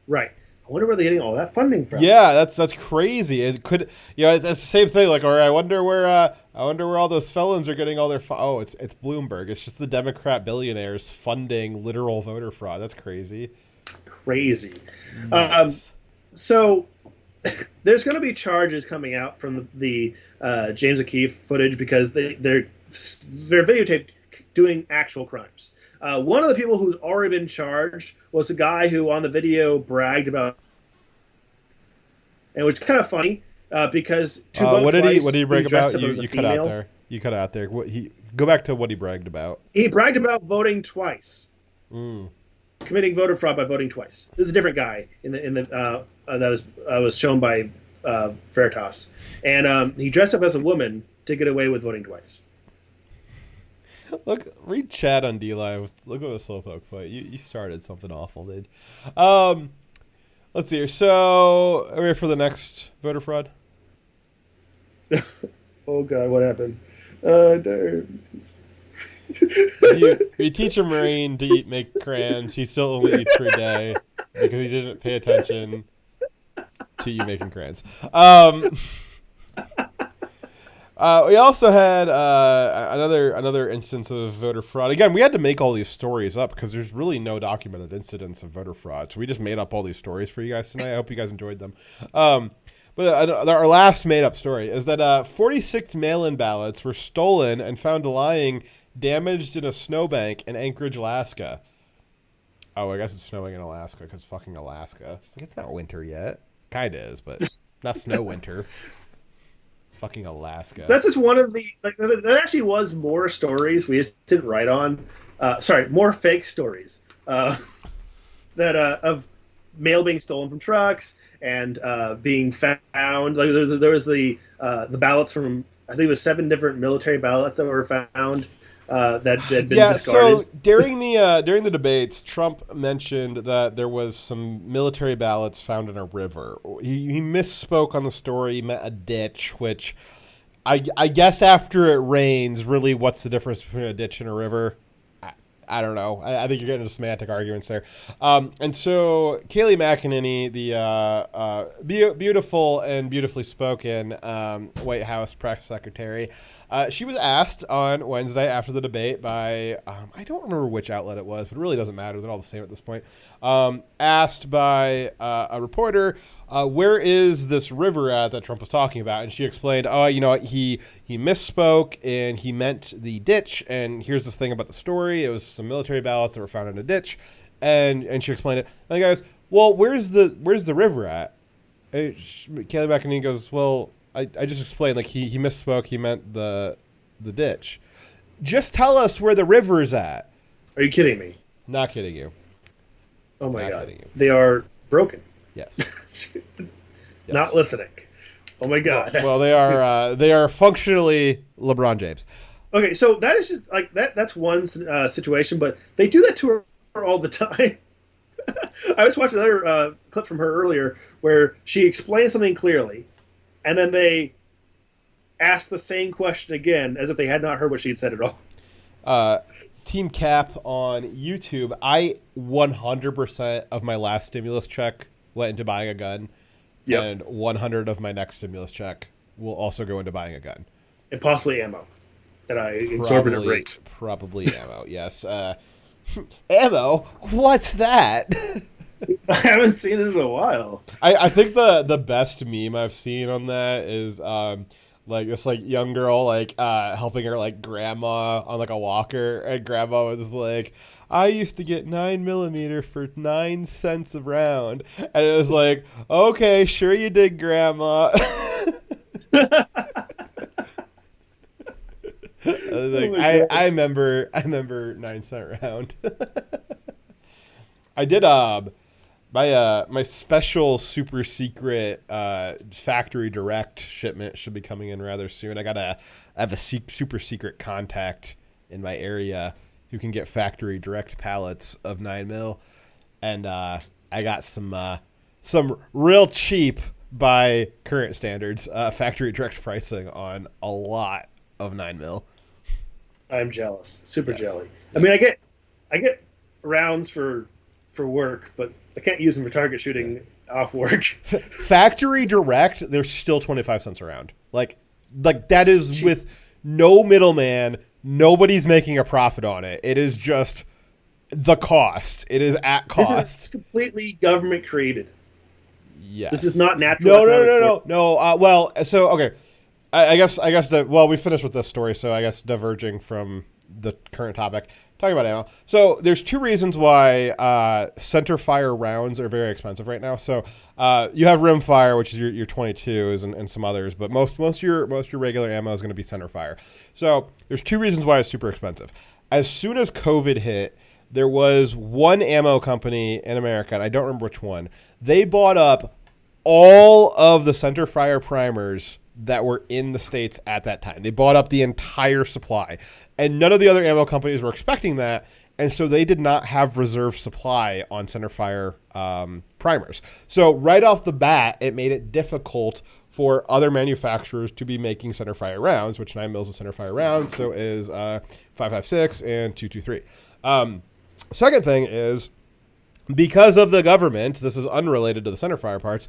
Right. I wonder where they're getting all that funding from. Yeah, that's crazy. It could, it's the same thing. Like, I wonder where all those felons are getting all their. It's Bloomberg. It's just the Democrat billionaires funding literal voter fraud. That's crazy. Crazy. So there's going to be charges coming out from the James O'Keefe footage, because they're videotaped doing actual crimes. One of the people who's already been charged was a guy who on the video bragged about, and it was kind of funny because what did he brag about? You cut out there. You cut out there. Go back to what he bragged about. He bragged about voting twice. Committing voter fraud by voting twice. This is a different guy in the that was shown by Veritas, and he dressed up as a woman to get away with voting twice. Look, read chat on DLive. Look at the Slowpoke fight. You started something awful, dude. Let's see here. So, are we ready for the next voter fraud? Oh God, what happened? If you teach a Marine to make crayons, he still only eats for a day because he didn't pay attention to you making crayons. We also had another instance of voter fraud. Again, we had to make all these stories up because there's really no documented incidents of voter fraud. So we just made up all these stories for you guys tonight. I hope you guys enjoyed them. But our last made-up story is that 46 mail-in ballots were stolen and found lying damaged in a snowbank in Anchorage, Alaska. Oh, I guess it's snowing in Alaska because fucking Alaska. It's like, it's not winter yet. Kind of is, but not snow winter. Fucking Alaska. That's just one of the there actually was more stories we just didn't write on. More fake stories that of mail being stolen from trucks and being found. Like there was the ballots from, I think it was 7 different military ballots that were found that had been discarded. So during the debates, Trump mentioned that there was some military ballots found in a river. He misspoke on the story. He meant a ditch, which I guess after it rains, really, what's the difference between a ditch and a river? I don't know. I think you're getting into semantic arguments there. And so Kayleigh McEnany, the beautiful and beautifully spoken White House press secretary, she was asked on Wednesday after the debate by, I don't remember which outlet it was, but it really doesn't matter. They're all the same at this point. Asked by a reporter, where is this river at that Trump was talking about? And she explained, he misspoke and he meant the ditch. And here's this thing about the story. It was some military ballots that were found in a ditch. And she explained it. And the guy goes, well, where's the river at? And Kayleigh McEnany goes, well, I just explained, like, he misspoke. He meant the ditch. Just tell us where the river is at. Are you kidding me? Not kidding you. Oh my God. They are broken. Yes. Not listening. Oh my God. Well, they are functionally LeBron James. Okay, so that is just like that. That's one situation, but they do that to her all the time. I was watching another clip from her earlier where she explained something clearly, and then they asked the same question again as if they had not heard what she had said at all. Team Cap on YouTube. I 100% of my last stimulus check went into buying a gun, and 100 of my next stimulus check will also go into buying a gun. And possibly ammo at an exorbitant rate. Probably ammo, yes. Ammo? What's that? I haven't seen it in a while. I think the best meme I've seen on that is like this young girl helping her grandma on a walker, and grandma was like, I used to get 9mm for 9 cents a round, and it was like, okay, sure you did, grandma. I was like, I remember 9 cent round. I did my special super secret factory direct shipment should be coming in rather soon. I have a super secret contact in my area who can get factory direct pallets of 9mm, and I got some real cheap by current standards factory direct pricing on a lot of 9mm. I'm jealous, super jelly. I mean, I get rounds for work, but I can't use them for target shooting off work. Factory direct, they're still 25 cents a round. Like that is Jeez. With no middleman. Nobody's making a profit on it. It is just the cost. It is at cost. This is completely government created. Yes. This is not natural. No. Well, so okay. I guess we finished with this story. So I guess diverging from the current topic, talking about ammo. So there's two reasons why centerfire rounds are very expensive right now. So you have rimfire, which is your 22s and some others, but most of your regular ammo is going to be centerfire. So there's two reasons why it's super expensive. As soon as COVID hit, there was one ammo company in America, and I don't remember which one. They bought up all of the centerfire primers that were in the States at that time. They bought up the entire supply, and none of the other ammo companies were expecting that, and so they did not have reserve supply on centerfire primers. So right off the bat, it made it difficult for other manufacturers to be making centerfire rounds, which 9 mils is centerfire rounds, so is 5.56 and 2.23. Second thing is, because of the government, this is unrelated to the centerfire parts,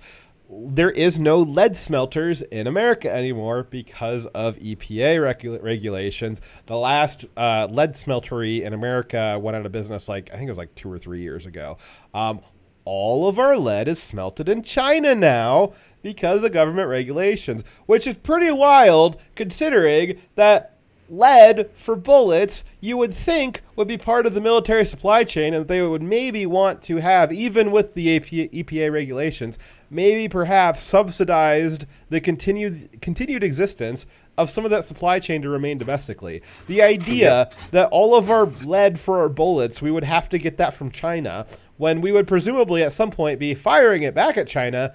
there is no lead smelters in America anymore because of EPA regulations. The last lead smeltery in America went out of business, I think it was 2 or 3 years ago. All of our lead is smelted in China now because of government regulations, which is pretty wild considering that lead for bullets you would think would be part of the military supply chain, and they would maybe want to have, even with the EPA regulations, maybe perhaps subsidized the continued existence of some of that supply chain to remain domestically. The idea that all of our lead for our bullets, we would have to get that from China when we would presumably at some point be firing it back at China,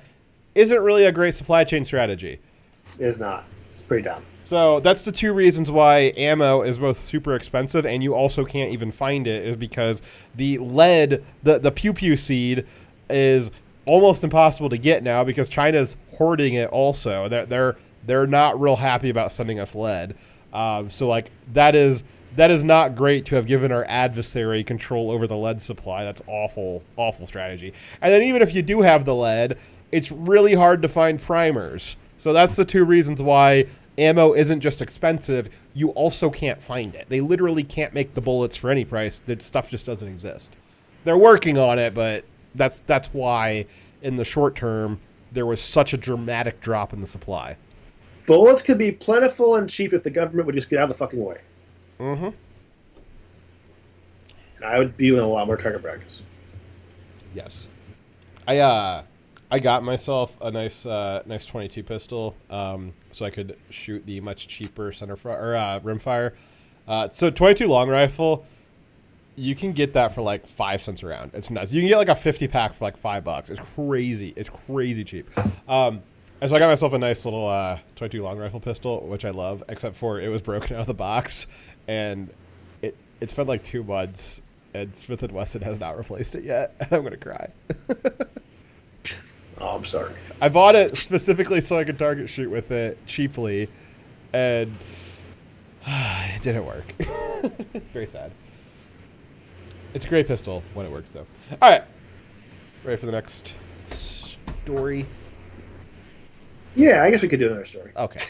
isn't really a great supply chain strategy. It is not. It's pretty dumb. So that's the two reasons why ammo is both super expensive and you also can't even find it, is because the lead, the pew-pew seed, is almost impossible to get now because China's hoarding it also. They're not real happy about sending us lead. So that is not great to have given our adversary control over the lead supply. That's awful strategy. And then even if you do have the lead, it's really hard to find primers. So that's the two reasons why ammo isn't just expensive, you also can't find it. They literally can't make the bullets for any price. The stuff just doesn't exist. They're working on it, but that's why in the short term there was such a dramatic drop in the supply. Bullets could be plentiful and cheap if the government would just get out of the fucking way. Mm-hmm. And I would be in a lot more target practice. Yes. I got myself a nice 22 pistol, so I could shoot the much cheaper rimfire. So 22 long rifle, you can get that for 5 cents a round. It's nuts. You can get a 50 pack for $5. It's crazy. It's crazy cheap. And so I got myself a nice little 22 long rifle pistol, which I love, except for it was broken out of the box, and it's been 2 months, and Smith & Wesson has not replaced it yet, and I'm gonna cry. Oh, I'm sorry. I bought it specifically so I could target shoot with it cheaply, and it didn't work. It's very sad. It's a great pistol when it works, though. All right. Ready for the next story? Yeah, I guess we could do another story. Okay.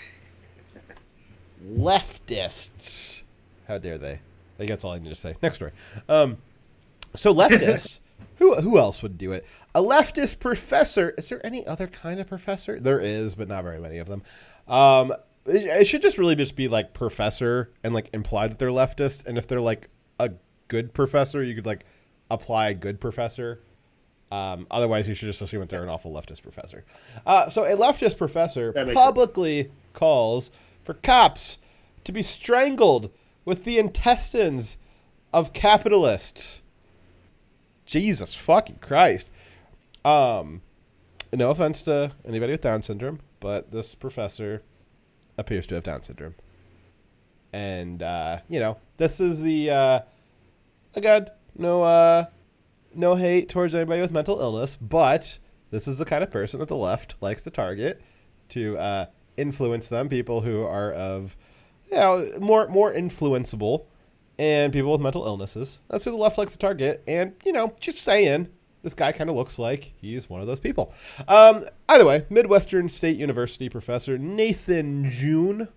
Leftists. How dare they? I think that's all I need to say. Next story. So leftists... Who else would do it? A leftist professor. Is there any other kind of professor? There is, but not very many of them. It should just really just be professor and imply that they're leftist. And if they're a good professor, you could apply a good professor. Otherwise, you should just assume that they're an awful leftist professor. So a leftist professor publicly calls for cops to be strangled with the intestines of capitalists. Jesus fucking Christ. No offense to anybody with Down syndrome, but this professor appears to have Down syndrome. And, this is the, again, no hate towards anybody with mental illness, but this is the kind of person that the left likes to target to influence them, people who are of, more influenceable, and people with mental illnesses. That's who the left likes to target. And, just saying, this guy kind of looks like he's one of those people. Either way, Midwestern State University professor Nathan June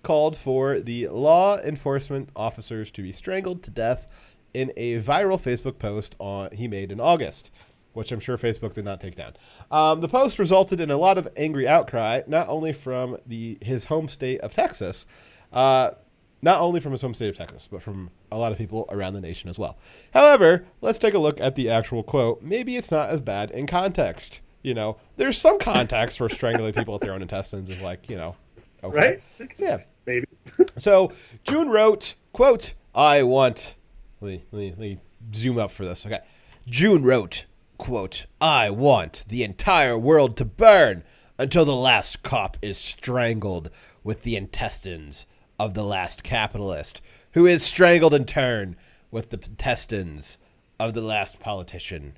called for the law enforcement officers to be strangled to death in a viral Facebook post he made in August, which I'm sure Facebook did not take down. The post resulted in a lot of angry outcry, not only from his home state of Texas, not only from his home state of Texas, but from a lot of people around the nation as well. However, let's take a look at the actual quote. Maybe it's not as bad in context. There's some context for strangling people with their own intestines is like, okay. Right? Yeah. Maybe. So June wrote, quote, let me zoom up for this. Okay. June wrote, quote, I want the entire world to burn until the last cop is strangled with the intestines of the last capitalist, who is strangled in turn with the intestines of the last politician.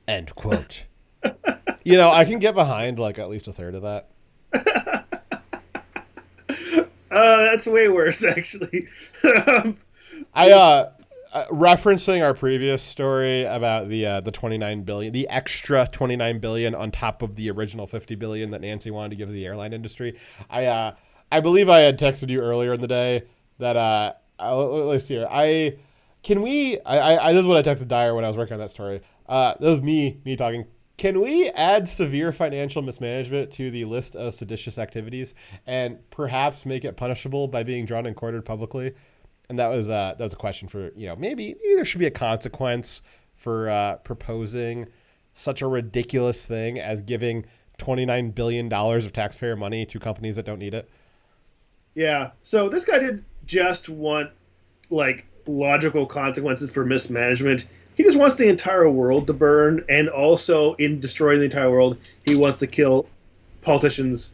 End quote. I can get behind like at least a third of that. That's way worse, actually. Referencing our previous story about the 29 billion, the extra 29 billion on top of the original 50 billion that Nancy wanted to give the airline industry. I believe I had texted you earlier in the day that let's see here. This is what I texted Dyer when I was working on that story. This was me talking. Can we add severe financial mismanagement to the list of seditious activities and perhaps make it punishable by being drawn and quartered publicly? And that was a question for, maybe there should be a consequence for proposing such a ridiculous thing as giving $29 billion of taxpayer money to companies that don't need it. Yeah. So this guy didn't just want logical consequences for mismanagement. He just wants the entire world to burn, and also in destroying the entire world, he wants to kill politicians,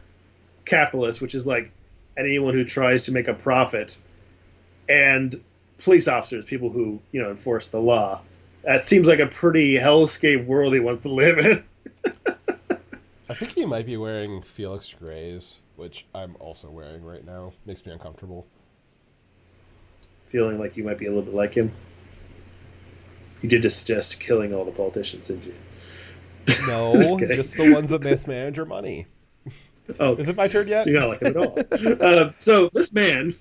capitalists, which is like anyone who tries to make a profit, and police officers, people who enforce the law. That seems like a pretty hellscape world he wants to live in. I think he might be wearing Felix Gray's, which I'm also wearing right now. Makes me uncomfortable. Feeling like you might be a little bit like him. You did just suggest killing all the politicians, didn't you? No, just the ones that mismanage your money. Oh, is it my turn yet? So you're not like him at all. So this man,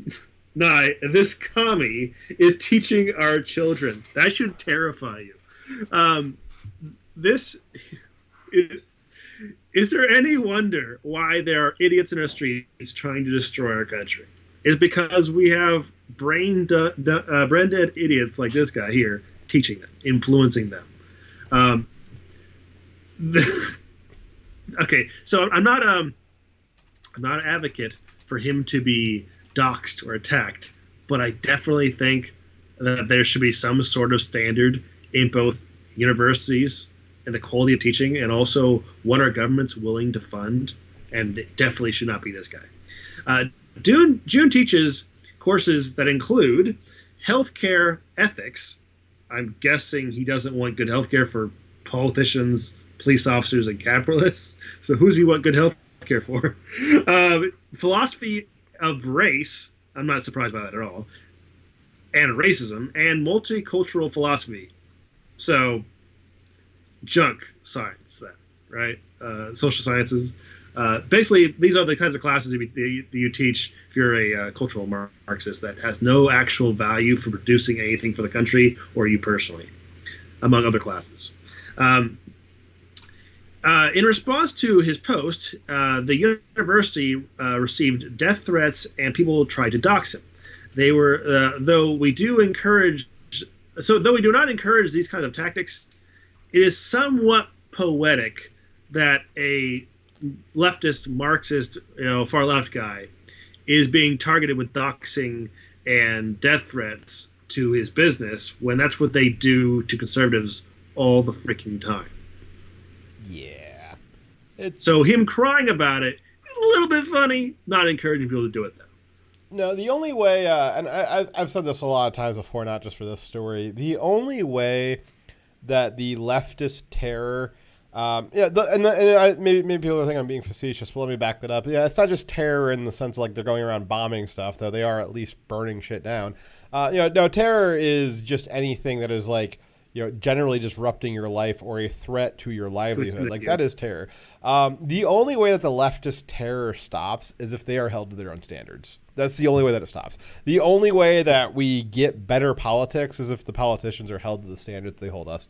this commie, is teaching our children. That should terrify you. Is there any wonder why there are idiots in our streets trying to destroy our country? It's because we have brain dead idiots like this guy here teaching them, influencing them. Okay, so I'm not an advocate for him to be doxxed or attacked, but I definitely think that there should be some sort of standard in both universities and the quality of teaching, and also what our government's willing to fund, and it definitely should not be this guy. June teaches courses that include healthcare ethics. I'm guessing he doesn't want good healthcare for politicians, police officers, and capitalists. So who's he want good healthcare for? Philosophy of race. I'm not surprised by that at all. And racism and multicultural philosophy. So junk science then, right? Social sciences. Basically, these are the kinds of classes that you teach if you're a cultural Marxist that has no actual value for producing anything for the country or you personally, among other classes. In response to his post, the university received death threats and people tried to dox him. They were, though we do not encourage these kinds of tactics, it is somewhat poetic that a leftist, Marxist, far left guy is being targeted with doxing and death threats to his business when that's what they do to conservatives all the freaking time. Yeah. So him crying about it is a little bit funny, not encouraging people to do it though. No, the only way, and I've said this a lot of times before, not just for this story, the only way that the leftist terror maybe people think I'm being facetious, but let me back that up. Yeah, it's not just terror in the sense of, like, they're going around bombing stuff, though they are at least burning shit down. No, terror is just anything that is like, generally disrupting your life or a threat to your livelihood. Like, that is terror. The only way that the leftist terror stops is if they are held to their own standards. That's the only way that it stops. The only way that we get better politics is if the politicians are held to the standards they hold us,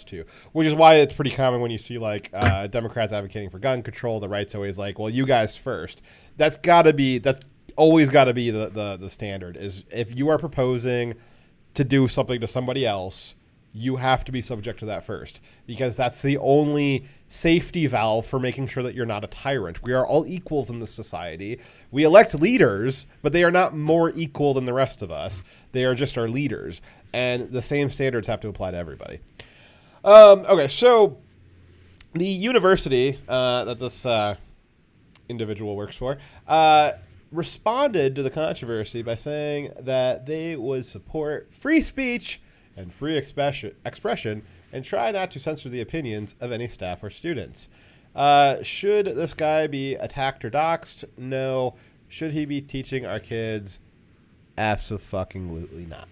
to, which is why it's pretty common when you see, like, Democrats advocating for gun control, the right's always like, well, you guys first. That's always got to be the standard is if you are proposing to do something to somebody else, you have to be subject to that first, because that's the only safety valve for making sure that you're not a tyrant. We are all equals in this society. We elect leaders, but they are not more equal than the rest of us. They are just our leaders, and the same standards have to apply to everybody. Okay, so the university that this individual works for responded to the controversy by saying that they would support free speech and free expression and try not to censor the opinions of any staff or students. Should this guy be attacked or doxxed? No. Should he be teaching our kids? Abso-fucking-lutely not.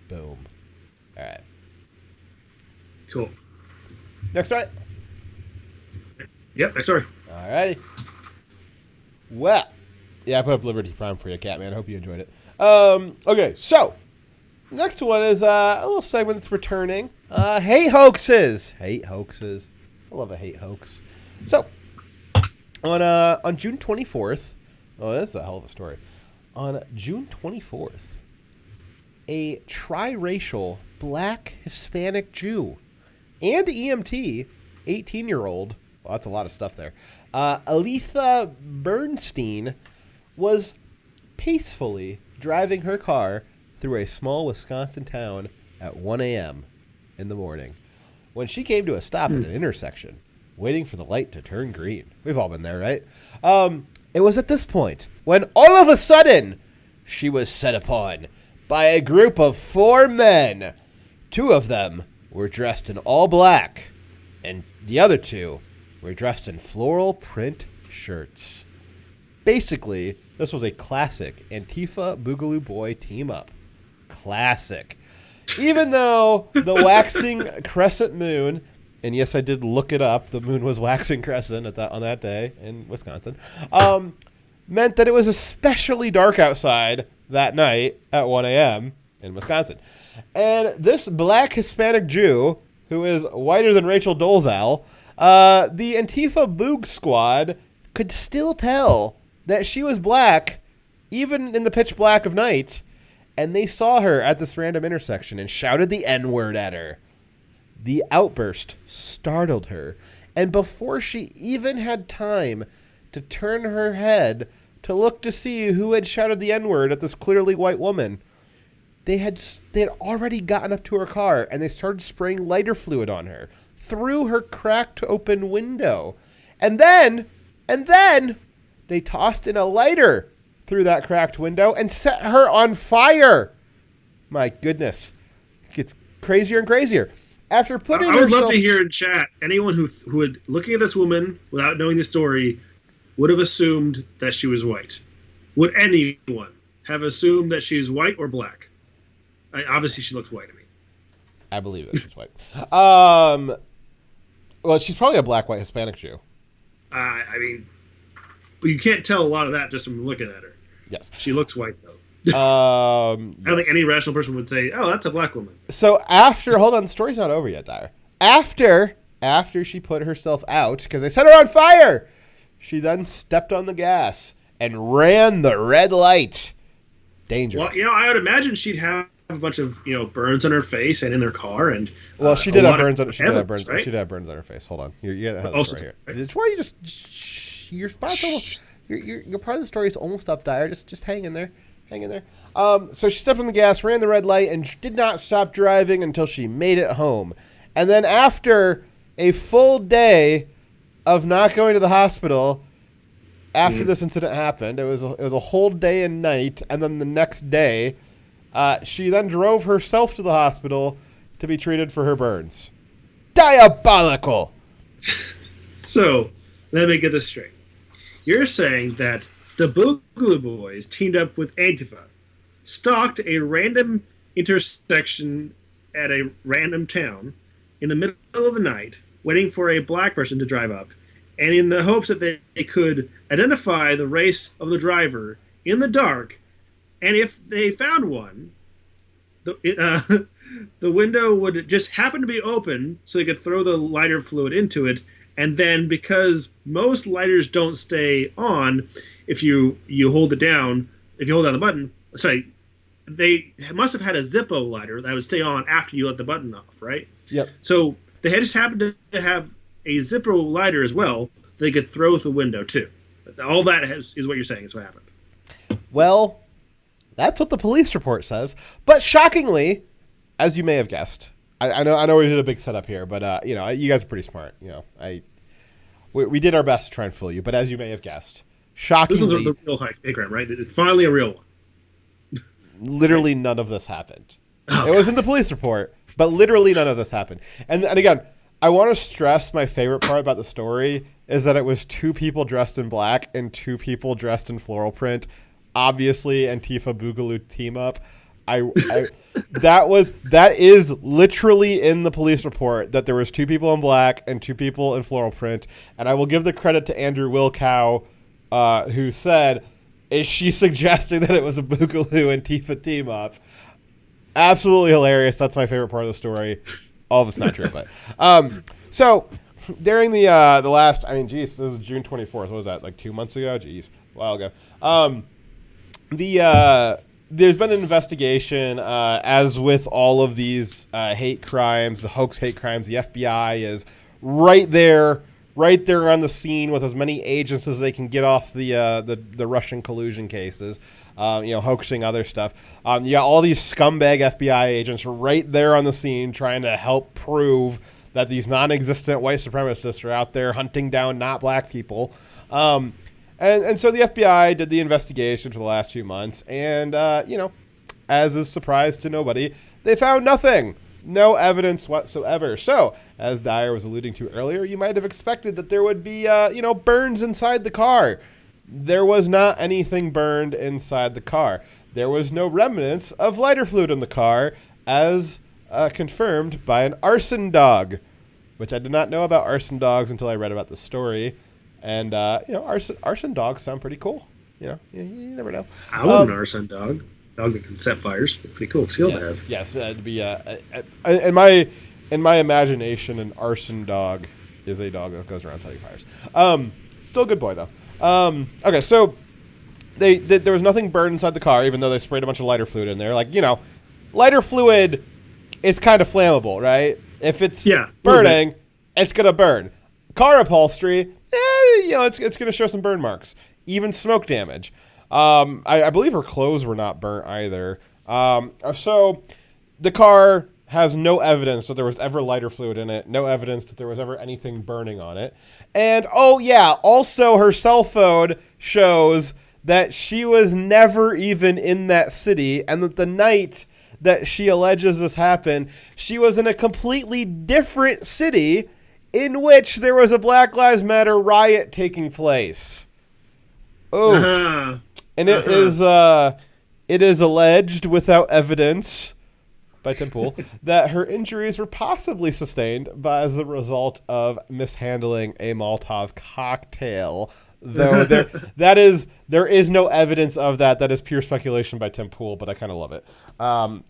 Boom. All right. Cool. Next story. Yep, next story. All righty. Well, yeah, I put up Liberty Prime for you, Catman. I hope you enjoyed it. Okay, so next one is a little segment that's returning. Hate hoaxes. Hate hoaxes. I love a hate hoax. So, on June 24th, oh, that's a hell of a story. On June 24th, a triracial black Hispanic Jew and EMT, 18-year-old, well, that's a lot of stuff there, Aletha Bernstein was peacefully driving her car through a small Wisconsin town at 1 a.m. in the morning when she came to a stop at an intersection, waiting for the light to turn green. We've all been there, right? It was at this point when all of a sudden she was set upon by a group of 4 men. 2 of them were dressed in all black, and the other 2 were dressed in floral print shirts. Basically, this was a classic Antifa Boogaloo Boy team-up. Classic. Even though the waxing crescent moon, and yes, I did look it up, the moon was waxing crescent on that day in Wisconsin, meant that it was especially dark outside that night at 1 a.m. in Wisconsin. And this black Hispanic Jew, who is whiter than Rachel Dolezal, the Antifa Boog Squad could still tell that she was black, even in the pitch black of night, and they saw her at this random intersection and shouted the N-word at her. The outburst startled her, and before she even had time to turn her head to look to see who had shouted the N-word at this clearly white woman, they had already gotten up to her car, and they started spraying lighter fluid on her through her cracked open window. And then they tossed in a lighter through that cracked window and set her on fire. My goodness. It gets crazier and crazier. After putting I would love to hear in chat, anyone who would, looking at this woman without knowing the story, would have assumed that she was white. Would anyone have assumed that she's white or black? Obviously, she looks white to me. I believe that she's white. Well, she's probably a black, white, Hispanic Jew. I mean, but you can't tell a lot of that just from looking at her. Yes. She looks white, though. I don't think any rational person would say, oh, that's a black woman. So hold on, the story's not over yet, Dyer. After she put herself out, because they set her on fire, she then stepped on the gas and ran the red light. Dangerous. Well, I would imagine she'd have a bunch of, burns on her face and in their car, and well, she did have burns on. She did have burns. Right? She did have burns on her face. Hold on, you got the story here. It's why you just your spot's almost. Your part of the story is almost up, Dyer. Just hang in there. So she stepped on the gas, ran the red light, and did not stop driving until she made it home. And then after a full day of not going to the hospital, after this incident happened, it was a whole day and night, and then the next day, she then drove herself to the hospital to be treated for her burns. Diabolical! So, let me get this straight. You're saying that the Boogaloo Boys teamed up with Antifa, stalked a random intersection at a random town in the middle of the night, waiting for a black person to drive up, and in the hopes that they could identify the race of the driver in the dark, and if they found one, the window would just happen to be open so they could throw the lighter fluid into it And then because most lighters don't stay on, if you hold it down, if you hold down the button, sorry, they must have had a Zippo lighter that would stay on after you let the button off, right? Yep. So they had just happened to have a Zippo lighter as well. They could throw through the window too. All that is what you're saying is what happened. Well, that's what the police report says. But shockingly, as you may have guessed, I know we did a big setup here, but you guys are pretty smart. We did our best to try and fool you, but as you may have guessed, shockingly, this was the real hate crime, right? It's finally a real one. Literally none of this happened. It was in the police report, but literally none of this happened. And again, I want to stress my favorite part about the story is that it was 2 people dressed in black and 2 people dressed in floral print. Obviously, Antifa Boogaloo team up. That is literally in the police report that there was 2 people in black and 2 people in floral print. And I will give the credit to Andrew Wilkow, who said, "Is she suggesting that it was a Boogaloo Antifa team up?" Absolutely hilarious. That's my favorite part of the story. All of it's not true, but so during the last, this was June 24th. What was that? Like 2 months ago? Jeez, a while ago. There's been an investigation, as with all of these hate crimes, the hoax hate crimes. The FBI is right there on the scene with as many agents as they can get off the Russian collusion cases, hoaxing other stuff. You got all these scumbag FBI agents right there on the scene trying to help prove that these non-existent white supremacists are out there hunting down not black people. And so the FBI did the investigation for the last 2 months, and, as a surprise to nobody, they found nothing. No evidence whatsoever. So, as Dyer was alluding to earlier, you might have expected that there would be, burns inside the car. There was not anything burned inside the car. There was no remnants of lighter fluid in the car, as confirmed by an arson dog, which I did not know about arson dogs until I read about the story. And, arson dogs sound pretty cool. You never know. I want an arson dog. Dog that can set fires. Pretty cool skill to have. Yes, it'd be in my imagination, an arson dog is a dog that goes around setting fires. Still a good boy though. Okay, so there was nothing burned inside the car, even though they sprayed a bunch of lighter fluid in there. Like, lighter fluid is kind of flammable, right? If it's burning, it's gonna burn. Car upholstery, it's going to show some burn marks, even smoke damage. I believe her clothes were not burnt either. So the car has no evidence that there was ever lighter fluid in it, no evidence that there was ever anything burning on it. And, also her cell phone shows that she was never even in that city, and that the night that she alleges this happened, she was in a completely different city in which there was a Black Lives Matter riot taking place. Oh, and it is alleged without evidence by Tim Pool that her injuries were possibly sustained as a result of mishandling a Molotov cocktail. Though there is no evidence of that. That is pure speculation by Tim Pool, but I kind of love it.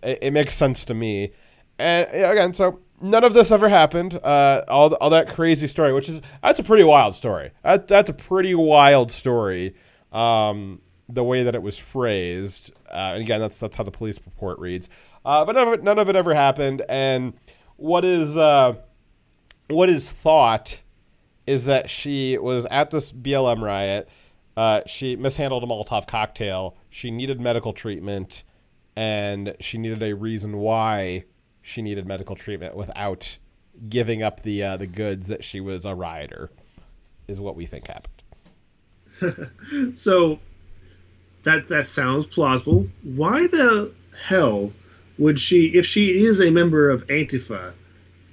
It makes sense to me. And again, so none of this ever happened. All that crazy story, that's a pretty wild story. That's a pretty wild story. The way that it was phrased. And again, that's how the police report reads. But none of it ever happened. And what is thought is that she was at this BLM riot. She mishandled a Molotov cocktail. She needed medical treatment, and she needed a reason why she needed medical treatment without giving up the goods that she was a rioter, is what we think happened. So that sounds plausible. Why the hell would she, if she is a member of Antifa,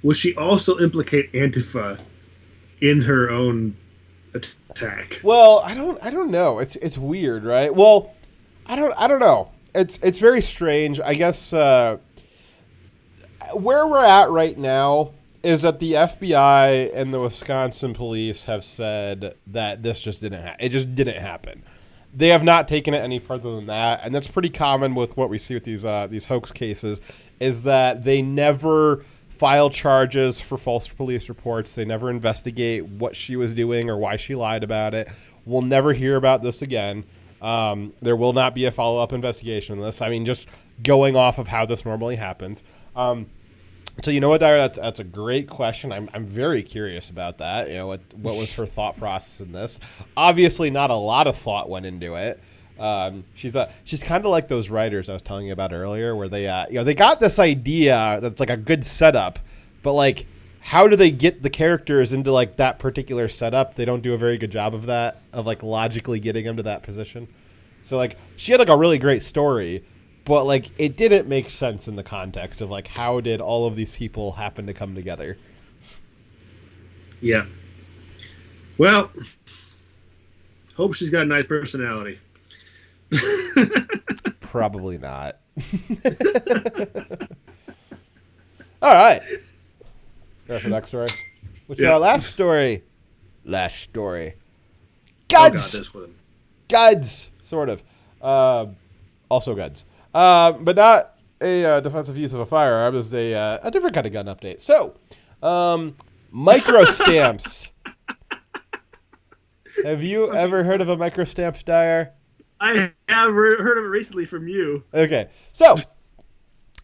would she also implicate Antifa in her own attack? Well, I don't know. It's weird, right? Well, I don't know. It's very strange. I guess where we're at right now is that the FBI and the Wisconsin police have said that this just didn't happen. It just didn't happen. They have not taken it any further than that, and that's pretty common with what we see with these hoax cases, is that they never file charges for false police reports. They never investigate what she was doing or why she lied about it. We'll never hear about this again. There will not be a follow-up investigation on this. I mean, just going off of how this normally happens. So you know what, Dyer? That's a great question. I'm very curious about that. You know, what was her thought process in this? Obviously, not a lot of thought went into it. She's kind of like those writers I was telling you about earlier, where they they got this idea that's like a good setup, but like, how do they get the characters into like that particular setup? They don't do a very good job of that, of like logically getting them to that position. So like, she had like a really great story, but like it didn't make sense in the context of like, how did all of these people happen to come together? Yeah. Well, hope she's got a nice personality. Probably not. All right. Ready for the next story? Which is our last story. Last story. Guds! Oh God, this one. Guds! Sort of. Also guds. But not a defensive use of a firearm. It was a different kind of gun update. So, micro stamps. Have you ever heard of a micro stamp, Dyer? I have heard of it recently from you. Okay. So,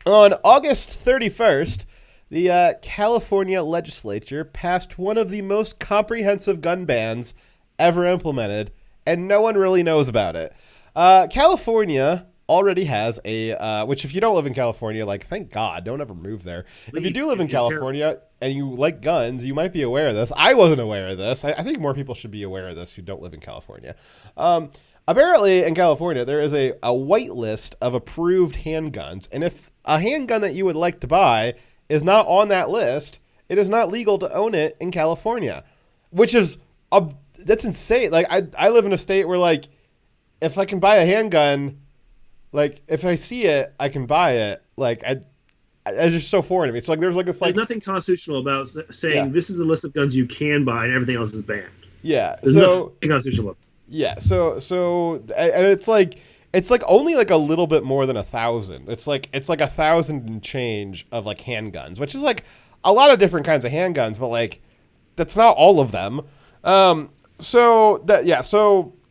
on August 31st, the California legislature passed one of the most comprehensive gun bans ever implemented, and no one really knows about it. California already has a, which if you don't live in California, like, thank God, don't ever move there. If you do live in California and you like guns, you might be aware of this. I wasn't aware of this. I think more people should be aware of this who don't live in California. Apparently, in California, there is a whitelist of approved handguns, and if a handgun that you would like to buy is not on that list, it is not legal to own it in California, which is that's insane. Like, I live in a state where, like, if I can buy a handgun, like, if I see it, I can buy it. Like, it's just so foreign to me. It's like there's nothing constitutional about saying this is the list of guns you can buy and everything else is banned. Yeah, there's nothing constitutional about it. Yeah, so and it's like only like a little bit more than 1,000. It's like 1,000 and change of like handguns, which is like a lot of different kinds of handguns, but like that's not all of them. So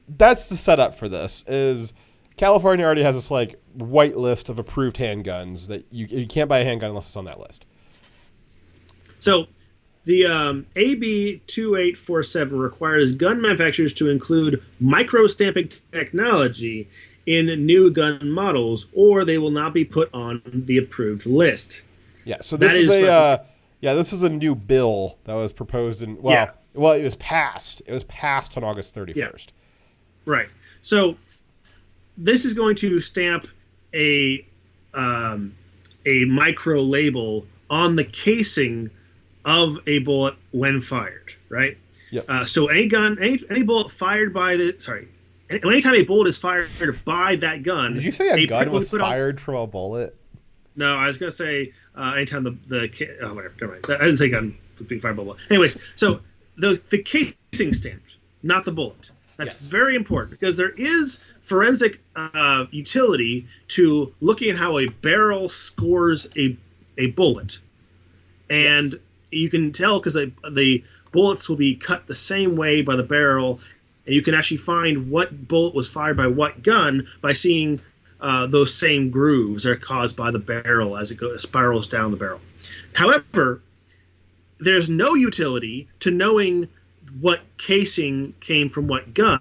that's the setup for this. Is California already has this like white list of approved handguns that you can't buy a handgun unless it's on that list. So the AB 2847 requires gun manufacturers to include micro-stamping technology in new gun models, or they will not be put on the approved list. Yeah, so this this is a new bill that was proposed in it was passed. It was passed on August 31st. Yeah. Right. So this is going to stamp a micro label on the casing of a bullet when fired, right? Yep. So any bullet fired by anytime a bullet is fired by that gun. Did you say a gun was fired from a bullet? No, I was gonna say anytime whatever, never mind. I didn't say gun was being fired by a bullet. Anyways, so the casing stamped, not the bullet. That's very important because there is forensic utility to looking at how a barrel scores a bullet, and you can tell because the bullets will be cut the same way by the barrel, and you can actually find what bullet was fired by what gun by seeing those same grooves are caused by the barrel as it spirals down the barrel. However, there's no utility to knowing what casing came from what gun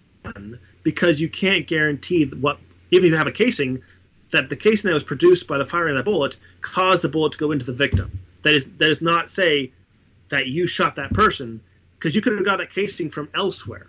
because you can't guarantee if you have a casing, that the casing that was produced by the firing of that bullet caused the bullet to go into the victim. That does not say that you shot that person, because you could have got that casing from elsewhere.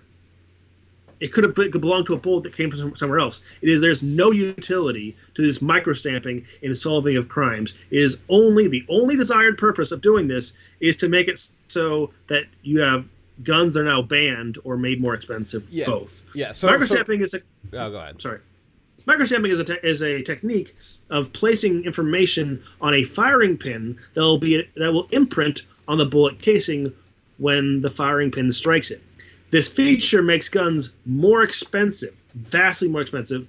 It could have belonged to a bullet that came from somewhere else. There's no utility to this microstamping in solving of crimes. It is the only desired purpose of doing this is to make it so that you have guns that are now banned or made more expensive. Yeah. Both. Yeah. So microstamping is go ahead. Sorry. Microstamping is a technique of placing information on a firing pin that will imprint on the bullet casing when the firing pin strikes it. This feature makes guns more expensive, vastly more expensive.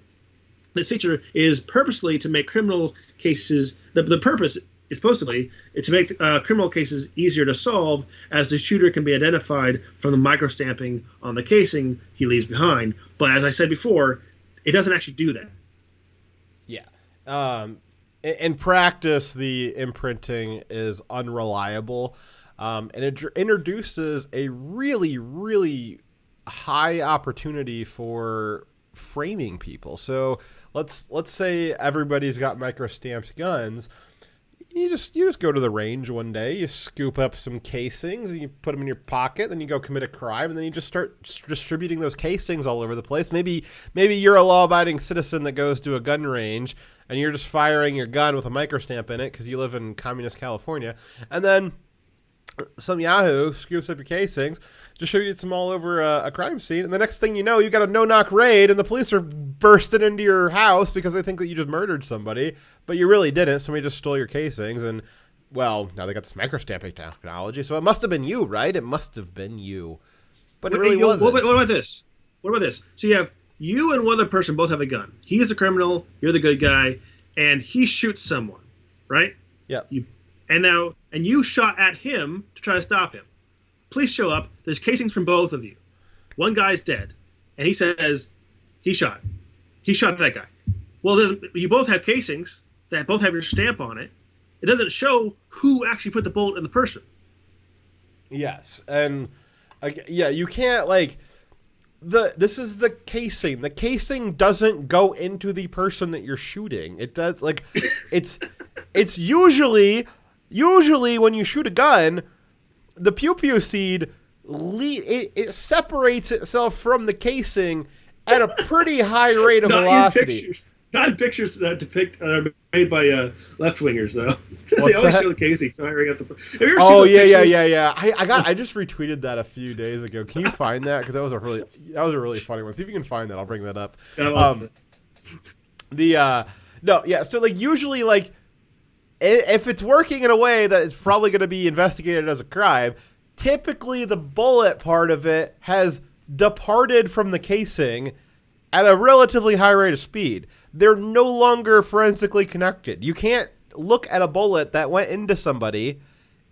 This feature is purposely to make criminal cases. The purpose is supposedly to make criminal cases easier to solve, as the shooter can be identified from the microstamping on the casing he leaves behind. But as I said before, it doesn't actually do that. Yeah. In practice, the imprinting is unreliable, and it introduces a really, really high opportunity for framing people. So let's say everybody's got microstamped guns. You just go to the range one day, you scoop up some casings, and you put them in your pocket, then you go commit a crime, and then you just start distributing those casings all over the place. Maybe you're a law-abiding citizen that goes to a gun range, and you're just firing your gun with a microstamp in it because you live in communist California, and then some yahoo scoops up your casings, distributes them all over a crime scene, and the next thing you know, you got a no-knock raid, and the police are bursting into your house because they think that you just murdered somebody, but you really didn't. Somebody just stole your casings, and, well, now they got this microstamping technology, so it must have been you, right? It must have been you. But it really wasn't. What about this? So you have you and one other person both have a gun. He's the criminal, you're the good guy, and he shoots someone, right? Yeah. And you shot at him to try to stop him. Police show up. There's casings from both of you. One guy's dead, and he says he shot that guy. Well, you both have casings that both have your stamp on it. It doesn't show who actually put the bullet in the person. Yes, and you can't this is the casing. The casing doesn't go into the person that you're shooting. It does it's usually when you shoot a gun, the pew-pew seed, it separates itself from the casing at a pretty high rate of velocity. Not in pictures that depict made by left-wingers, though. They always show the casing firing at the... Yeah. I just retweeted that a few days ago. Can you find that? Because that was a really funny one. See if you can find that. I'll bring that up. So usually if it's working in a way that it's probably going to be investigated as a crime, typically the bullet part of it has departed from the casing at a relatively high rate of speed. They're no longer forensically connected. You can't look at a bullet that went into somebody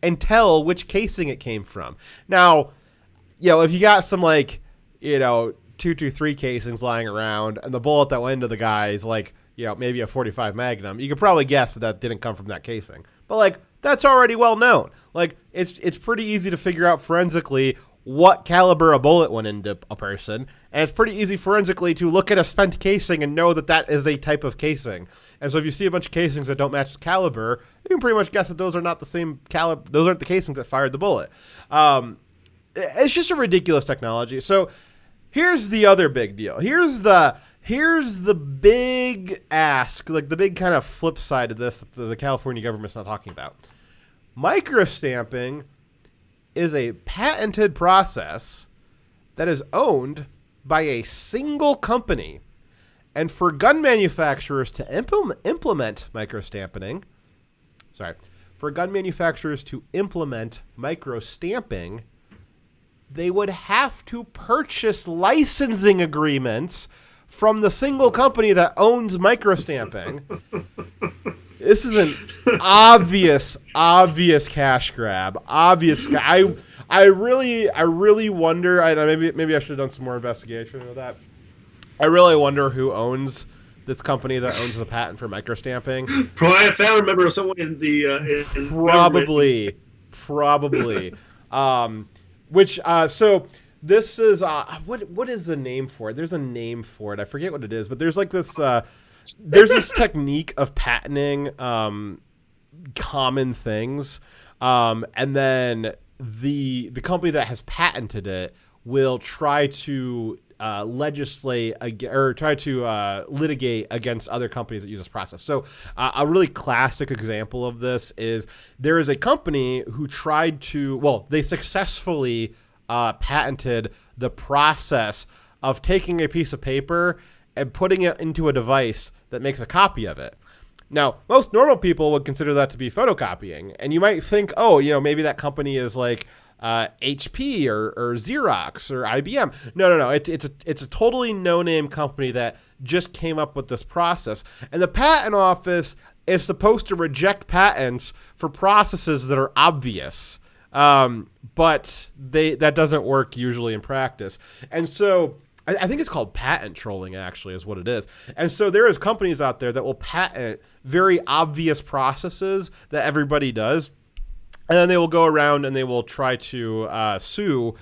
and tell which casing it came from. Now, if you got some 223 casings lying around and the bullet that went into the guy is maybe a 45 Magnum, you could probably guess that didn't come from that casing. But that's already well known. It's pretty easy to figure out forensically what caliber a bullet went into a person, and it's pretty easy forensically to look at a spent casing and know that that is a type of casing. And so if you see a bunch of casings that don't match the caliber, you can pretty much guess that those are not the same caliber. Those aren't the casings that fired the bullet. It's just a ridiculous technology. So here's the other big deal. Here's the big ask, the big kind of flip side of this that the California government's not talking about. Microstamping is a patented process that is owned by a single company. And for gun manufacturers to implement microstamping, they would have to purchase licensing agreements from the single company that owns microstamping. This is an obvious cash grab. I really wonder. Maybe I should have done some more investigation into that. I really wonder who owns this company that owns the patent for microstamping. Probably a family member of someone in the. Probably. So this is what is the name for it? There's a name for it. I forget what it is, but there's this. There's this technique of patenting common things, and then the company that has patented it will try to legislate or try to litigate against other companies that use this process. So a really classic example of this is there is a company who they successfully patented the process of taking a piece of paper and putting it into a device that makes a copy of it. Now, most normal people would consider that to be photocopying, and you might think, maybe that company is HP or Xerox or IBM. No. It's a totally no-name company that just came up with this process, and the patent office is supposed to reject patents for processes that are obvious. But that doesn't work usually in practice. And so I think it's called patent trolling, actually, is what it is. And so there is companies out there that will patent very obvious processes that everybody does. And then they will go around and they will try to sue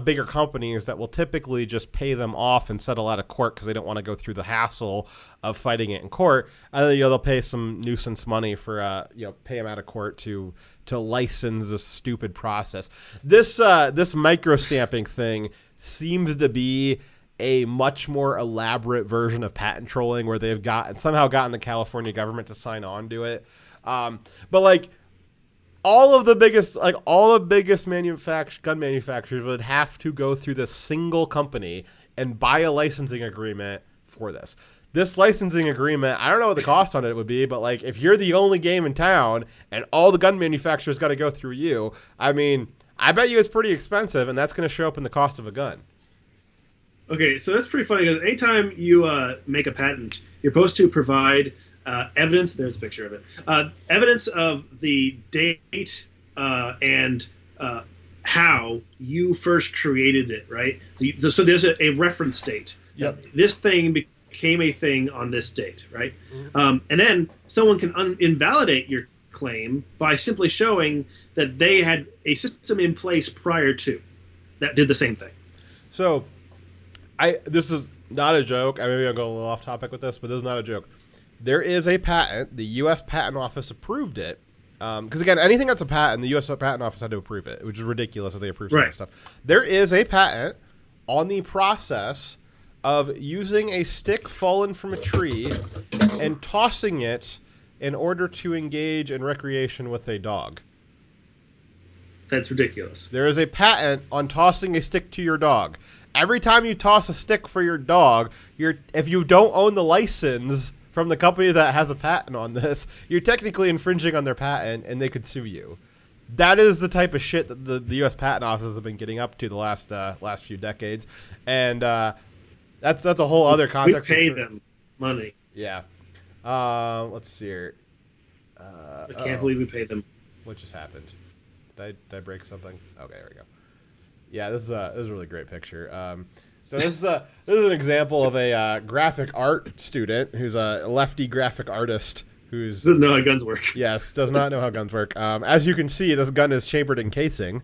bigger companies that will typically just pay them off and settle out of court because they don't want to go through the hassle of fighting it in court. And then they'll pay some nuisance money for pay them out of court to license this stupid process. This microstamping thing seems to be a much more elaborate version of patent trolling, where they've somehow gotten the California government to sign on to it. But like, all the biggest gun manufacturers would have to go through this single company and buy a licensing agreement for this. This licensing agreement, I don't know what the cost on it would be, but like, if you're the only game in town and all the gun manufacturers got to go through you, I mean, I bet you it's pretty expensive, and that's going to show up in the cost of a gun. Okay, so that's pretty funny, because anytime you make a patent, you're supposed to provide evidence. There's a picture of it. Evidence of the date and how you first created it, right? So there's a reference date. Yep. This thing became a thing on this date, right? Mm-hmm. And then someone can invalidate your claim by simply showing that they had a system in place prior to that did the same thing. So this is not a joke. Maybe I'll go a little off topic with this, but this is not a joke. There is a patent. The U.S. Patent Office approved it. Because, again, anything that's a patent, the U.S. Patent Office had to approve it, which is ridiculous that they approve some stuff. There is a patent on the process of using a stick fallen from a tree and tossing it in order to engage in recreation with a dog. That's ridiculous. There is a patent on tossing a stick to your dog. Every time you toss a stick for your dog, if you don't own the license from the company that has a patent on this, you're technically infringing on their patent, and they could sue you. That is the type of shit that the U.S. Patent Office has been getting up to the last few decades, and that's a whole other context. We pay them money. Yeah. Let's see here. I can't believe we paid them. What just happened? Did I break something? Okay, there we go. Yeah, this is a really great picture. So this is an example of a graphic art student who's a lefty graphic artist who doesn't know how guns work. Yes, does not know how guns work. As you can see, this gun is chambered in casing.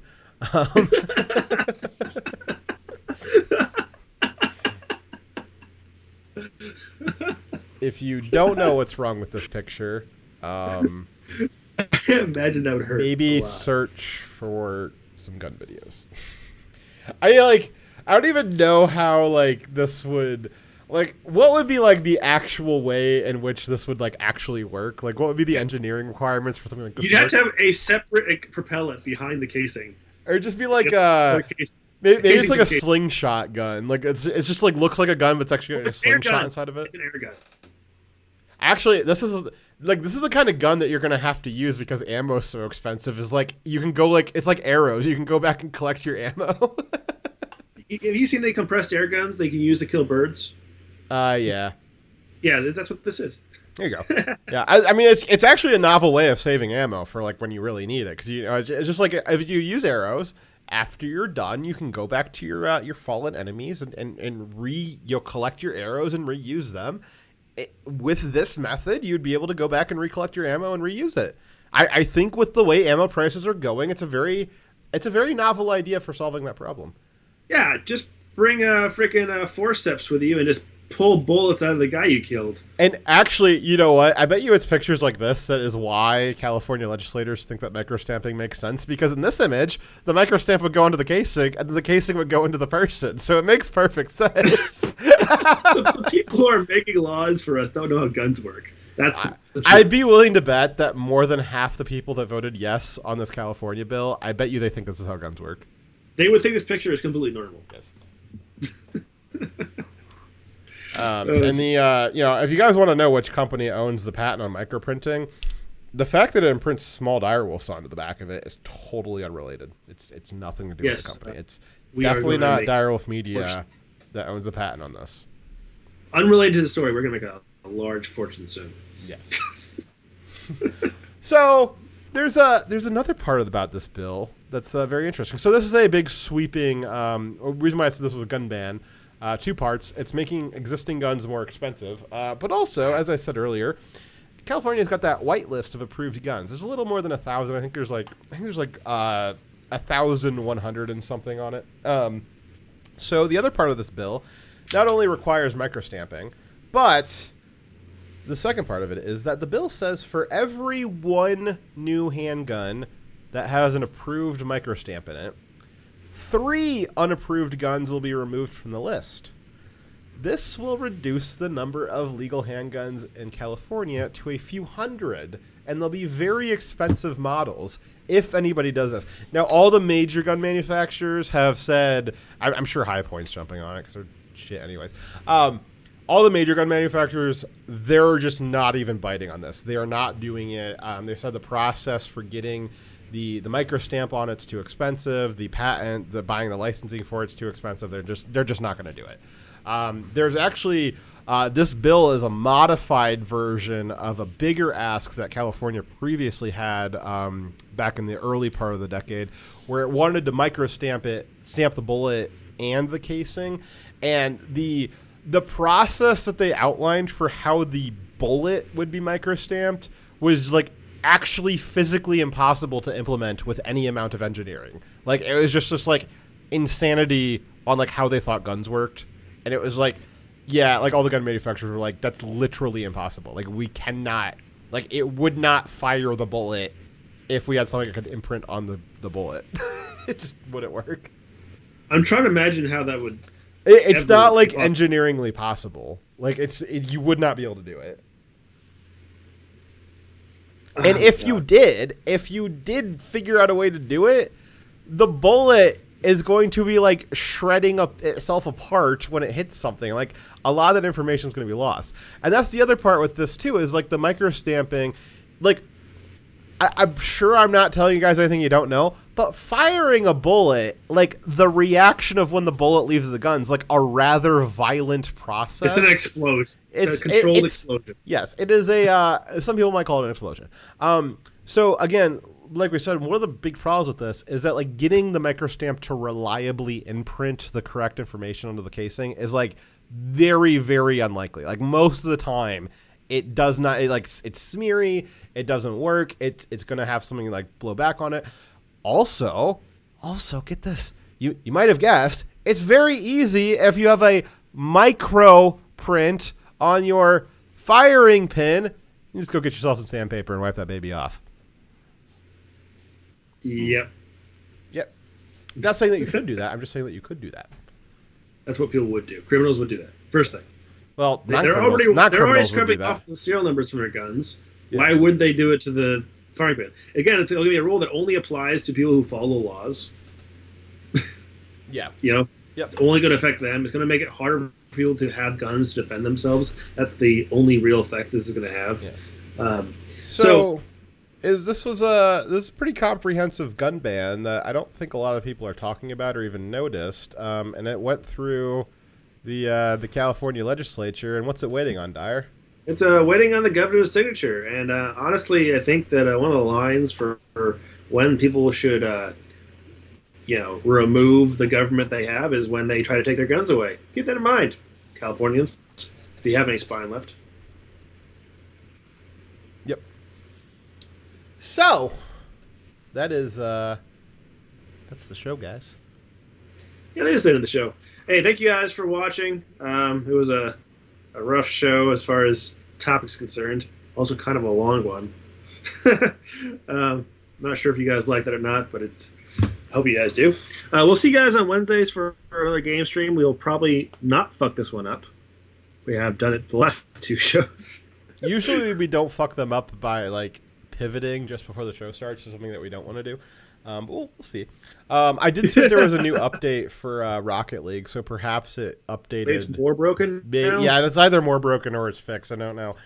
If you don't know what's wrong with this picture, I can't imagine that would hurt. Maybe search for some gun videos. I don't even know how this would what would be the actual way in which this would actually work. What would be the engineering requirements for something like this? You'd have to have a separate propellant behind the casing, or just be maybe it's like a slingshot gun. It's just looks like a gun, but it's actually a slingshot inside of it. It's an air gun. Actually, this is the kind of gun that you're gonna have to use because ammo is so expensive. Is you can go it's like arrows. You can go back and collect your ammo. Have you seen the compressed air guns they can use to kill birds? Yeah. Yeah, that's what this is. There you go. Yeah, I mean it's actually a novel way of saving ammo for when you really need it, because it's just if you use arrows. After you're done, you can go back to your fallen enemies and collect your arrows and reuse them. With this method, you'd be able to go back and recollect your ammo and reuse it. I think with the way ammo prices are going, it's a very novel idea for solving that problem. Yeah, just bring a freaking forceps with you and just pull bullets out of the guy you killed. And actually, you know what? I bet you it's pictures like this that is why California legislators think that microstamping makes sense, because in this image, the microstamp would go into the casing, and the casing would go into the person. So it makes perfect sense. So the people who are making laws for us don't know how guns work. I'd be willing to bet that more than half the people that voted yes on this California bill, I bet you they think this is how guns work. They would think this picture is completely normal. Yes. And if you guys want to know which company owns the patent on microprinting, the fact that it imprints small direwolves onto the back of it is totally unrelated. It's nothing to do with the company. It's definitely not Direwolf Media that owns the patent on this. Unrelated to the story, we're going to make a large fortune soon. Yes. So there's another part about this bill that's very interesting. So this is a big sweeping reason why I said this was a gun ban. Two parts. It's making existing guns more expensive, but also, as I said earlier, California's got that white list of approved guns. There's a little more than 1,000. I think there's like 1,100 and something on it. So the other part of this bill not only requires microstamping, but the second part of it is that the bill says for every one new handgun that has an approved microstamp in it, 3 unapproved guns will be removed from the list. This will reduce the number of legal handguns in California to a few hundred, and they'll be very expensive models if anybody does this. Now, all the major gun manufacturers have said, I'm sure High Point's jumping on it because they're shit anyways. All the major gun manufacturers, they're just not even biting on this. They are not doing it. They said the process for getting the microstamp on it's too expensive. The patent, the buying the licensing for it's too expensive. They're just not going to do it. There's actually this bill is a modified version of a bigger ask that California previously had back in the early part of the decade, where it wanted to stamp the bullet and the casing, and the process that they outlined for how the bullet would be microstamped was like actually physically impossible to implement with any amount of engineering. Like, it was just like insanity on like how they thought guns worked. And it was like, yeah, like all the gun manufacturers were like, that's literally impossible. Like, we cannot, like, it would not fire the bullet if we had something that could imprint on the bullet. It just wouldn't work. I'm trying to imagine how that would. It's not like engineeringly possible. Like, you would not be able to do it. And if you did figure out a way to do it, the bullet is going to be like shredding up itself apart when it hits something. Like, a lot of that information is going to be lost. And that's the other part with this too, is like the microstamping. Like, I'm sure I'm not telling you guys anything you don't know, but firing a bullet, like the reaction of when the bullet leaves the gun is like a rather violent process. It's an explosion. It's a controlled explosion. Yes, it is some people might call it an explosion. So again, like we said, one of the big problems with this is that like getting the microstamp to reliably imprint the correct information onto the casing is like very, very unlikely. Like, most of the time, it does not. It's smeary. It doesn't work. It's going to have something like blow back on it. Also, get this. You might have guessed, it's very easy if you have a micro print on your firing pin. You just go get yourself some sandpaper and wipe that baby off. Yep. I'm not saying that you should do that. I'm just saying that you could do that. That's what people would do. Criminals would do that. First thing. Well, they're already scrubbing off the serial numbers from their guns. Yeah. Why would they do it to the firing pin? Again, it's going to be a rule that only applies to people who follow laws. Yeah. You know? Yep. It's only going to affect them. It's going to make it harder for people to have guns to defend themselves. That's the only real effect this is going to have. Yeah. So this is a pretty comprehensive gun ban that I don't think a lot of people are talking about or even noticed. And it went through the California legislature. And what's it waiting on, Dyer? It's waiting on the governor's signature. And honestly, I think that one of the lines for when people should remove the government they have is when they try to take their guns away. Keep that in mind, Californians, if you have any spine left. Yep. So, that is, that's the show, guys. Yeah, that is the end of the show. Hey, thank you guys for watching. It was a rough show as far as topics concerned. Also kind of a long one. Not sure if you guys like that or not, but I hope you guys do. We'll see you guys on Wednesdays for another game stream. We'll probably not fuck this one up. We have done it for the last 2 shows. Usually we don't fuck them up by like pivoting just before the show starts to something that we don't want to do. But we'll see. I did see that there was a new update for Rocket League, so perhaps it updated. It's more broken now? Yeah, it's either more broken or it's fixed. I don't know.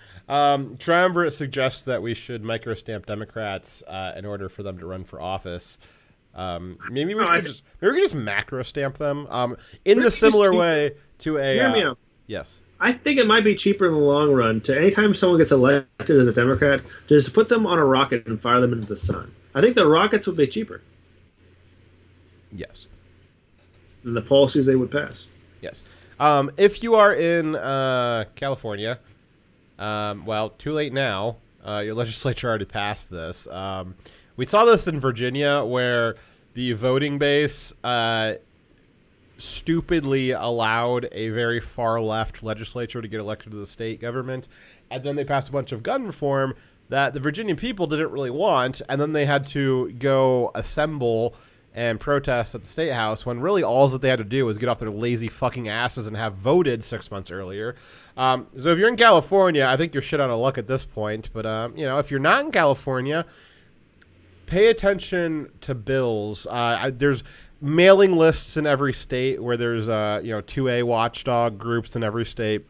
Triumvirate suggests that we should microstamp Democrats in order for them to run for office. Maybe we could just macro stamp them in the similar way to a. Hear me out. Yes. I think it might be cheaper in the long run to anytime someone gets elected as a Democrat to just put them on a rocket and fire them into the sun. I think the rockets would be cheaper. Yes. Than the policies they would pass. Yes. If you are in California, well, too late now. Your legislature already passed this. We saw this in Virginia where the voting base stupidly allowed a very far-left legislature to get elected to the state government, and then they passed a bunch of gun reform that the Virginian people didn't really want, and then they had to go assemble and protest at the State House when really all that they had to do was get off their lazy fucking asses and have voted 6 months earlier. So if you're in California, I think you're shit out of luck at this point, but if you're not in California, pay attention to bills. There's mailing lists in every state where there's 2A watchdog groups in every state,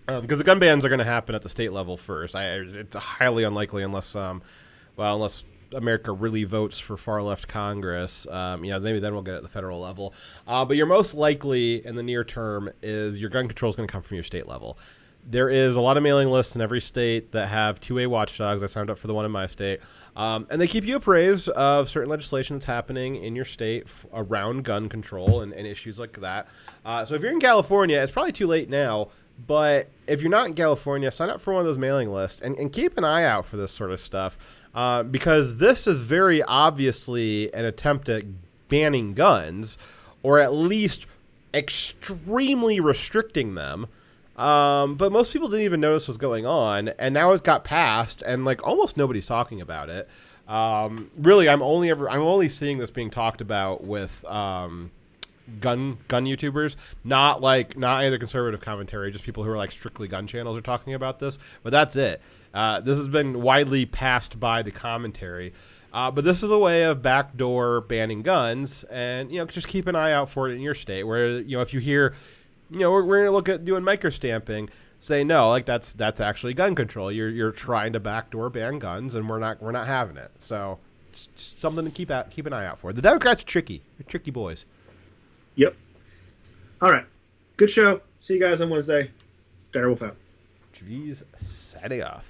because the gun bans are going to happen at the state level first. It's highly unlikely unless America really votes for far left Congress. Maybe then we'll get it at the federal level. But your most likely in the near term is your gun control is going to come from your state level. There is a lot of mailing lists in every state that have 2A watchdogs. I signed up for the one in my state. And they keep you appraised of certain legislation that's happening in your state around gun control and issues like that. So if you're in California, it's probably too late now. But if you're not in California, sign up for one of those mailing lists and keep an eye out for this sort of stuff. Because this is very obviously an attempt at banning guns, or at least extremely restricting them. But most people didn't even notice what's going on, and now it got passed, and almost nobody's talking about it. Really, I'm only seeing this being talked about with gun YouTubers, not any of the conservative commentary, just people who are strictly gun channels are talking about this. But that's it. This has been widely passed by the commentary. But this is a way of backdoor banning guns, and just keep an eye out for it in your state. Where if you hear, we're going to look at doing microstamping, say no, that's actually gun control. You're trying to backdoor ban guns, and we're not having it. So it's just something to keep an eye out for. The Democrats are tricky. They're tricky boys. Yep. All right. Good show. See you guys on Wednesday. Direwolf out. Jeez, setting off.